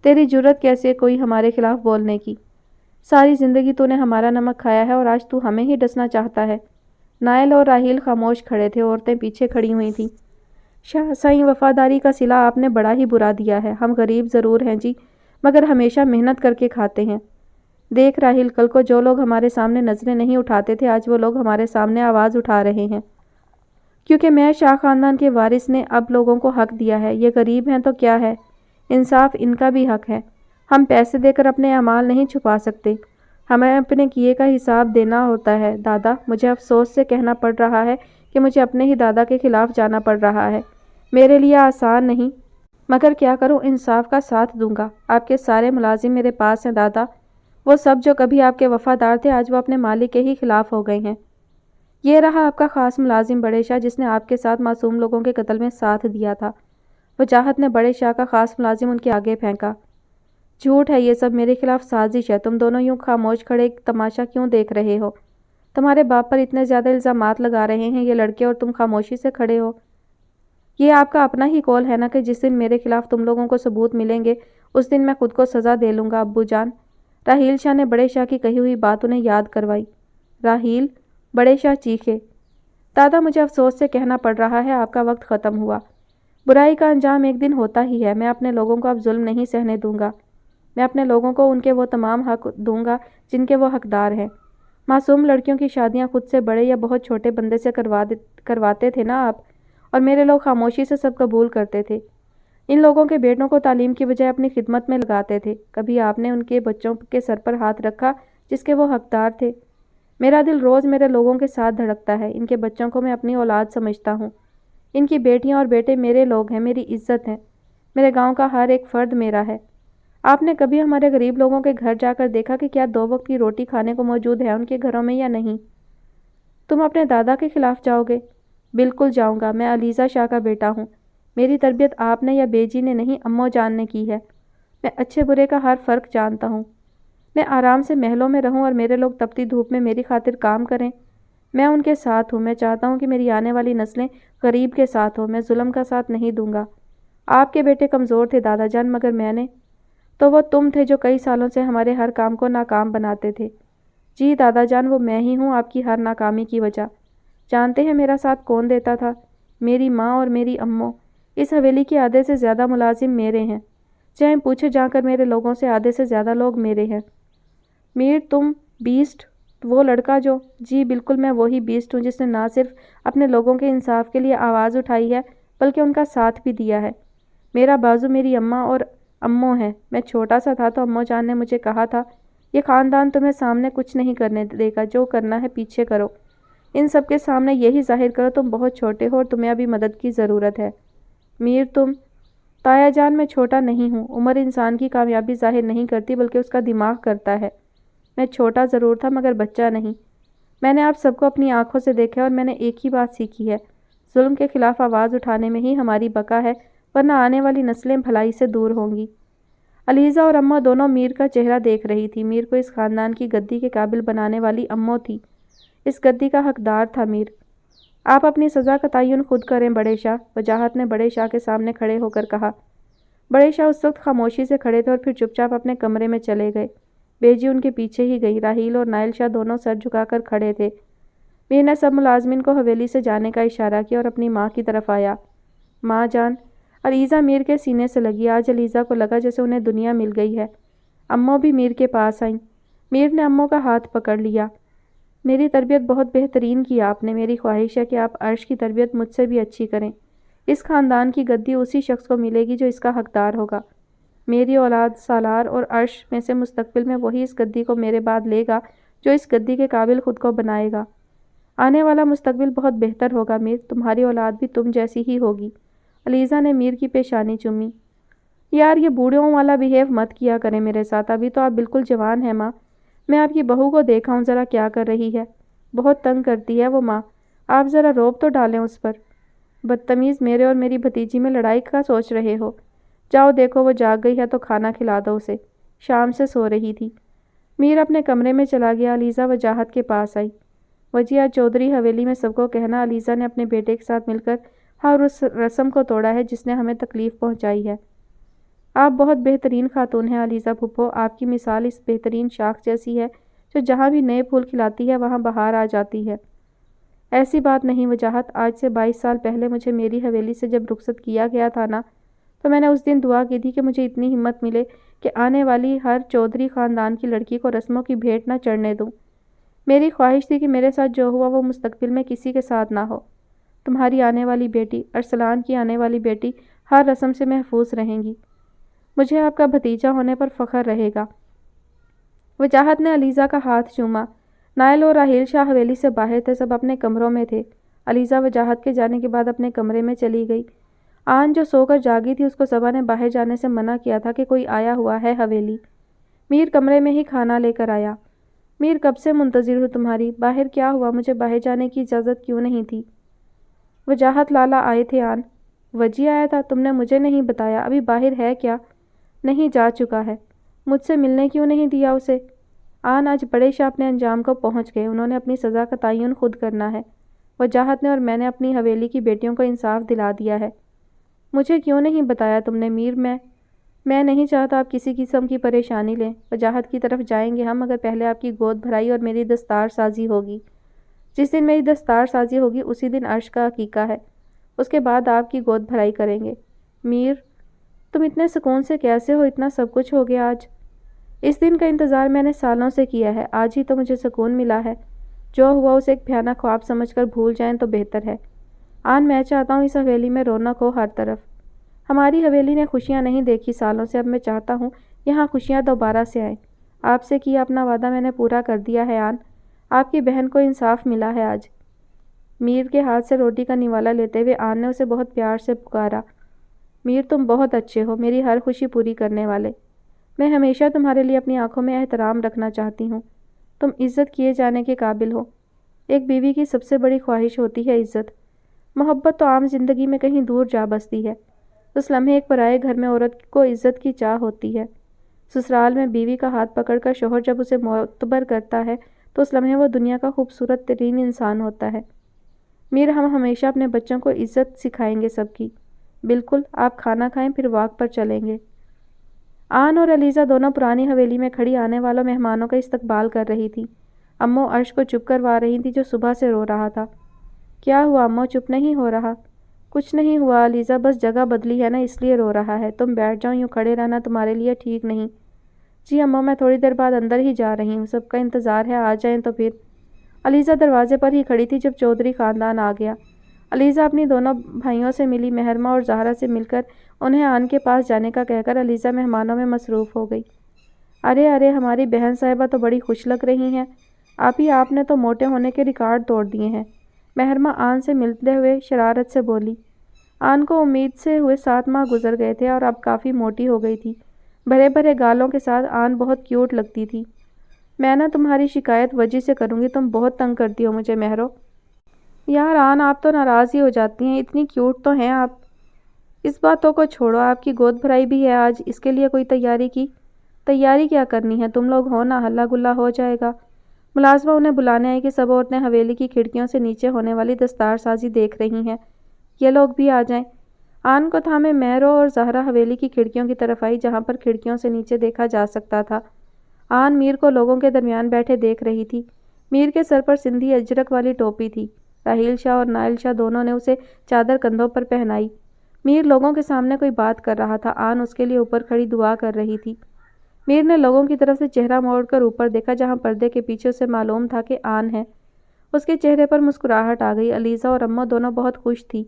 تیری جرت کیسے کوئی ہمارے خلاف بولنے کی؟ ساری زندگی تو نے ہمارا نمک کھایا ہے اور آج تو ہمیں ہی ڈسنا چاہتا ہے۔ نائل اور راحیل خاموش کھڑے تھے، عورتیں پیچھے کھڑی ہوئی تھیں۔ شاہ سائیں، وفاداری کا صلہ آپ نے بڑا ہی برا دیا ہے۔ ہم غریب ضرور ہیں جی، مگر ہمیشہ محنت کر کے کھاتے ہیں۔ دیکھ راحیل، کل کو جو لوگ ہمارے سامنے نظریں نہیں اٹھاتے تھے آج وہ لوگ ہمارے سامنے آواز اٹھا رہے ہیں، کیونکہ میں شاہ خاندان کے وارث نے اب لوگوں کو حق دیا ہے۔ یہ غریب ہیں تو کیا ہے، انصاف ان کا بھی حق ہے۔ ہم پیسے دے کر اپنے اعمال نہیں چھپا سکتے، ہمیں اپنے کیے کا حساب دینا ہوتا ہے۔ دادا، مجھے افسوس سے کہنا پڑ رہا ہے کہ مجھے اپنے ہی دادا کے خلاف جانا پڑ رہا ہے۔ میرے لیے آسان نہیں، مگر کیا کروں، انصاف کا ساتھ دوں گا۔ آپ کے سارے ملازم میرے پاس ہیں دادا، وہ سب جو کبھی آپ کے وفادار تھے آج وہ اپنے مالک کے ہی خلاف ہو گئے ہیں۔ یہ رہا آپ کا خاص ملازم بڑے شاہ جس نے آپ کے ساتھ معصوم لوگوں کے قتل میں ساتھ دیا تھا۔ وجاہت نے بڑے شاہ کا خاص ملازم ان کے آگے پھینکا۔ جھوٹ ہے یہ سب، میرے خلاف سازش ہے۔ تم دونوں یوں خاموش کھڑے تماشا کیوں دیکھ رہے ہو؟ تمہارے باپ پر اتنے زیادہ الزامات لگا رہے ہیں یہ لڑکے اور تم خاموشی سے کھڑے ہو۔ یہ آپ کا اپنا ہی قول ہے نا کہ جس دن میرے خلاف تم لوگوں کو ثبوت ملیں گے اس دن میں خود کو سزا دے لوں گا ابو جان۔ راحیل شاہ نے بڑے شاہ کی کہی ہوئی بات انہیں یاد کروائی۔ راحیل، بڑے شاہ چیخے۔ دادا مجھے افسوس سے کہنا پڑ رہا ہے آپ کا وقت ختم ہوا۔ برائی کا انجام ایک دن ہوتا ہی ہے۔ میں اپنے لوگوں کو اب ظلم نہیں سہنے دوں گا۔ میں اپنے لوگوں کو ان کے وہ تمام حق دوں گا جن کے وہ حقدار ہیں۔ معصوم لڑکیوں کی شادیاں خود سے بڑے یا بہت چھوٹے بندے سے کرواتے تھے نا آپ، اور میرے لوگ خاموشی سے سب قبول کرتے تھے۔ ان لوگوں کے بیٹوں کو تعلیم کی بجائے اپنی خدمت میں لگاتے تھے۔ کبھی آپ نے ان کے بچوں کے سر پر ہاتھ رکھا جس کے وہ حقدار تھے؟ میرا دل روز میرے لوگوں کے ساتھ دھڑکتا ہے۔ ان کے بچوں کو میں اپنی اولاد سمجھتا ہوں۔ ان کی بیٹیاں اور بیٹے میرے لوگ ہیں، میری عزت ہیں۔ میرے گاؤں کا ہر ایک فرد میرا ہے۔ آپ نے کبھی ہمارے غریب لوگوں کے گھر جا کر دیکھا کہ کیا 2 وقت کی روٹی کھانے کو موجود ہے ان کے گھروں میں یا نہیں؟ تم اپنے دادا کے خلاف جاؤ گے؟ بالکل جاؤں گا۔ میں علیزہ شاہ کا بیٹا ہوں۔ میری تربیت آپ نے یا بیجی نے نہیں، اماں جان نے کی ہے۔ میں اچھے برے کا ہر فرق جانتا ہوں۔ میں آرام سے محلوں میں رہوں اور میرے لوگ تپتی دھوپ میں میری خاطر کام کریں۔ میں ان کے ساتھ ہوں۔ میں چاہتا ہوں کہ میری آنے والی نسلیں غریب کے ساتھ ہوں۔ میں ظلم کا ساتھ نہیں دوں گا۔ آپ کے بیٹے کمزور تھے دادا جان، مگر میں نے تو وہ تم تھے جو کئی سالوں سے ہمارے ہر کام کو ناکام بناتے تھے۔ جی دادا جان، وہ میں ہی ہوں آپ کی ہر ناکامی کی وجہ۔ جانتے ہیں میرا ساتھ کون دیتا تھا؟ میری ماں اور میری امّوں۔ اس حویلی کے آدھے سے زیادہ ملازم میرے ہیں۔ چاہے پوچھے جا کر میرے لوگوں سے آدھے سے زیادہ لوگ میرے ہیں۔ میر، تم بیسٹ، وہ لڑکا جو… جی بالکل، میں وہی بیسٹ ہوں جس نے نہ صرف اپنے لوگوں کے انصاف کے لیے آواز اٹھائی ہے بلکہ ان کا ساتھ بھی دیا ہے۔ میرا بازو میری اماں اور امّوں ہے۔ میں چھوٹا سا تھا تو امّوں جان نے مجھے کہا تھا، یہ خاندان تمہیں سامنے کچھ نہیں کرنے دے گا، جو کرنا ہے پیچھے کرو۔ ان سب کے سامنے یہی ظاہر کرو تم بہت چھوٹے ہو اور تمہیں ابھی مدد کی ضرورت ہے۔ میر، تم… تایا جان، میں چھوٹا نہیں ہوں۔ عمر انسان کی کامیابی ظاہر نہیں کرتی بلکہ اس کا دماغ کرتا ہے۔ میں چھوٹا ضرور تھا مگر بچہ نہیں۔ میں نے آپ سب کو اپنی آنکھوں سے دیکھا اور میں نے ایک ہی بات سیکھی ہے، ظلم کے خلاف آواز اٹھانے میں ہی ہماری بقا ہے، ورنہ آنے والی نسلیں بھلائی سے دور ہوں گی۔ علیزہ اور اماں دونوں میر کا چہرہ دیکھ رہی تھی۔ میر کو اس خاندان کی گدی کے قابل بنانے والی امّوں تھی۔ اس گدی کا حقدار تھا میر۔ آپ اپنی سزا کا تعین خود کریں بڑے شاہ، وجاہت نے بڑے شاہ کے سامنے کھڑے ہو کر کہا۔ بڑے شاہ اس وقت خاموشی سے کھڑے تھے اور پھر چپ چاپ اپنے کمرے میں چلے گئے۔ بیجی ان کے پیچھے ہی گئی۔ راحیل اور نائل شاہ دونوں سر جھکا کر کھڑے تھے۔ میر نے سب ملازمین کو حویلی سے جانے کا اشارہ کیا اور اپنی ماں کی طرف آیا۔ ماں جان… علیزہ میر کے سینے سے لگی۔ آج علیزہ کو لگا جیسے انہیں دنیا مل گئی ہے۔ امّوں بھی میر کے پاس آئیں۔ میر نے امّوں کا ہاتھ پکڑ لیا۔ میری تربیت بہت بہترین کی آپ نے۔ میری خواہش ہے کہ آپ عرش کی تربیت مجھ سے بھی اچھی کریں۔ اس خاندان کی گدی اسی شخص کو ملے گی جو اس کا حقدار ہوگا۔ میری اولاد سالار اور عرش میں سے مستقبل میں وہی اس گدی کو میرے بعد لے گا جو اس گدی کے قابل خود کو بنائے گا۔ آنے والا مستقبل بہت بہتر ہوگا میر، تمہاری اولاد بھی تم جیسی ہی ہوگی۔ علیزہ نے میر کی پیشانی چومی۔ یار، یہ بوڑھوں والا بیہیو مت کیا کریں میرے ساتھ، ابھی تو آپ بالکل جوان ہیں ماں۔ میں آپ کی بہو کو دیکھا ہوں ذرا کیا کر رہی ہے۔ بہت تنگ کرتی ہے وہ ماں، آپ ذرا روب تو ڈالیں اس پر۔ بدتمیز، میرے اور میری بھتیجی میں لڑائی کا سوچ رہے ہو؟ جاؤ دیکھو وہ جاگ گئی ہے تو کھانا کھلا دو اسے، شام سے سو رہی تھی۔ میر اپنے کمرے میں چلا گیا۔ علیزہ وجاہت کے پاس آئی۔ وجیہہ چودھری حویلی میں سب کو کہنا علیزہ نے اپنے بیٹے کے ساتھ مل کر ہر اس رسم کو توڑا ہے جس نے ہمیں تکلیف پہنچائی ہے۔ آپ بہت بہترین خاتون ہیں علیزہ پھپھو، آپ کی مثال اس بہترین شاخ جیسی ہے جو جہاں بھی نئے پھول کھلاتی ہے وہاں بہار آ جاتی ہے۔ ایسی بات نہیں وجاہت، آج سے 22 سال پہلے مجھے میری حویلی سے جب رخصت کیا گیا تھا نا، تو میں نے اس دن دعا کی تھی کہ مجھے اتنی ہمت ملے کہ آنے والی ہر چودھری خاندان کی لڑکی کو رسموں کی بھیٹ نہ چڑھنے دوں۔ میری خواہش تھی کہ میرے ساتھ جو ہوا وہ مستقبل میں کسی کے ساتھ نہ ہو۔ تمہاری آنے والی بیٹی، ارسلان کی آنے والی بیٹی ہر رسم سے محفوظ رہیں گی۔ مجھے آپ کا بھتیجا ہونے پر فخر رہے گا۔ وجاہت نے علیزہ کا ہاتھ چوما۔ نائل اور راحیل شاہ حویلی سے باہر تھے، سب اپنے کمروں میں تھے۔ علیزہ وجاہت کے جانے کے بعد اپنے کمرے میں چلی گئی۔ آن جو سو کر جاگی تھی اس کو صبا نے باہر جانے سے منع کیا تھا کہ کوئی آیا ہوا ہے حویلی۔ میر کمرے میں ہی کھانا لے کر آیا۔ میر کب سے منتظر ہوں تمہاری، باہر کیا ہوا، مجھے باہر جانے کی اجازت کیوں نہیں تھی؟ وجاہت لالا آئے تھے آن۔ وجی آیا تھا، تم نے مجھے نہیں بتایا، ابھی باہر ہے کیا؟ نہیں، جا چکا ہے۔ مجھ سے ملنے کیوں نہیں دیا اسے؟ آن آج بڑے شاہ اپنے انجام کو پہنچ گئے، انہوں نے اپنی سزا کا تعین خود کرنا ہے۔ وجاہت نے اور میں نے اپنی حویلی کی بیٹیوں کو انصاف دلا دیا ہے۔ مجھے کیوں نہیں بتایا تم نے میر؟ میں نہیں چاہتا آپ کسی قسم کی پریشانی لیں۔ وجاہت کی طرف جائیں گے ہم، مگر پہلے آپ کی گود بھرائی اور میری دستار سازی ہوگی۔ جس دن میری دستار سازی ہوگی اسی دن عرش کا عقیقہ ہے، اس کے بعد آپ کی گود بھرائی کریں گے۔ میر، تم اتنے سکون سے کیسے ہو؟ اتنا سب کچھ ہو گیا آج۔ اس دن کا انتظار میں نے سالوں سے کیا ہے، آج ہی تو مجھے سکون ملا ہے۔ جو ہوا اسے ایک بھیانک خواب سمجھ کر بھول جائیں تو بہتر ہے۔ آن، میں چاہتا ہوں اس حویلی میں رونق ہو ہر طرف۔ ہماری حویلی نے خوشیاں نہیں دیکھی سالوں سے، اب میں چاہتا ہوں یہاں خوشیاں دوبارہ سے آئیں۔ آپ سے کیا اپنا وعدہ میں نے پورا کر دیا ہے آن، آپ کی بہن کو انصاف ملا ہے آج۔ میر کے ہاتھ سے روٹی کا نوالا لیتے ہوئے آن نے اسے بہت پیار سے پکارا۔ میر، تم بہت اچھے ہو، میری ہر خوشی پوری کرنے والے۔ میں ہمیشہ تمہارے لیے اپنی آنکھوں میں احترام رکھنا چاہتی ہوں۔ تم عزت کیے جانے کے قابل ہو۔ ایک بیوی کی سب سے بڑی خواہش ہوتی ہے عزت۔ محبت تو عام زندگی میں کہیں دور جا بستی ہے، اس لمحے ایک پرائے گھر میں عورت کو عزت کی چاہ ہوتی ہے۔ سسرال میں بیوی کا ہاتھ پکڑ کر شوہر جب اسے معتبر کرتا ہے تو اس لمحے وہ دنیا کا خوبصورت ترین انسان ہوتا ہے۔ میر، ہم ہمیشہ اپنے بچوں کو عزت سکھائیں گے سب کی۔ بالکل، آپ کھانا کھائیں پھر واک پر چلیں گے۔ آن اور علیزہ دونوں پرانی حویلی میں کھڑی آنے والوں مہمانوں کا استقبال کر رہی تھی۔ اماں عرش کو چپ کروا رہی تھی جو صبح سے رو رہا تھا۔ کیا ہوا اماں، چپ نہیں ہو رہا؟ کچھ نہیں ہوا علیزہ، بس جگہ بدلی ہے نا اس لیے رو رہا ہے۔ تم بیٹھ جاؤ، یوں کھڑے رہنا تمہارے لیے ٹھیک نہیں۔ جی اماں، میں تھوڑی دیر بعد اندر ہی جا رہی ہوں، سب کا انتظار ہے، آ جائیں تو پھر۔ علیزہ دروازے پر ہی کھڑی تھی جب چودھری خاندان آ گیا۔ علیزہ اپنی دونوں بھائیوں سے ملی، مہرمہ اور زہرا سے مل کر انہیں آن کے پاس جانے کا کہہ کر علیزہ مہمانوں میں مصروف ہو گئی۔ ارے ارے، ہماری بہن صاحبہ تو بڑی خوش لگ رہی ہیں۔ آپ نے تو موٹے ہونے کے ریکارڈ توڑ دیے ہیں، مہرمہ آن سے ملتے ہوئے شرارت سے بولی۔ آن کو امید سے ہوئے 7 ماہ گزر گئے تھے اور اب کافی موٹی ہو گئی تھی۔ بھرے بھرے گالوں کے ساتھ آن بہت کیوٹ لگتی تھی۔ میں نہ تمہاری شکایت وجی سے کروں گی، تم بہت تنگ کرتی ہو مجھے مہرو۔ یار آن، آپ تو ناراض ہی ہو جاتی ہیں، اتنی کیوٹ تو ہیں آپ۔ اس باتوں کو چھوڑو، آپ کی گود بھرائی بھی ہے آج، اس کے لیے کوئی تیاری کی؟ تیاری کیا کرنی ہے، تم لوگ ہو نا، ہلا گلا ہو جائے گا۔ ملازمہ انہیں بلانے آئی کہ سب عورتیں حویلی کی کھڑکیوں سے نیچے ہونے والی دستار سازی دیکھ رہی ہیں، یہ لوگ بھی آ جائیں۔ آن کو تھامے مہرو اور زہرا حویلی کی کھڑکیوں کی طرف آئی جہاں پر کھڑکیوں سے نیچے دیکھا جا سکتا تھا۔ آن میر کو لوگوں کے درمیان بیٹھے دیکھ رہی تھی۔ میر کے سر پر سندھی اجرک والی ٹوپی تھی۔ راحیل شاہ اور نائل شاہ دونوں نے اسے چادر کندھوں پر پہنائی۔ میر لوگوں کے سامنے کوئی بات کر رہا تھا، آن اس کے لیے اوپر کھڑی دعا کر رہی تھی۔ میر نے لوگوں کی طرف سے چہرہ موڑ کر اوپر دیکھا جہاں پردے کے پیچھے اسے معلوم تھا کہ آن ہے۔ اس کے چہرے پر مسکراہٹ آ گئی۔ علیزہ اور اماں دونوں بہت خوش تھی۔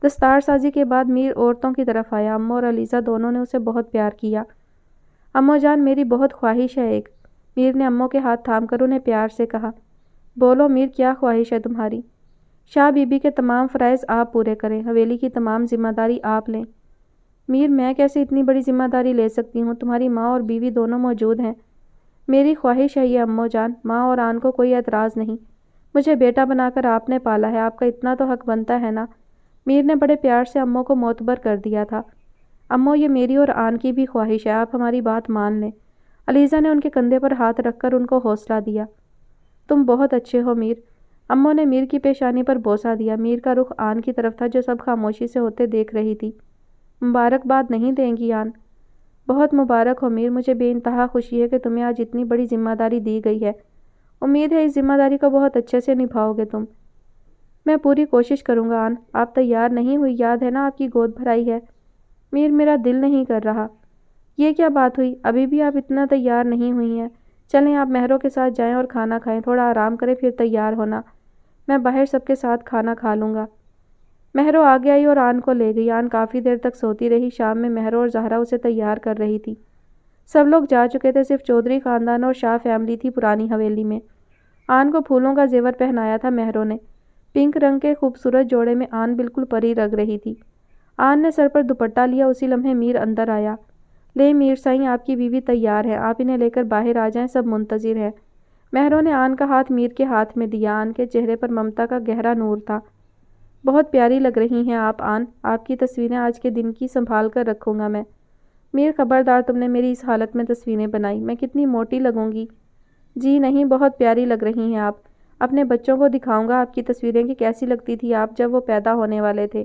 دستار سازی کے بعد میر عورتوں کی طرف آیا۔ اماں اور علیزہ دونوں نے اسے بہت پیار کیا۔ اماں جان، میری بہت خواہش ہے ایک۔ میر نے اماں کے ہاتھ تھام کر انہیں پیار سے کہا۔ بولو میر، کیا خواہش ہے تمہاری؟ شاہ بی بی کے تمام فرائض آپ پورے کریں، حویلی کی تمام ذمہ داری آپ لیں۔ میر، میں کیسے اتنی بڑی ذمہ داری لے سکتی ہوں؟ تمہاری ماں اور بیوی دونوں موجود ہیں۔ میری خواہش ہے یہ اماں جان، ماں اور آن کو کوئی اعتراض نہیں۔ مجھے بیٹا بنا کر آپ نے پالا ہے، آپ کا اتنا تو حق بنتا ہے نا۔ میر نے بڑے پیار سے اماں کو معتبر کر دیا تھا۔ اماں، یہ میری اور آن کی بھی خواہش ہے، آپ ہماری بات مان لیں۔ علیزہ نے ان کے کندھے پر ہاتھ رکھ کر ان کو حوصلہ دیا۔ تم بہت اچھے ہو میر۔ اماں نے میر کی پیشانی پر بوسہ دیا۔ میر کا رخ آن کی طرف تھا جو سب خاموشی سے ہوتے دیکھ رہی تھی۔ مبارکباد نہیں دیں گی آن؟ بہت مبارک ہو میر، مجھے بے انتہا خوشی ہے کہ تمہیں آج اتنی بڑی ذمہ داری دی گئی ہے۔ امید ہے اس ذمہ داری کو بہت اچھے سے نبھاؤ گے تم۔ میں پوری کوشش کروں گا آن۔ آپ تیار نہیں ہوئی، یاد ہے نا آپ کی گود بھرائی ہے؟ میر، میرا دل نہیں کر رہا۔ یہ کیا بات ہوئی، ابھی بھی آپ اتنا تیار نہیں ہوئی ہیں؟ چلیں آپ مہروں کے ساتھ جائیں اور کھانا کھائیں، تھوڑا آرام کریں پھر تیار ہونا۔ میں باہر سب کے ساتھ کھانا کھا لوں گا۔ مہرو آگے آئی اور آن کو لے گئی۔ آن کافی دیر تک سوتی رہی۔ شام میں مہرو اور زہرا اسے تیار کر رہی تھی۔ سب لوگ جا چکے تھے، صرف چودھری خاندان اور شاہ فیملی تھی پرانی حویلی میں۔ آن کو پھولوں کا زیور پہنایا تھا مہرو نے۔ پنک رنگ کے خوبصورت جوڑے میں آن بالکل پری لگ رہی تھی۔ آن نے سر پر دوپٹہ لیا، اسی لمحے میر اندر آیا۔ لے میر سائیں، آپ کی بیوی تیار ہے، آپ انہیں لے کر باہر آ جائیں، سب منتظر ہے۔ مہرو نے آن کا ہاتھ میر کے ہاتھ میں دیا۔ آن کے چہرے پر ممتا کا گہرا نور تھا۔ بہت پیاری لگ رہی ہیں آپ آن، آپ کی تصویریں آج کے دن کی سنبھال کر رکھوں گا میں۔ میر، خبردار تم نے میری اس حالت میں تصویریں بنائی، میں کتنی موٹی لگوں گی۔ جی نہیں، بہت پیاری لگ رہی ہیں آپ۔ اپنے بچوں کو دکھاؤں گا آپ کی تصویریں کہ کیسی لگتی تھی آپ جب وہ پیدا ہونے والے تھے۔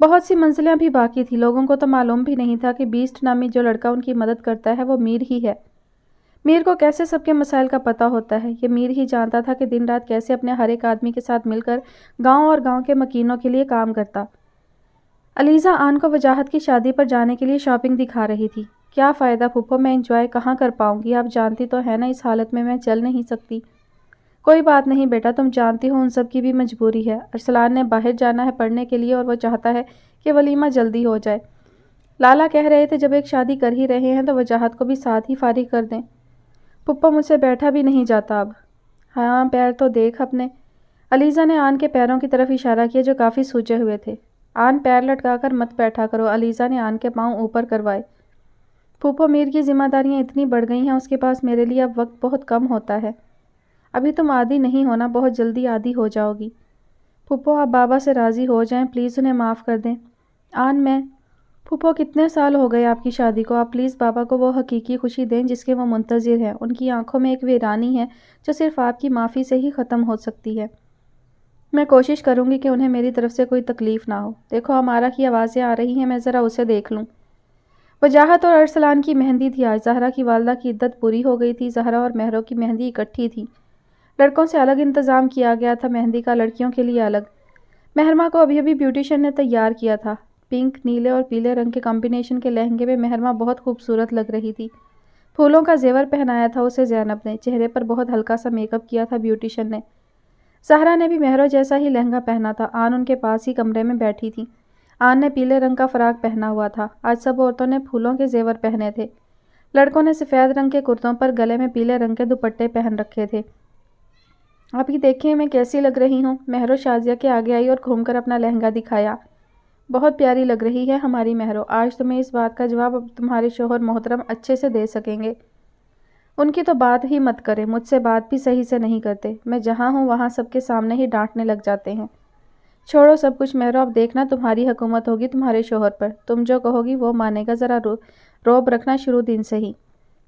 بہت سی منزلیں بھی باقی تھی۔ لوگوں کو تو معلوم بھی نہیں تھا کہ بیسٹ نامی جو لڑکا ان کی مدد کرتا ہے وہ میر ہی ہے۔ میر کو کیسے سب کے مسائل کا پتہ ہوتا ہے؟ یہ میر ہی جانتا تھا کہ دن رات کیسے اپنے ہر ایک آدمی کے ساتھ مل کر گاؤں اور گاؤں کے مکینوں کے لیے کام کرتا۔ علیزہ آن کو وجاہت کی شادی پر جانے کے لیے شاپنگ دکھا رہی تھی۔ کیا فائدہ پھپھو، میں انجوائے کہاں کر پاؤں گی؟ آپ جانتی تو ہے نا اس حالت میں چل نہیں سکتی۔ کوئی بات نہیں بیٹا، تم جانتی ہو ان سب کی بھی مجبوری ہے۔ ارسلان نے باہر جانا ہے پڑھنے کے لیے اور وہ چاہتا ہے کہ ولیمہ جلدی ہو جائے۔ لالا کہہ رہے تھے جب ایک شادی کر ہی رہے ہیں تو وجاہت کو بھی ساتھ ہی فارغ کر دیں۔ پھپھو مجھ سے بیٹھا بھی نہیں جاتا اب۔ ہاں پیر تو دیکھ اپنے۔ علیزہ نے آن کے پیروں کی طرف اشارہ کیا جو کافی سوجے ہوئے تھے۔ آن پیر لٹکا کر مت بیٹھا کرو۔ علیزہ نے آن کے پاؤں اوپر کروائے۔ پھپھو میر کی ذمہ داریاں اتنی بڑھ گئی ہیں اس کے پاس میرے لیے اب وقت بہت کم ہوتا ہے۔ ابھی تم عادی نہیں ہونا، بہت جلدی عادی ہو جاؤ گی۔ پھپھو آپ بابا سے راضی ہو جائیں، پلیز انہیں معاف کر دیں۔ آن میں پھپھو کتنے سال ہو گئے آپ کی شادی کو، آپ پلیز بابا کو وہ حقیقی خوشی دیں جس کے وہ منتظر ہیں۔ ان کی آنکھوں میں ایک ویرانی ہے جو صرف آپ کی معافی سے ہی ختم ہو سکتی ہے۔ میں کوشش کروں گی کہ انہیں میری طرف سے کوئی تکلیف نہ ہو۔ دیکھو ہمارا کی آوازیں آ رہی ہیں، میں ذرا اسے دیکھ لوں۔ وجاہت اور ارسلان کی مہندی تھی آج۔ زہرا کی والدہ کی عدت پوری ہو گئی تھی۔ زہرا اور مہروں کی مہندی اکٹھی تھی۔ لڑکوں سے الگ انتظام کیا گیا تھا مہندی کا، لڑکیوں کے لیے الگ۔ مہرمہ کو ابھی بیوٹیشن نے تیار کیا تھا۔ پنک، نیلے اور پیلے رنگ کے کمبینیشن کے لہنگے میں مہرمہ بہت خوبصورت لگ رہی تھی۔ پھولوں کا زیور پہنایا تھا اسے زینب نے۔ چہرے پر بہت ہلکا سا میک اپ کیا تھا بیوٹیشن نے۔ زہرا نے بھی مہروں جیسا ہی لہنگا پہنا تھا۔ آن ان کے پاس ہی کمرے میں بیٹھی تھی۔ آن نے پیلے رنگ کا فراق پہنا ہوا تھا۔ آج سب عورتوں نے پھولوں کے زیور پہنے تھے۔ لڑکوں نے سفید رنگ کے کرتوں پر گلے میں پیلے رنگ کے دوپٹے پہن رکھے تھے۔ آپ یہ دیکھیں میں کیسی لگ رہی ہوں؟ مہرو شازیہ کے آگے آئی اور گھوم کر اپنا لہنگا دکھایا۔ بہت پیاری لگ رہی ہے ہماری مہرو۔ آج تمہیں اس بات کا جواب اب تمہارے شوہر محترم اچھے سے دے سکیں گے۔ ان کی تو بات ہی مت کرے، مجھ سے بات بھی صحیح سے نہیں کرتے۔ میں جہاں ہوں وہاں سب کے سامنے ہی ڈانٹنے لگ جاتے ہیں۔ چھوڑو سب کچھ مہرو، اب دیکھنا تمہاری حکومت ہوگی تمہارے شوہر پر۔ تم جو کہو گی وہ مانے گا، ذرا روب رکھنا شروع دن سے ہی۔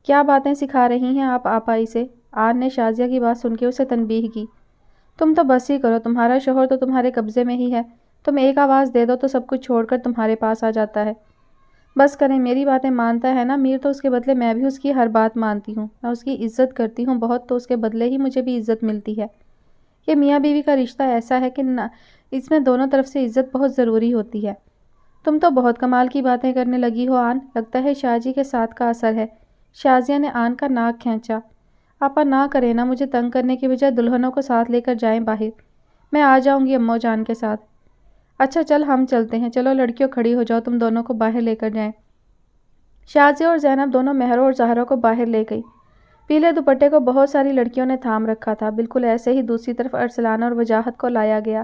کیا باتیں سکھا رہی ہیں آپ آپائی سے؟ آن نے شازیہ کی بات سن کے اسے تنبیہ کی۔ تم تو بس ہی کرو، تمہارا شوہر تو تمہارے قبضے میں ہی ہے۔ تم ایک آواز دے دو تو سب کچھ چھوڑ کر تمہارے پاس آ جاتا ہے۔ بس کریں، میری باتیں مانتا ہے نا میر تو اس کے بدلے میں بھی اس کی ہر بات مانتی ہوں۔ میں اس کی عزت کرتی ہوں بہت، تو اس کے بدلے ہی مجھے بھی عزت ملتی ہے۔ یہ میاں بیوی کا رشتہ ایسا ہے کہ اس میں دونوں طرف سے عزت بہت ضروری ہوتی ہے۔ تم تو بہت کمال کی باتیں کرنے لگی ہو آن، لگتا ہے شاہ جی کے ساتھ کا اثر ہے۔ شازیہ نے آن کا ناک کھینچا۔ آپا نہ کرے نا، مجھے تنگ کرنے کی بجائے دلہنوں کو ساتھ لے کر جائیں باہر۔ میں آ جاؤں گی اماں جان کے ساتھ۔ اچھا چل ہم چلتے ہیں، چلو لڑکیوں کھڑی ہو جاؤ، تم دونوں کو باہر لے کر جائیں۔ شازیہ اور زینب دونوں مہروں اور زہرا کو باہر لے گئی۔ پیلے دوپٹے کو بہت ساری لڑکیوں نے تھام رکھا تھا، بالکل ایسے ہی دوسری طرف ارسلان اور وجاہت کو لایا گیا۔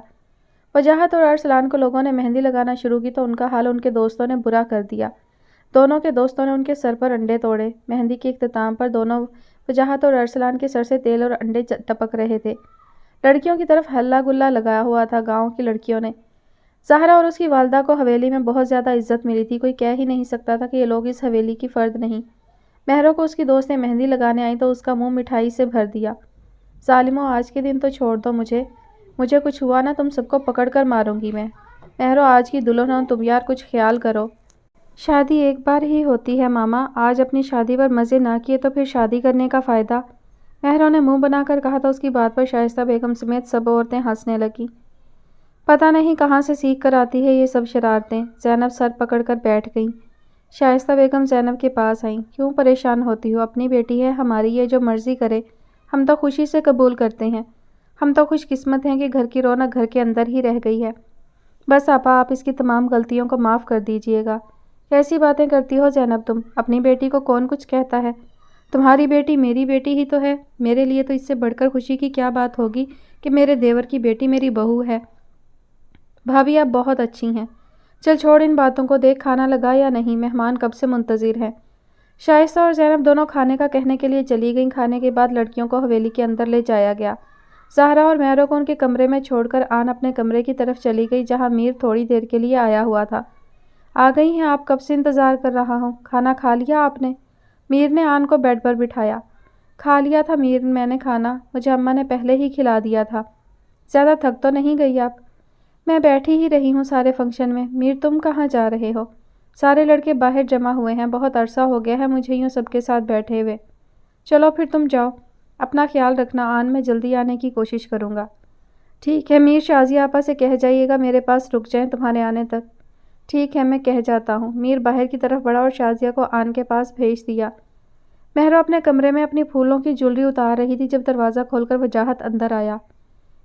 وجاہت اور ارسلان کو لوگوں نے مہندی لگانا شروع کی تو ان کا حال ان کے دوستوں نے برا کر دیا۔ دونوں کے دوستوں نے ان کے سر پر انڈے توڑے۔ مہندی کے اختتام پر دونوں وجاہت اور ارسلان کے سر سے تیل اور انڈے ٹپک رہے تھے۔ لڑکیوں کی طرف ہلا گلا لگایا ہوا تھا گاؤں کی لڑکیوں نے۔ زہرا اور اس کی والدہ کو حویلی میں بہت زیادہ عزت ملی تھی، کوئی کہہ ہی نہیں سکتا تھا کہ یہ لوگ اس حویلی کی فرد نہیں۔ مہروں کو اس کی دوستیں مہندی لگانے آئیں تو اس کا منہ مٹھائی سے بھر دیا۔ ظالموں، آج کے دن تو چھوڑ دو مجھے کچھ ہوا نا تم سب کو پکڑ کر ماروں گی میں۔ مہرو آج کی دلہن تم یار کچھ خیال کرو۔ شادی ایک بار ہی ہوتی ہے ماما، آج اپنی شادی پر مزے نہ کیے تو پھر شادی کرنے کا فائدہ؟ مہروں نے منہ بنا کر کہا تو اس کی بات پر شائستہ بیگم سمیت سب عورتیں ہنسنے لگیں۔ پتہ نہیں کہاں سے سیکھ کر آتی ہے یہ سب شرارتیں۔ زینب سر پکڑ کر بیٹھ گئیں۔ شائستہ بیگم زینب کے پاس آئیں۔ کیوں پریشان ہوتی ہو؟ اپنی بیٹی ہے ہماری، یہ جو مرضی کرے ہم تو خوشی سے قبول کرتے ہیں۔ ہم تو خوش قسمت ہیں کہ گھر کی رونق گھر کے اندر ہی رہ گئی ہے۔ بس آپا آپ اس کی تمام غلطیوں کو معاف کر دیجیے گا۔ کیسی باتیں کرتی ہو زینب تم؟ اپنی بیٹی کو کون کچھ کہتا ہے؟ تمہاری بیٹی میری بیٹی ہی تو ہے۔ میرے لیے تو اس سے بڑھ کر خوشی کی کیا بات ہوگی کہ میرے دیور کی بیٹی میری بہو ہے۔ بھابھی آپ بہت اچھی ہیں۔ چل چھوڑ ان باتوں کو، دیکھ کھانا لگا یا نہیں، مہمان کب سے منتظر ہیں۔ شائستہ اور زینب دونوں کھانے کا کہنے کے لیے چلی گئیں۔ کھانے کے بعد لڑکیوں کو حویلی کے اندر لے جایا گیا۔ زہرا اور مہروں کو ان کے کمرے میں چھوڑ کر آن اپنے کمرے کی طرف چلی گئی جہاں میر تھوڑی دیر کے لیے آیا ہوا تھا۔ آ گئی ہیں آپ، کب سے انتظار کر رہا ہوں۔ کھانا کھا لیا آپ نے؟ میر نے آن کو بیڈ پر بٹھایا۔ کھا لیا تھا میر میں نے کھانا، مجھے اماں نے پہلے ہی کھلا دیا تھا۔ زیادہ تھک تو نہیں گئی آپ؟ میں بیٹھی ہی رہی ہوں سارے فنکشن میں۔ میر تم کہاں جا رہے ہو؟ سارے لڑکے باہر جمع ہوئے ہیں، بہت عرصہ ہو گیا ہے مجھے یوں سب کے ساتھ بیٹھے ہوئے۔ چلو پھر تم جاؤ، اپنا خیال رکھنا، میں جلدی آنے کی کوشش کروں گا۔ ٹھیک ہے میر، شازیہ آپا سے کہہ جائیے گا میرے پاس رک جائیں تمہارے آنے تک۔ ٹھیک ہے، میں کہہ جاتا ہوں۔ میر باہر کی طرف بڑھا اور شازیہ کو آن کے پاس بھیج دیا۔ مہرو اپنے کمرے میں اپنی پھولوں کی جولری اتار رہی تھی جب دروازہ کھول کر وجاہت اندر آیا۔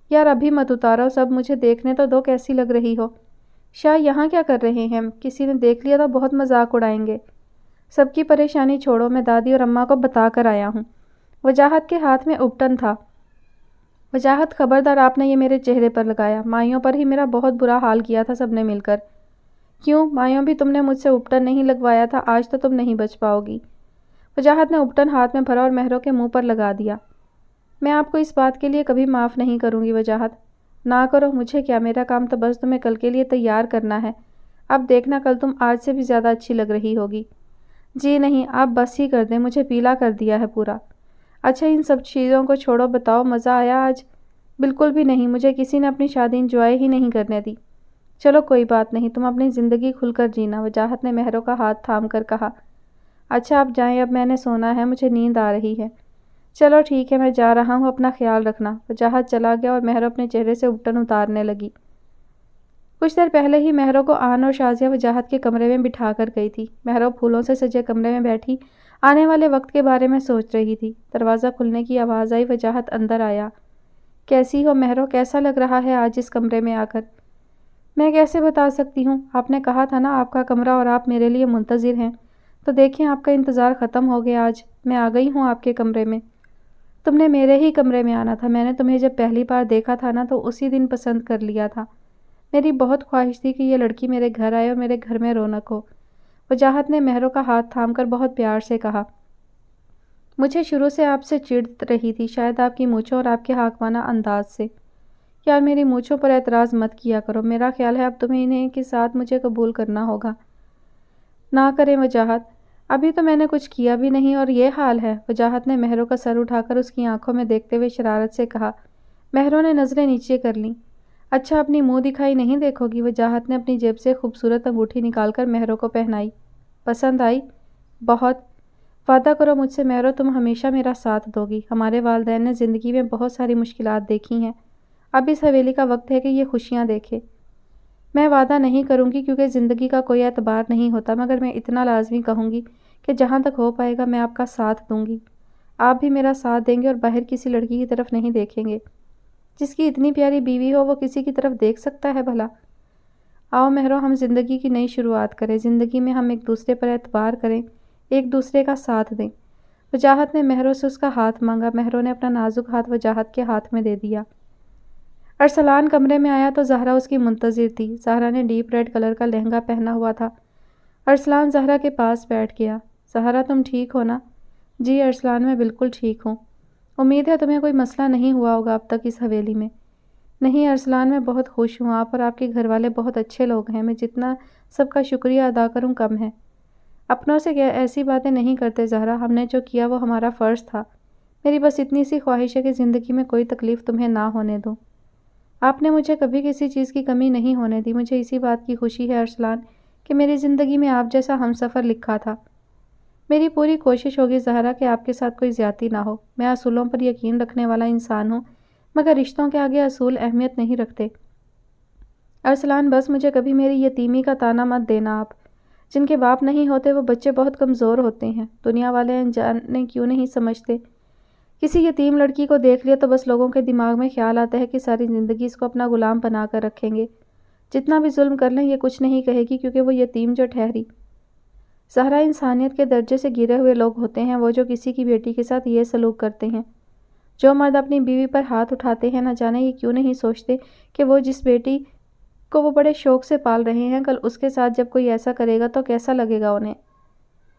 یار ابھی مت اتارو، سب مجھے دیکھنے تو دو کیسی لگ رہی ہو۔ شاہ یہاں کیا کر رہے ہیں؟ کسی نے دیکھ لیا تو بہت مذاق اڑائیں گے۔ سب کی پریشانی چھوڑو، میں دادی اور اماں کو بتا کر آیا ہوں۔ وجاہت کے ہاتھ میں اپٹن تھا۔ وجاہت خبردار، آپ نے یہ میرے چہرے پر لگایا۔ مائیوں پر ہی میرا بہت برا حال کیا تھا سب نے مل کر۔ کیوں مائیوں بھی تم نے مجھ سے اپٹن نہیں لگوایا تھا؟ آج تو تم نہیں بچ پاؤ گی۔ وجاہت نے اپٹن ہاتھ میں بھرا اور مہرو کے منہ پر لگا دیا۔ میں آپ کو اس بات کے لیے کبھی معاف نہیں کروں گی وجاہت۔ نہ کرو، مجھے کیا، میرا کام تو بس تمہیں کل کے لیے تیار کرنا ہے۔ اب دیکھنا کل تم آج سے بھی زیادہ اچھی لگ رہی ہوگی۔ جی نہیں، آپ بس ہی کر دیں، مجھے پیلا کر دیا ہے پورا۔ اچھا ان سب چیزوں کو چھوڑو، بتاؤ مزہ آیا آج؟ بالکل بھی نہیں، مجھے کسی نے اپنی شادی انجوائے ہی نہیں کرنے دی۔ چلو کوئی بات نہیں، تم اپنی زندگی کھل کر جینا، وجاہت نے مہرو کا ہاتھ تھام کر کہا۔ اچھا آپ جائیں، اب میں نے سونا ہے، مجھے نیند آ رہی ہے۔ چلو ٹھیک ہے، میں جا رہا ہوں، اپنا خیال رکھنا۔ وجاہت چلا گیا اور مہرو اپنے چہرے سے اپٹن اتارنے لگی۔ کچھ دیر پہلے ہی مہرو کو آن اور شازیہ وجاہت کے کمرے میں بٹھا کر گئی تھی۔ مہرو پھولوں سے سجے کمرے میں بیٹھی آنے والے وقت کے بارے میں سوچ رہی تھی۔ دروازہ کھلنے کی آواز آئی، وجاہت اندر آیا۔ کیسی ہو مہرو؟ کیسا لگ رہا ہے آج اس کمرے میں آ کر؟ میں کیسے بتا سکتی ہوں؟ آپ نے کہا تھا نا آپ کا کمرہ اور آپ میرے لیے منتظر ہیں، تو دیکھیں آپ کا انتظار ختم ہو گیا، آج میں آ گئی ہوں آپ کے کمرے میں۔ تم نے میرے ہی کمرے میں آنا تھا، میں نے تمہیں جب پہلی بار دیکھا تھا نا تو اسی دن پسند کر لیا تھا۔ میری بہت خواہش تھی کہ یہ لڑکی میرے گھر آئے اور میرے گھر میں رونق ہو۔ وجاہت نے مہرو کا ہاتھ تھام کر بہت پیار سے کہا۔ مجھے شروع سے آپ سے چڑ رہی تھی، شاید آپ کی مونچھوں اور آپ کے حاکمانہ انداز سے۔ یار میری مونچھوں پر اعتراض مت کیا کرو، میرا خیال ہے اب تمہیں انہیں کے ساتھ مجھے قبول کرنا ہوگا۔ نہ کریں وجاہت، ابھی تو میں نے کچھ کیا بھی نہیں اور یہ حال ہے۔ وجاہت نے مہرو کا سر اٹھا کر اس کی آنکھوں میں دیکھتے ہوئے شرارت سے کہا۔ مہرو نے نظریں نیچے کر لیں۔ اچھا اپنی منہ دکھائی نہیں دیکھو گی؟ وجاہت نے اپنی جیب سے خوبصورت انگوٹھی نکال کر مہرو کو پہنائی۔ پسند آئی؟ بہت۔ وعدہ کرو مجھ سے مہرو تم ہمیشہ میرا ساتھ دو گی۔ ہمارے والدین نے زندگی میں بہت ساری مشکلات دیکھی ہیں، اب اس حویلی کا وقت ہے کہ یہ خوشیاں دیکھے۔ میں وعدہ نہیں کروں گی کیونکہ زندگی کا کوئی اعتبار نہیں ہوتا، مگر میں اتنا لازمی کہوں گی کہ جہاں تک ہو پائے گا میں آپ کا ساتھ دوں گی۔ آپ بھی میرا ساتھ دیں گے اور باہر کسی لڑکی کی طرف نہیں دیکھیں گے۔ جس کی اتنی پیاری بیوی ہو وہ کسی کی طرف دیکھ سکتا ہے بھلا؟ آؤ مہرو ہم زندگی کی نئی شروعات کریں، زندگی میں ہم ایک دوسرے پر اعتبار کریں، ایک دوسرے کا ساتھ دیں۔ وجاہت نے مہرو سے اس کا ہاتھ مانگا، مہرو نے اپنا نازک ہاتھ وجاہت کے ہاتھ میں دے دیا۔ ارسلان کمرے میں آیا تو زہرا اس کی منتظر تھی۔ زہرا نے ڈیپ ریڈ کلر کا لہنگا پہنا ہوا تھا۔ ارسلان زہرا کے پاس بیٹھ گیا۔ زہرا تم ٹھیک ہو نا؟ جی ارسلان میں بالکل ٹھیک ہوں۔ امید ہے تمہیں کوئی مسئلہ نہیں ہوا ہوگا اب تک اس حویلی میں؟ نہیں ارسلان میں بہت خوش ہوں، آپ اور آپ کے گھر والے بہت اچھے لوگ ہیں، میں جتنا سب کا شکریہ ادا کروں کم ہے۔ اپنوں سے ایسی باتیں نہیں کرتے زہرا، ہم نے جو کیا وہ ہمارا فرض تھا۔ میری بس اتنی سی خواہش ہے کہ زندگی میں کوئی تکلیف تمہیں نہ ہونے دوں۔ آپ نے مجھے کبھی کسی چیز کی کمی نہیں ہونے دی، مجھے اسی بات کی خوشی ہے ارسلان کہ میری زندگی میں آپ جیسا ہمسفر لکھا تھا۔ میری پوری کوشش ہوگی زہرا کہ آپ کے ساتھ کوئی زیادتی نہ ہو۔ میں اصولوں پر یقین رکھنے والا انسان ہوں، مگر رشتوں کے آگے اصول اہمیت نہیں رکھتے۔ ارسلان بس مجھے کبھی میری یتیمی کا طعنہ مت دینا، آپ جن کے باپ نہیں ہوتے وہ بچے بہت کمزور ہوتے ہیں، دنیا والے انجانے کیوں نہیں سمجھتے۔ کسی یتیم لڑکی کو دیکھ لیا تو بس لوگوں کے دماغ میں خیال آتا ہے کہ ساری زندگی اس کو اپنا غلام بنا کر رکھیں گے، جتنا بھی ظلم کر لیں یہ کچھ نہیں کہے گی کیونکہ وہ یتیم جو ٹھہری۔ زہرا انسانیت کے درجے سے گرے ہوئے لوگ ہوتے ہیں وہ جو کسی کی بیٹی کے ساتھ یہ سلوک کرتے ہیں۔ جو مرد اپنی بیوی پر ہاتھ اٹھاتے ہیں نہ جانے یہ کیوں نہیں سوچتے کہ وہ جس بیٹی کو وہ بڑے شوق سے پال رہے ہیں کل اس کے ساتھ جب کوئی ایسا کرے گا تو کیسا لگے گا انہیں۔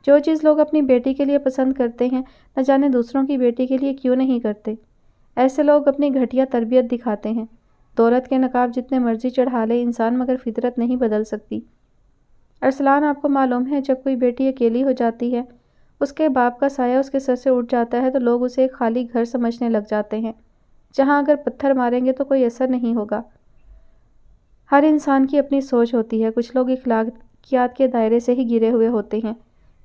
جو چیز لوگ اپنی بیٹی کے لیے پسند کرتے ہیں نہ جانے دوسروں کی بیٹی کے لیے کیوں نہیں کرتے۔ ایسے لوگ اپنی گھٹیا تربیت دکھاتے ہیں۔ دولت کے نقاب جتنے مرضی چڑھا لے انسان مگر فطرت نہیں بدل سکتی۔ ارسلان آپ کو معلوم ہے جب کوئی بیٹی اکیلی ہو جاتی ہے، اس کے باپ کا سایہ اس کے سر سے اٹھ جاتا ہے تو لوگ اسے ایک خالی گھر سمجھنے لگ جاتے ہیں، جہاں اگر پتھر ماریں گے تو کوئی اثر نہیں ہوگا۔ ہر انسان کی اپنی سوچ ہوتی ہے، کچھ لوگ اخلاقیات کے دائرے سے ہی گرے ہوئے ہوتے ہیں۔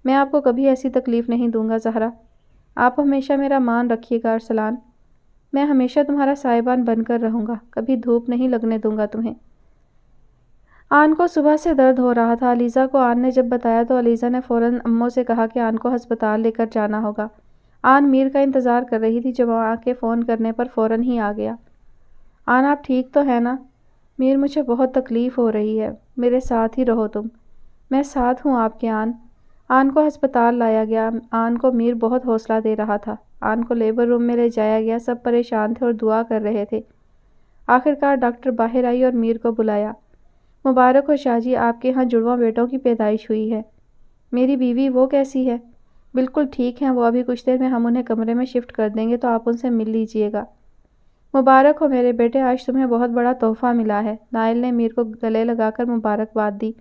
میں آپ کو کبھی ایسی تکلیف نہیں دوں گا زہرا، آپ ہمیشہ میرا مان رکھیے گا ارسلان، میں ہمیشہ تمہارا سائبان بن کر رہوں گا، کبھی دھوپ نہیں لگنے دوں گا تمہیں۔ آن کو صبح سے درد ہو رہا تھا۔ علیزہ کو آن نے جب بتایا تو علیزہ نے فوراً اماں سے کہا کہ آن کو ہسپتال لے کر جانا ہوگا۔ آن میر کا انتظار کر رہی تھی جو ماں کے فون کرنے پر فوراً ہی آ گیا۔ آن آپ ٹھیک تو ہے نا؟ میر مجھے بہت تکلیف ہو رہی ہے، میرے ساتھ ہی رہو تم۔ میں ساتھ ہوں آپ کے آن۔ آن کو ہسپتال لایا گیا۔ آن کو میر بہت حوصلہ دے رہا تھا۔ آن کو لیبر روم میں لے جایا گیا، سب پریشان تھے اور دعا کر رہے تھے۔ آخرکار ڈاکٹر باہر آئی اور میر کو بلایا۔ مبارک ہو شاہ جی، آپ کے ہاں جڑواں بیٹوں کی پیدائش ہوئی ہے۔ میری بیوی وہ کیسی ہے؟ بالکل ٹھیک ہیں وہ، ابھی کچھ دیر میں ہم انہیں کمرے میں شفٹ کر دیں گے تو آپ ان سے مل لیجئے گا۔ مبارک ہو میرے بیٹے، آج تمہیں بہت بڑا تحفہ ملا ہے۔ نائل نے میر کو گلے لگا کر مبارکباد دی۔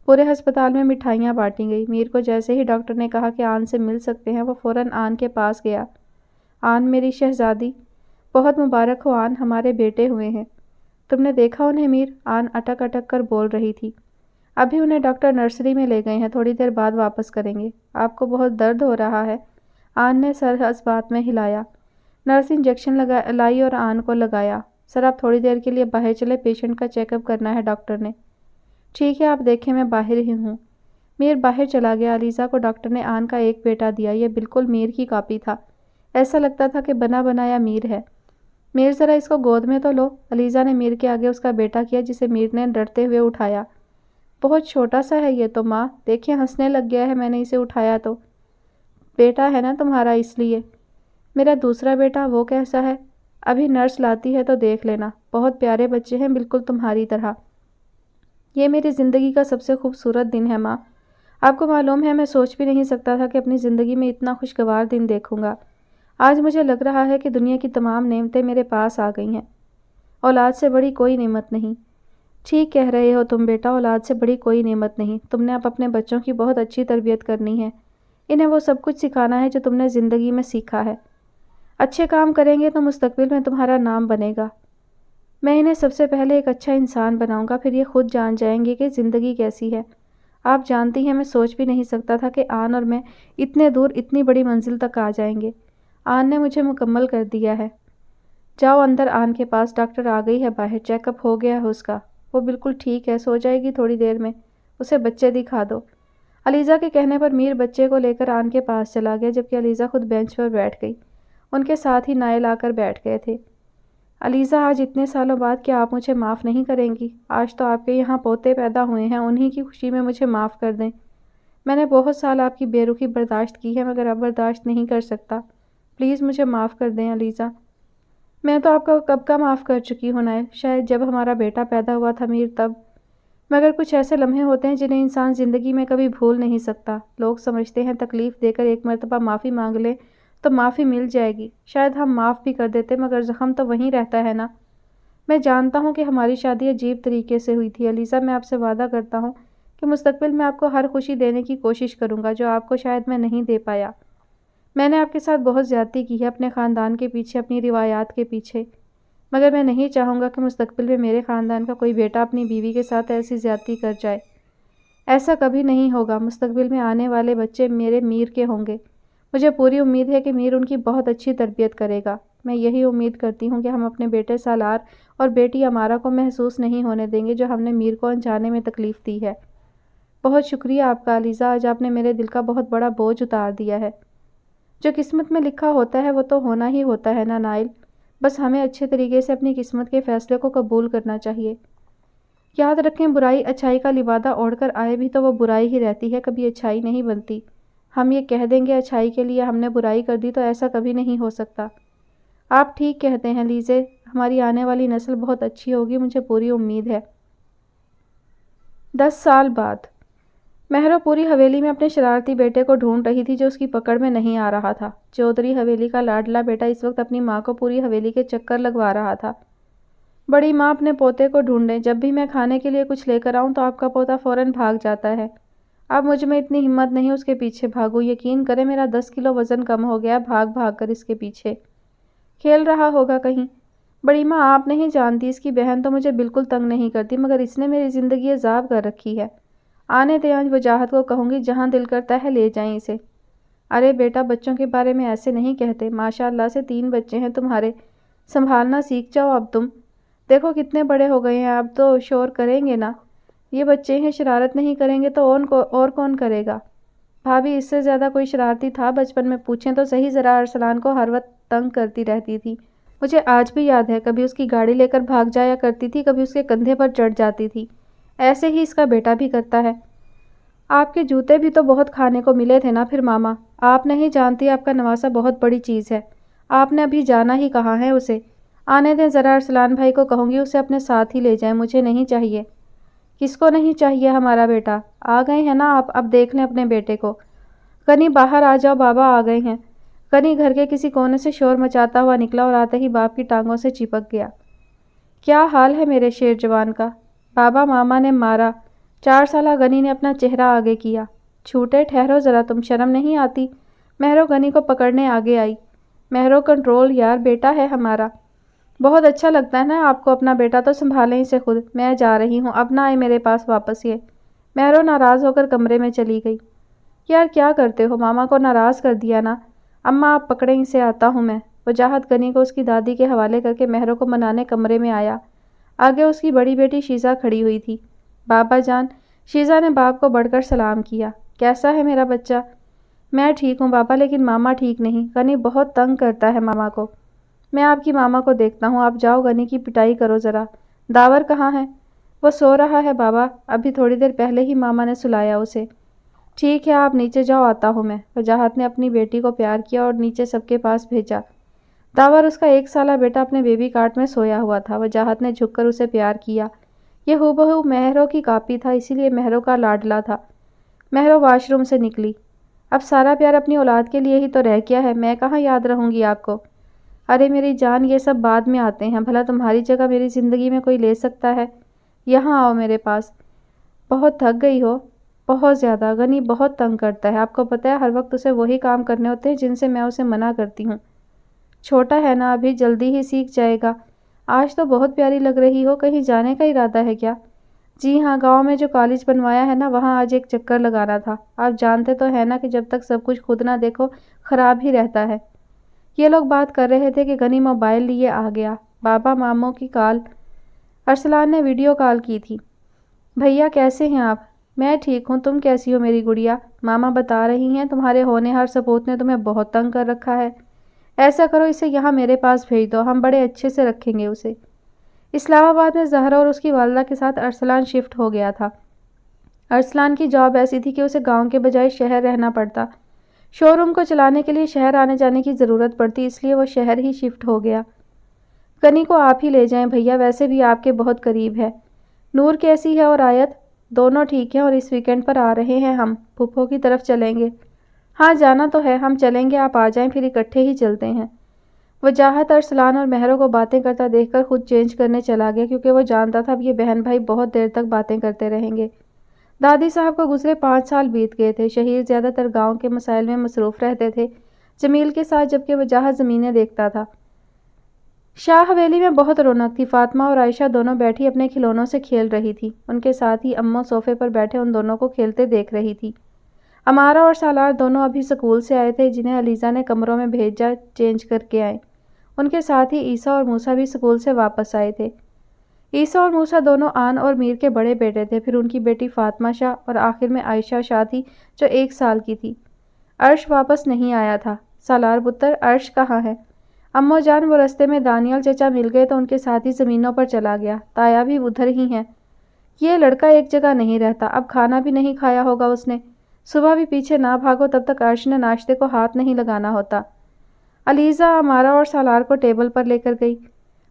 پورے ہسپتال میں مٹھائیاں بانٹی گئی۔ میر کو جیسے ہی ڈاکٹر نے کہا کہ آن سے مل سکتے ہیں وہ فوراً آن کے پاس گیا۔ آن میری شہزادی، بہت مبارک ہو آن، ہمارے بیٹے ہوئے ہیں۔ تم نے دیکھا انہیں میر؟ آن اٹک اٹک کر بول رہی تھی۔ ابھی انہیں ڈاکٹر نرسری میں لے گئے ہیں، تھوڑی دیر بعد واپس کریں گے۔ آپ کو بہت درد ہو رہا ہے؟ آن نے سر اس بات میں ہلایا۔ نرس انجیکشن لائی اور آن کو لگایا۔ سر آپ تھوڑی دیر کے لیے باہر چلے، پیشنٹ کا چیک اپ کرنا ہے ڈاکٹر نے۔ ٹھیک ہے آپ دیکھیں، میں باہر ہی ہوں۔ میر باہر چلا گیا۔ علیزہ کو ڈاکٹر نے آن کا ایک بیٹا دیا، یہ بالکل میر کی کاپی تھا، ایسا لگتا تھا کہ بنا بنایا میر ہے۔ میر ذرا اس کو گود میں تو لو۔ علیزہ نے میر کے آگے اس کا بیٹا کیا جسے میر نے ڈرتے ہوئے اٹھایا۔ بہت چھوٹا سا ہے یہ تو ماں، دیکھیں ہنسنے لگ گیا ہے، میں نے اسے اٹھایا تو۔ بیٹا ہے نا تمہارا اس لیے۔ میرا دوسرا بیٹا وہ کیسا ہے؟ ابھی نرس لاتی ہے تو دیکھ لینا، بہت پیارے بچے ہیں بالکل تمہاری طرح۔ یہ میری زندگی کا سب سے خوبصورت دن ہے ماں، آپ کو معلوم ہے میں سوچ بھی نہیں سکتا تھا کہ اپنی زندگی میں اتنا خوشگوار دن دیکھوں گا۔ آج مجھے لگ رہا ہے کہ دنیا کی تمام نعمتیں میرے پاس آ گئی ہیں، اولاد سے بڑی کوئی نعمت نہیں۔ ٹھیک کہہ رہے ہو تم بیٹا، اولاد سے بڑی کوئی نعمت نہیں۔ تم نے اب اپنے بچوں کی بہت اچھی تربیت کرنی ہے، انہیں وہ سب کچھ سکھانا ہے جو تم نے زندگی میں سیکھا ہے۔ اچھے کام کریں گے تو مستقبل میں تمہارا نام بنے گا۔ میں انہیں سب سے پہلے ایک اچھا انسان بناؤں گا، پھر یہ خود جان جائیں گے کہ زندگی کیسی ہے۔ آپ جانتی ہیں میں سوچ بھی نہیں سکتا تھا کہ آن اور میں اتنے دور اتنی بڑی منزل تک آ جائیں گے۔ آن نے مجھے مکمل کر دیا ہے۔ جاؤ اندر آن کے پاس، ڈاکٹر آ گئی ہے باہر، چیک اپ ہو گیا ہے اس کا، وہ بالکل ٹھیک ہے، سو جائے گی تھوڑی دیر میں، اسے بچے دکھا دو۔ علیزہ کے کہنے پر میر بچے کو لے کر آن کے پاس چلا گیا، جبکہ علیزہ خود بینچ پر بیٹھ گئی۔ ان کے ساتھ ہی نائل آ کر بیٹھ گئے تھے۔ علیزہ آج اتنے سالوں بعد کیا آپ مجھے معاف نہیں کریں گی؟ آج تو آپ کے یہاں پوتے پیدا ہوئے ہیں، انہی کی خوشی میں مجھے معاف کر دیں۔ میں نے بہت سال آپ کی بے رخی برداشت کی ہے مگر اب برداشت نہیں کر سکتا، پلیز مجھے معاف کر دیں علیزہ۔ میں تو آپ کو کب کا معاف کر چکی ہوں نائل، شاید جب ہمارا بیٹا پیدا ہوا تھا میر تب، مگر کچھ ایسے لمحے ہوتے ہیں جنہیں انسان زندگی میں کبھی بھول نہیں سکتا۔ لوگ سمجھتے ہیں تکلیف دے کر ایک مرتبہ معافی مانگ لیں تو معافی مل جائے گی، شاید ہم معاف بھی کر دیتے مگر زخم تو وہیں رہتا ہے نا۔ میں جانتا ہوں کہ ہماری شادی عجیب طریقے سے ہوئی تھی علیزہ، میں آپ سے وعدہ کرتا ہوں کہ مستقبل میں آپ کو ہر خوشی دینے کی کوشش کروں گا جو آپ کو شاید میں نہیں دے پایا۔ میں نے آپ کے ساتھ بہت زیادتی کی ہے، اپنے خاندان کے پیچھے، اپنی روایات کے پیچھے، مگر میں نہیں چاہوں گا کہ مستقبل میں میرے خاندان کا کوئی بیٹا اپنی بیوی کے ساتھ ایسی زیادتی کر جائے۔ ایسا کبھی نہیں ہوگا، مستقبل میں آنے والے بچے میرے میر کے ہوں گے۔ مجھے پوری امید ہے کہ میر ان کی بہت اچھی تربیت کرے گا۔ میں یہی امید کرتی ہوں کہ ہم اپنے بیٹے سالار اور بیٹی امارہ کو محسوس نہیں ہونے دیں گے جو ہم نے میر کو انجانے میں تکلیف دی ہے۔ بہت شکریہ آپ کا علیزہ، آج آپ نے میرے دل کا بہت بڑا بوجھ اتار دیا ہے۔ جو قسمت میں لکھا ہوتا ہے وہ تو ہونا ہی ہوتا ہے نا نائل، بس ہمیں اچھے طریقے سے اپنی قسمت کے فیصلے کو قبول کرنا چاہیے۔ یاد رکھیں برائی اچھائی کا لبادہ اوڑھ کر آئے بھی تو وہ برائی ہی رہتی ہے، کبھی اچھائی نہیں بنتی۔ ہم یہ کہہ دیں گے اچھائی کے لیے ہم نے برائی کر دی تو ایسا کبھی نہیں ہو سکتا۔ آپ ٹھیک کہتے ہیں لیزے، ہماری آنے والی نسل بہت اچھی ہوگی، مجھے پوری امید ہے۔ 10 سال بعد مہرو پوری حویلی میں اپنے شرارتی بیٹے کو ڈھونڈ رہی تھی جو اس کی پکڑ میں نہیں آ رہا تھا۔ چودھری حویلی کا لاڈلا بیٹا اس وقت اپنی ماں کو پوری حویلی کے چکر لگوا رہا تھا۔ بڑی ماں اپنے پوتے کو ڈھونڈیں، جب بھی میں کھانے کے لیے کچھ لے کر آؤں تو آپ کا پوتا فوراً بھاگ جاتا ہے۔ اب مجھ میں اتنی ہمت نہیں اس کے پیچھے بھاگوں، یقین کریں میرا 10 کلو وزن کم ہو گیا بھاگ بھاگ کر اس کے پیچھے۔ کھیل رہا ہوگا کہیں، بڑی ماں آپ نہیں جانتی، اس کی بہن تو مجھے بالکل تنگ نہیں کرتی، مگر اس نے میری زندگی عذاب کر رکھی ہے۔ آنے دیں، آج وجاہت کو کہوں گی، جہاں دل کرتا ہے لے جائیں اسے۔ ارے بیٹا، بچوں کے بارے میں ایسے نہیں کہتے، ماشاء اللہ سے 3 بچے ہیں تمہارے، سنبھالنا سیکھ جاؤ اب تم۔ دیکھو کتنے بڑے ہو گئے ہیں، اب تو شور کریں گے نا۔ یہ بچے ہیں، شرارت نہیں کریں گے تو اور کون کرے گا؟ بھابھی اس سے زیادہ کوئی شرارتی تھا بچپن میں؟ پوچھیں تو صحیح، ذرا ارسلان کو ہر وقت تنگ کرتی رہتی تھی۔ مجھے آج بھی یاد ہے، کبھی اس کی گاڑی لے کر بھاگ جایا کرتی تھی، کبھی اس کے کندھے پر چڑھ جاتی تھی۔ ایسے ہی اس کا بیٹا بھی کرتا ہے۔ آپ کے جوتے بھی تو بہت کھانے کو ملے تھے نا پھر ماما۔ آپ نہیں جانتی، آپ کا نواسہ بہت بڑی چیز ہے۔ آپ نے ابھی جانا ہی کہاں ہے اسے؟ آنے دیں، ذرا ارسلان بھائی کو کہوں گی اسے اپنے ساتھ ہی لے جائیں، مجھے نہیں چاہیے۔ کس کو نہیں چاہیے ہمارا بیٹا؟ آ گئے ہیں نا آپ، اب دیکھ لیں اپنے بیٹے کو۔ کنی باہر آ جاؤ، بابا آ گئے ہیں۔ کنی گھر کے کسی کونے سے شور مچاتا ہوا نکلا اور آتے ہی باپ کی ٹانگوں سے چپک گیا۔ کیا حال ہے میرے شیر جوان کا؟ بابا ماما نے مارا۔ 4 سالہ غنی نے اپنا چہرہ آگے کیا۔ چھوٹے، ٹھہرو ذرا، تم شرم نہیں آتی؟ مہرو غنی کو پکڑنے آگے آئی۔ مہرو کنٹرول یار، بیٹا ہے ہمارا۔ بہت اچھا لگتا ہے نا آپ کو، اپنا بیٹا تو سنبھالیں اسے خود۔ میں جا رہی ہوں، اب نہ آئے میرے پاس واپس یہ۔ مہرو ناراض ہو کر کمرے میں چلی گئی۔ یار کیا کرتے ہو، ماما کو ناراض کر دیا نا۔ اماں آپ پکڑیں اسے، آتا ہوں میں۔ وجاہت غنی کو اس کی دادی کے حوالے کر کے مہرو کو منانے کمرے میں آیا۔ آگے اس کی بڑی بیٹی شیزا کھڑی ہوئی تھی۔ بابا جان، شیزا نے باپ کو بڑھ کر سلام کیا۔ کیسا ہے میرا بچہ؟ میں ٹھیک ہوں بابا، لیکن ماما ٹھیک نہیں، غنی بہت تنگ کرتا ہے ماما کو۔ میں آپ کی ماما کو دیکھتا ہوں، آپ جاؤ غنی کی پٹائی کرو ذرا۔ داور کہاں ہے؟ وہ سو رہا ہے بابا، ابھی تھوڑی دیر پہلے ہی ماما نے سلایا اسے۔ ٹھیک ہے، آپ نیچے جاؤ، آتا ہوں میں۔ وجاہت نے اپنی بیٹی کو پیار کیا اور نیچے سب کے پاس بھیجا۔ داور، اس کا 1 سالہ بیٹا اپنے بیبی کاٹ میں سویا ہوا تھا۔ وجاہت نے جھک کر اسے پیار کیا۔ یہ ہو بہو مہرو کی کاپی تھا، اسی لیے مہرو کا لاڈلا تھا۔ مہرو واش روم سے نکلی۔ اب سارا پیار اپنی اولاد کے لیے ہی تو رہ گیا ہے، میں کہاں یاد رہوں گی آپ کو؟ ارے میری جان، یہ سب بعد میں آتے ہیں، بھلا تمہاری جگہ میری زندگی میں کوئی لے سکتا ہے؟ یہاں آؤ میرے پاس۔ بہت تھک گئی ہو؟ بہت زیادہ، غنی بہت تنگ کرتا ہے، آپ کو پتہ ہے ہر وقت اسے وہی کام کرنے ہوتے ہیں جن سے میں اسے منع کرتی ہوں۔ چھوٹا ہے نا ابھی، جلدی ہی سیکھ جائے گا۔ آج تو بہت پیاری لگ رہی ہو، کہیں جانے کا ارادہ ہے کیا؟ جی ہاں، گاؤں میں جو کالج بنوایا ہے نا، وہاں آج ایک چکر لگانا تھا۔ آپ جانتے تو ہے نا کہ جب تک سب کچھ خود نہ دیکھو خراب ہی رہتا ہے۔ یہ لوگ بات کر رہے تھے کہ غنی موبائل لیے آ گیا۔ بابا ماموں کی کال۔ ارسلان نے ویڈیو کال کی تھی۔ بھیا کیسے ہیں آپ؟ میں ٹھیک ہوں، تم کیسی ہو میری گڑیا؟ ماما بتا رہی ہیں تمہارے ہونہار سپوت نے تمہیں بہت تنگ کر رکھا ہے۔ ایسا کرو، اسے یہاں میرے پاس بھیج دو، ہم بڑے اچھے سے رکھیں گے اسے۔ اسلام آباد میں زہرا اور اس کی والدہ کے ساتھ ارسلان شفٹ ہو گیا تھا۔ ارسلان کی جاب ایسی تھی کہ اسے گاؤں کے بجائے شہر رہنا پڑتا۔ شو روم کو چلانے کے لیے شہر آنے جانے کی ضرورت پڑتی، اس لیے وہ شہر ہی شفٹ ہو گیا۔ کنی کو آپ ہی لے جائیں بھیا، ویسے بھی آپ کے بہت قریب ہے۔ نور کیسی ہے اور آیت؟ دونوں ٹھیک ہیں اور اس ویکنڈ پر آ رہے ہیں ہم، پھپھو کی طرف چلیں گے۔ ہاں جانا تو ہے، ہم چلیں گے، آپ آ جائیں، پھر اکٹھے ہی چلتے ہیں۔ وجاہت ارسلان اور مہرو کو باتیں کرتا دیکھ کر خود چینج کرنے چلا گیا، کیونکہ وہ جانتا تھا اب یہ بہن بھائی بہت دیر تک باتیں کرتے رہیں گے۔ دادی صاحب کو گزرے 5 سال بیت گئے تھے۔ شہیر زیادہ تر گاؤں کے مسائل میں مصروف رہتے تھے جمیل کے ساتھ، جبکہ وجاہت زمینیں دیکھتا تھا۔ شاہ حویلی میں بہت رونق تھی۔ فاطمہ اور عائشہ دونوں بیٹھی اپنے کھلونوں سے کھیل رہی تھی، ان کے ساتھ ہی اماں صوفے پر بیٹھے ان دونوں کو کھیلتے دیکھ رہی تھی۔ امارہ اور سالار دونوں ابھی سکول سے آئے تھے، جنہیں علیزہ نے کمروں میں بھیجا چینج کر کے آئے۔ ان کے ساتھ ہی عیسیٰ اور موسیٰ بھی سکول سے واپس آئے تھے۔ عیسیٰ اور موسیٰ دونوں آن اور میر کے بڑے بیٹے تھے، پھر ان کی بیٹی فاطمہ شاہ اور آخر میں عائشہ شاہ تھی جو 1 سال کی تھی۔ عرش واپس نہیں آیا تھا۔ سالار پتر عرش کہاں ہے؟ امو جان، وہ رستے میں دانیال چچا مل گئے تو ان کے ساتھ ہی زمینوں پر چلا گیا، تایا بھی ادھر ہی ہیں۔ یہ لڑکا ایک جگہ نہیں رہتا، اب کھانا بھی نہیں کھایا ہوگا اس نے۔ صبح بھی پیچھے نہ بھاگو تب تک عرش نے ناشتے کو ہاتھ نہیں لگانا ہوتا۔ علیزہ امارہ اور سالار کو ٹیبل پر لے کر گئی۔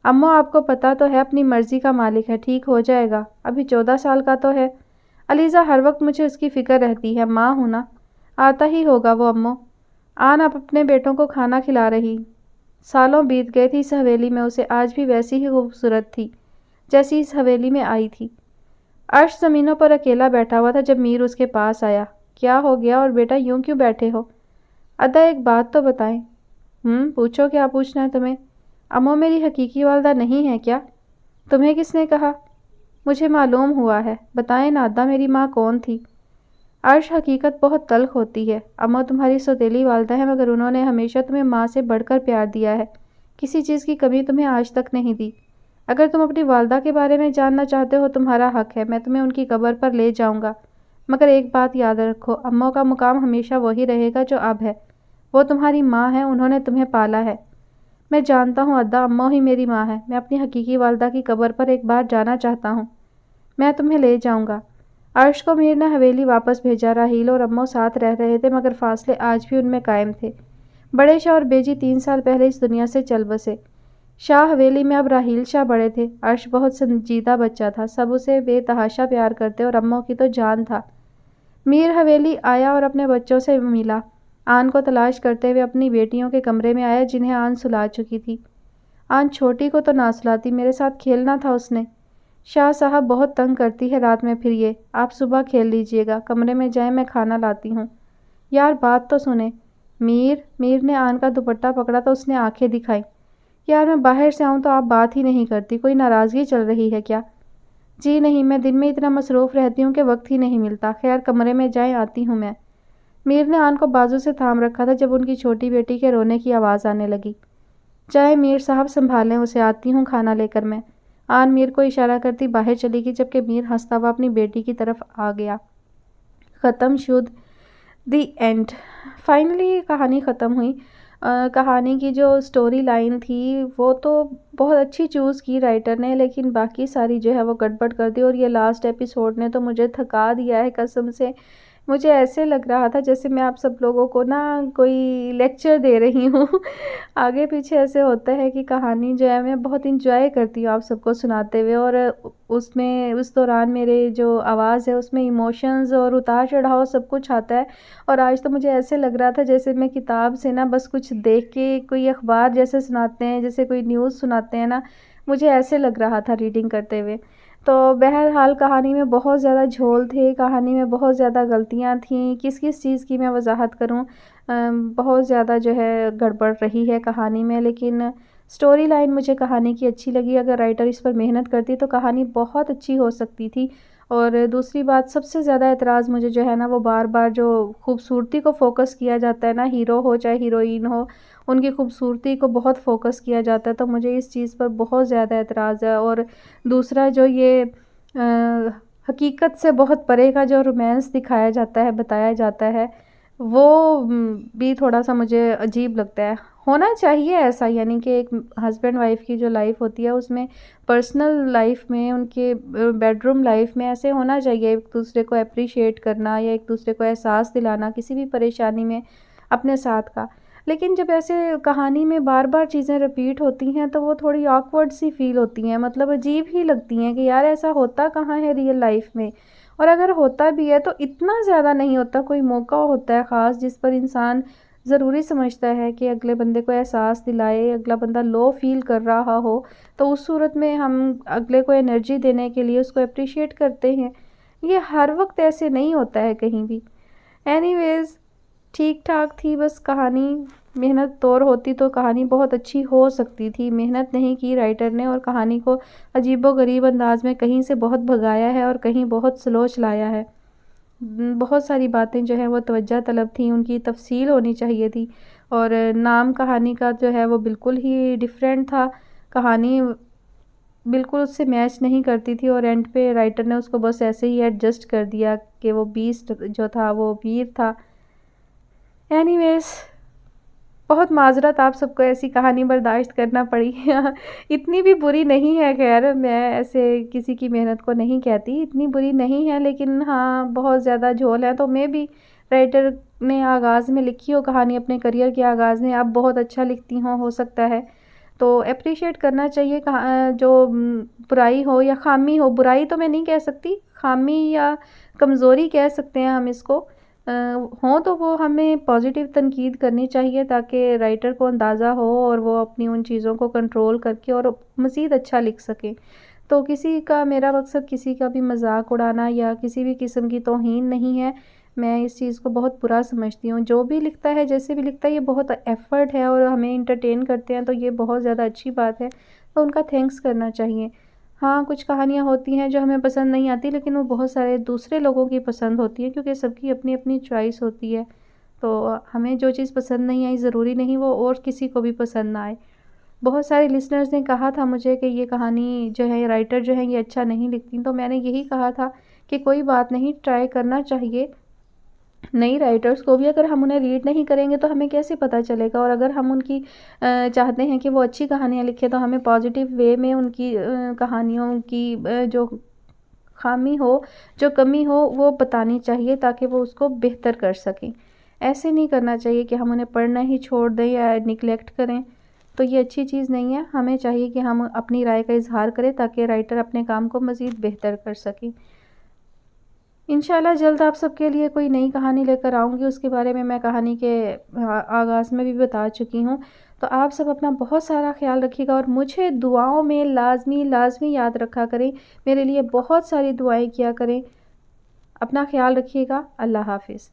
امو آپ کو پتہ تو ہے اپنی مرضی کا مالک ہے، ٹھیک ہو جائے گا، ابھی 14 سال کا تو ہے۔ علیزہ ہر وقت مجھے اس کی فکر رہتی ہے، ماں ہوں نا، آتا ہی ہوگا وہ امو۔ آن آپ اپنے بیٹوں کو کھانا کھلا رہی۔ سالوں بیت گئے تھے اس حویلی میں، اسے آج بھی ویسی ہی خوبصورت تھی جیسی اس حویلی میں آئی تھی۔ عرش زمینوں پر اکیلا بیٹھا ہوا تھا جب میر اس کے پاس آیا۔ کیا ہو گیا اور بیٹا یوں کیوں بیٹھے ہو؟ ادا ایک بات تو بتائیں۔ پوچھو، کیا پوچھنا ہے تمہیں؟ اماں میری حقیقی والدہ نہیں ہے کیا؟ تمہیں کس نے کہا؟ مجھے معلوم ہوا ہے۔ بتائیں نادہ، میری ماں کون تھی؟ عرش، حقیقت بہت تلخ ہوتی ہے۔ اماں تمہاری سوتیلی والدہ ہیں، مگر انہوں نے ہمیشہ تمہیں ماں سے بڑھ کر پیار دیا ہے، کسی چیز کی کمی تمہیں آج تک نہیں دی۔ اگر تم اپنی والدہ کے بارے میں جاننا چاہتے ہو تمہارا حق ہے، میں تمہیں ان کی قبر پر لے جاؤں گا، مگر ایک بات یاد رکھو، اماں کا مقام ہمیشہ وہی رہے گا جو اب ہے۔ وہ تمہاری ماں ہے، انہوں نے تمہیں پالا ہے۔ میں جانتا ہوں ادا، اماں ہی میری ماں ہے۔ میں اپنی حقیقی والدہ کی قبر پر ایک بار جانا چاہتا ہوں۔ میں تمہیں لے جاؤں گا۔ عرش کو میر نے حویلی واپس بھیجا۔ راحیل اور اماں ساتھ رہ رہے تھے، مگر فاصلے آج بھی ان میں قائم تھے۔ بڑے شاہ اور بیجی 3 سال پہلے اس دنیا سے چل بسے۔ شاہ حویلی میں اب راحیل شاہ بڑے تھے۔ عرش بہت سنجیدہ بچہ تھا، سب اسے بے تحاشا پیار کرتے اور اماں کی تو جان تھا۔ میر حویلی آیا اور اپنے بچوں سے ملا۔ آن کو تلاش کرتے ہوئے اپنی بیٹیوں کے کمرے میں آیا جنہیں آن سلا چکی تھی۔ آن چھوٹی کو تو نہ سلاتی، میرے ساتھ کھیلنا تھا اس نے۔ شاہ صاحب بہت تنگ کرتی ہے رات میں، پھر یہ آپ صبح کھیل لیجئے گا، کمرے میں جائیں، میں کھانا لاتی ہوں۔ یار بات تو سنیں۔ میر نے آن کا دوپٹہ پکڑا تو اس نے آنکھیں دکھائیں۔ یار میں باہر سے آؤں تو آپ بات ہی نہیں کرتی، کوئی ناراضگی چل رہی ہے کیا؟ جی نہیں، میں دن میں اتنا مصروف رہتی ہوں کہ وقت ہی نہیں ملتا۔ خیر کمرے میں جائیں، آتی ہوں میں۔ میر نے آن کو بازو سے تھام رکھا تھا جب ان کی چھوٹی بیٹی کے رونے کی آواز آنے لگی۔ جائیں میر صاحب، سنبھالیں اسے، آتی ہوں کھانا لے کر میں۔ آن میر کو اشارہ کرتی باہر چلی گئی جبکہ میر ہنستا ہوا اپنی بیٹی کی طرف آ گیا۔ ختم شد۔ The end. فائنلی کہانی ختم ہوئی۔ کہانی کی جو سٹوری لائن تھی وہ تو بہت اچھی چوز کی رائٹر نے، لیکن باقی ساری جو ہے وہ گڑبڑ کر دی، اور یہ لاسٹ ایپیسوڈ نے تو مجھے تھکا دیا ہے قسم سے۔ مجھے ایسے لگ رہا تھا جیسے میں آپ سب لوگوں کو نا کوئی لیکچر دے رہی ہوں۔ آگے پیچھے ایسے ہوتا ہے کہ کہانی جو ہے میں بہت انجوائے کرتی ہوں آپ سب کو سناتے ہوئے، اور اس دوران میرے جو آواز ہے اس میں ایموشنز اور اتار چڑھاؤ سب کچھ آتا ہے۔ اور آج تو مجھے ایسے لگ رہا تھا جیسے میں کتاب سے نا بس کچھ دیکھ کے، کوئی اخبار جیسے سناتے ہیں، جیسے کوئی نیوز سناتے ہیں نا، مجھے ایسے لگ رہا تھا ریڈنگ کرتے ہوئے۔ تو بہرحال کہانی میں بہت زیادہ جھول تھے، کہانی میں بہت زیادہ غلطیاں تھیں، کس چیز کی میں وضاحت کروں، بہت زیادہ جو ہے گڑبڑ رہی ہے کہانی میں، لیکن سٹوری لائن مجھے کہانی کی اچھی لگی۔ اگر رائٹر اس پر محنت کرتی تو کہانی بہت اچھی ہو سکتی تھی۔ اور دوسری بات، سب سے زیادہ اعتراض مجھے جو ہے نا وہ بار بار جو خوبصورتی کو فوکس کیا جاتا ہے نا، ہیرو ہو چاہے ہیروئن ہو، ان کی خوبصورتی کو بہت فوکس کیا جاتا ہے، تو مجھے اس چیز پر بہت زیادہ اعتراض ہے۔ اور دوسرا جو یہ حقیقت سے بہت پرے کا جو رومانس دکھایا جاتا ہے، بتایا جاتا ہے، وہ بھی تھوڑا سا مجھے عجیب لگتا ہے۔ ہونا چاہیے ایسا، یعنی کہ ایک ہسبینڈ وائف کی جو لائف ہوتی ہے اس میں پرسنل لائف میں، ان کے بیڈ روم لائف میں ایسے ہونا چاہیے، ایک دوسرے کو اپریشیٹ کرنا یا ایک دوسرے کو احساس دلانا کسی بھی پریشانی میں اپنے ساتھ کا۔ لیکن جب ایسے کہانی میں بار بار چیزیں رپیٹ ہوتی ہیں تو وہ تھوڑی آکورڈ سی فیل ہوتی ہیں، مطلب عجیب ہی لگتی ہیں کہ یار ایسا ہوتا کہاں ہے ریئل لائف میں، اور اگر ہوتا بھی ہے تو اتنا زیادہ نہیں ہوتا، کوئی موقع ہوتا ہے خاص جس پر انسان ضروری سمجھتا ہے کہ اگلے بندے کو احساس دلائے، اگلا بندہ لو فیل کر رہا ہو، تو اس صورت میں ہم اگلے کو انرجی دینے کے لیے اس کو اپریشیٹ کرتے ہیں۔ یہ ہر وقت ایسے نہیں ہوتا ہے کہیں بھی۔ اینی ویز ٹھیک ٹھاک تھی بس کہانی، محنت طور ہوتی تو کہانی بہت اچھی ہو سکتی تھی، محنت نہیں کی رائٹر نے، اور کہانی کو عجیب و غریب انداز میں کہیں سے بہت بھگایا ہے اور کہیں بہت سلو چلایا ہے۔ بہت ساری باتیں جو ہیں وہ توجہ طلب تھیں، ان کی تفصیل ہونی چاہیے تھی، اور نام کہانی کا جو ہے وہ بالکل ہی ڈیفرنٹ تھا، کہانی بالکل اس سے میچ نہیں کرتی تھی، اور اینڈ پہ رائٹر نے اس کو بس ایسے ہی ایڈجسٹ کر دیا کہ وہ بیسٹ جو تھا وہ میر تھا۔ اینی ویز بہت معذرت آپ سب کو ایسی کہانی برداشت کرنا پڑی۔ اتنی بھی بری نہیں ہے، خیر میں ایسے کسی کی محنت کو نہیں کہتی، اتنی بری نہیں ہے، لیکن ہاں بہت زیادہ جھول ہے، تو میں بھی رائٹر نے آغاز میں لکھی ہو کہانی اپنے کریئر کے آغاز میں، اب بہت اچھا لکھتی ہوں ہو سکتا ہے، تو اپریشیٹ کرنا چاہیے جو برائی ہو یا خامی ہو، برائی تو میں نہیں کہہ سکتی، خامی یا کمزوری کہہ سکتے ہیں ہم اس کو، ہوں تو وہ ہمیں پازیٹیو تنقید کرنی چاہیے تاکہ رائٹر کو اندازہ ہو اور وہ اپنی ان چیزوں کو کنٹرول کر کے اور مزید اچھا لکھ سکیں۔ تو میرا مقصد کسی کا بھی مذاق اڑانا یا کسی بھی قسم کی توہین نہیں ہے، میں اس چیز کو بہت برا سمجھتی ہوں۔ جو بھی لکھتا ہے، جیسے بھی لکھتا ہے، یہ بہت ایفرٹ ہے اور ہمیں انٹرٹین کرتے ہیں، تو یہ بہت زیادہ اچھی بات ہے، تو ان کا تھینکس کرنا چاہیے۔ ہاں، کچھ کہانیاں ہوتی ہیں جو ہمیں پسند نہیں آتی، لیکن وہ بہت سارے دوسرے لوگوں کی پسند ہوتی ہے، کیونکہ سب کی اپنی اپنی چوائس ہوتی ہے۔ تو ہمیں جو چیز پسند نہیں آئی، ضروری نہیں وہ اور کسی کو بھی پسند نہ آئے۔ بہت سارے لسنرز نے کہا تھا مجھے کہ یہ کہانی جو ہے، رائٹر جو ہے یہ اچھا نہیں لکھتی، تو میں نے یہی کہا تھا کہ کوئی بات نہیں، ٹرائی کرنا چاہیے نئی رائٹرز کو بھی۔ اگر ہم انہیں ریڈ نہیں کریں گے تو ہمیں کیسے پتہ چلے گا؟ اور اگر ہم ان کی چاہتے ہیں کہ وہ اچھی کہانیاں لکھیں، تو ہمیں پازیٹیو وے میں ان کی کہانیوں کی جو خامی ہو، جو کمی ہو، وہ بتانی چاہیے، تاکہ وہ اس کو بہتر کر سکیں۔ ایسے نہیں کرنا چاہیے کہ ہم انہیں پڑھنا ہی چھوڑ دیں یا نگلیکٹ کریں، تو یہ اچھی چیز نہیں ہے۔ ہمیں چاہیے کہ ہم اپنی رائے کا اظہار کریں، تاکہ رائٹر اپنے کام کو مزید بہتر کر سکیں۔ انشاءاللہ جلد آپ سب کے لیے کوئی نئی کہانی لے کر آؤں گی، اس کے بارے میں کہانی کے آغاز میں بھی بتا چکی ہوں۔ تو آپ سب اپنا بہت سارا خیال رکھیے گا، اور مجھے دعاؤں میں لازمی یاد رکھا کریں، میرے لیے بہت ساری دعائیں کیا کریں۔ اپنا خیال رکھیے گا۔ اللہ حافظ۔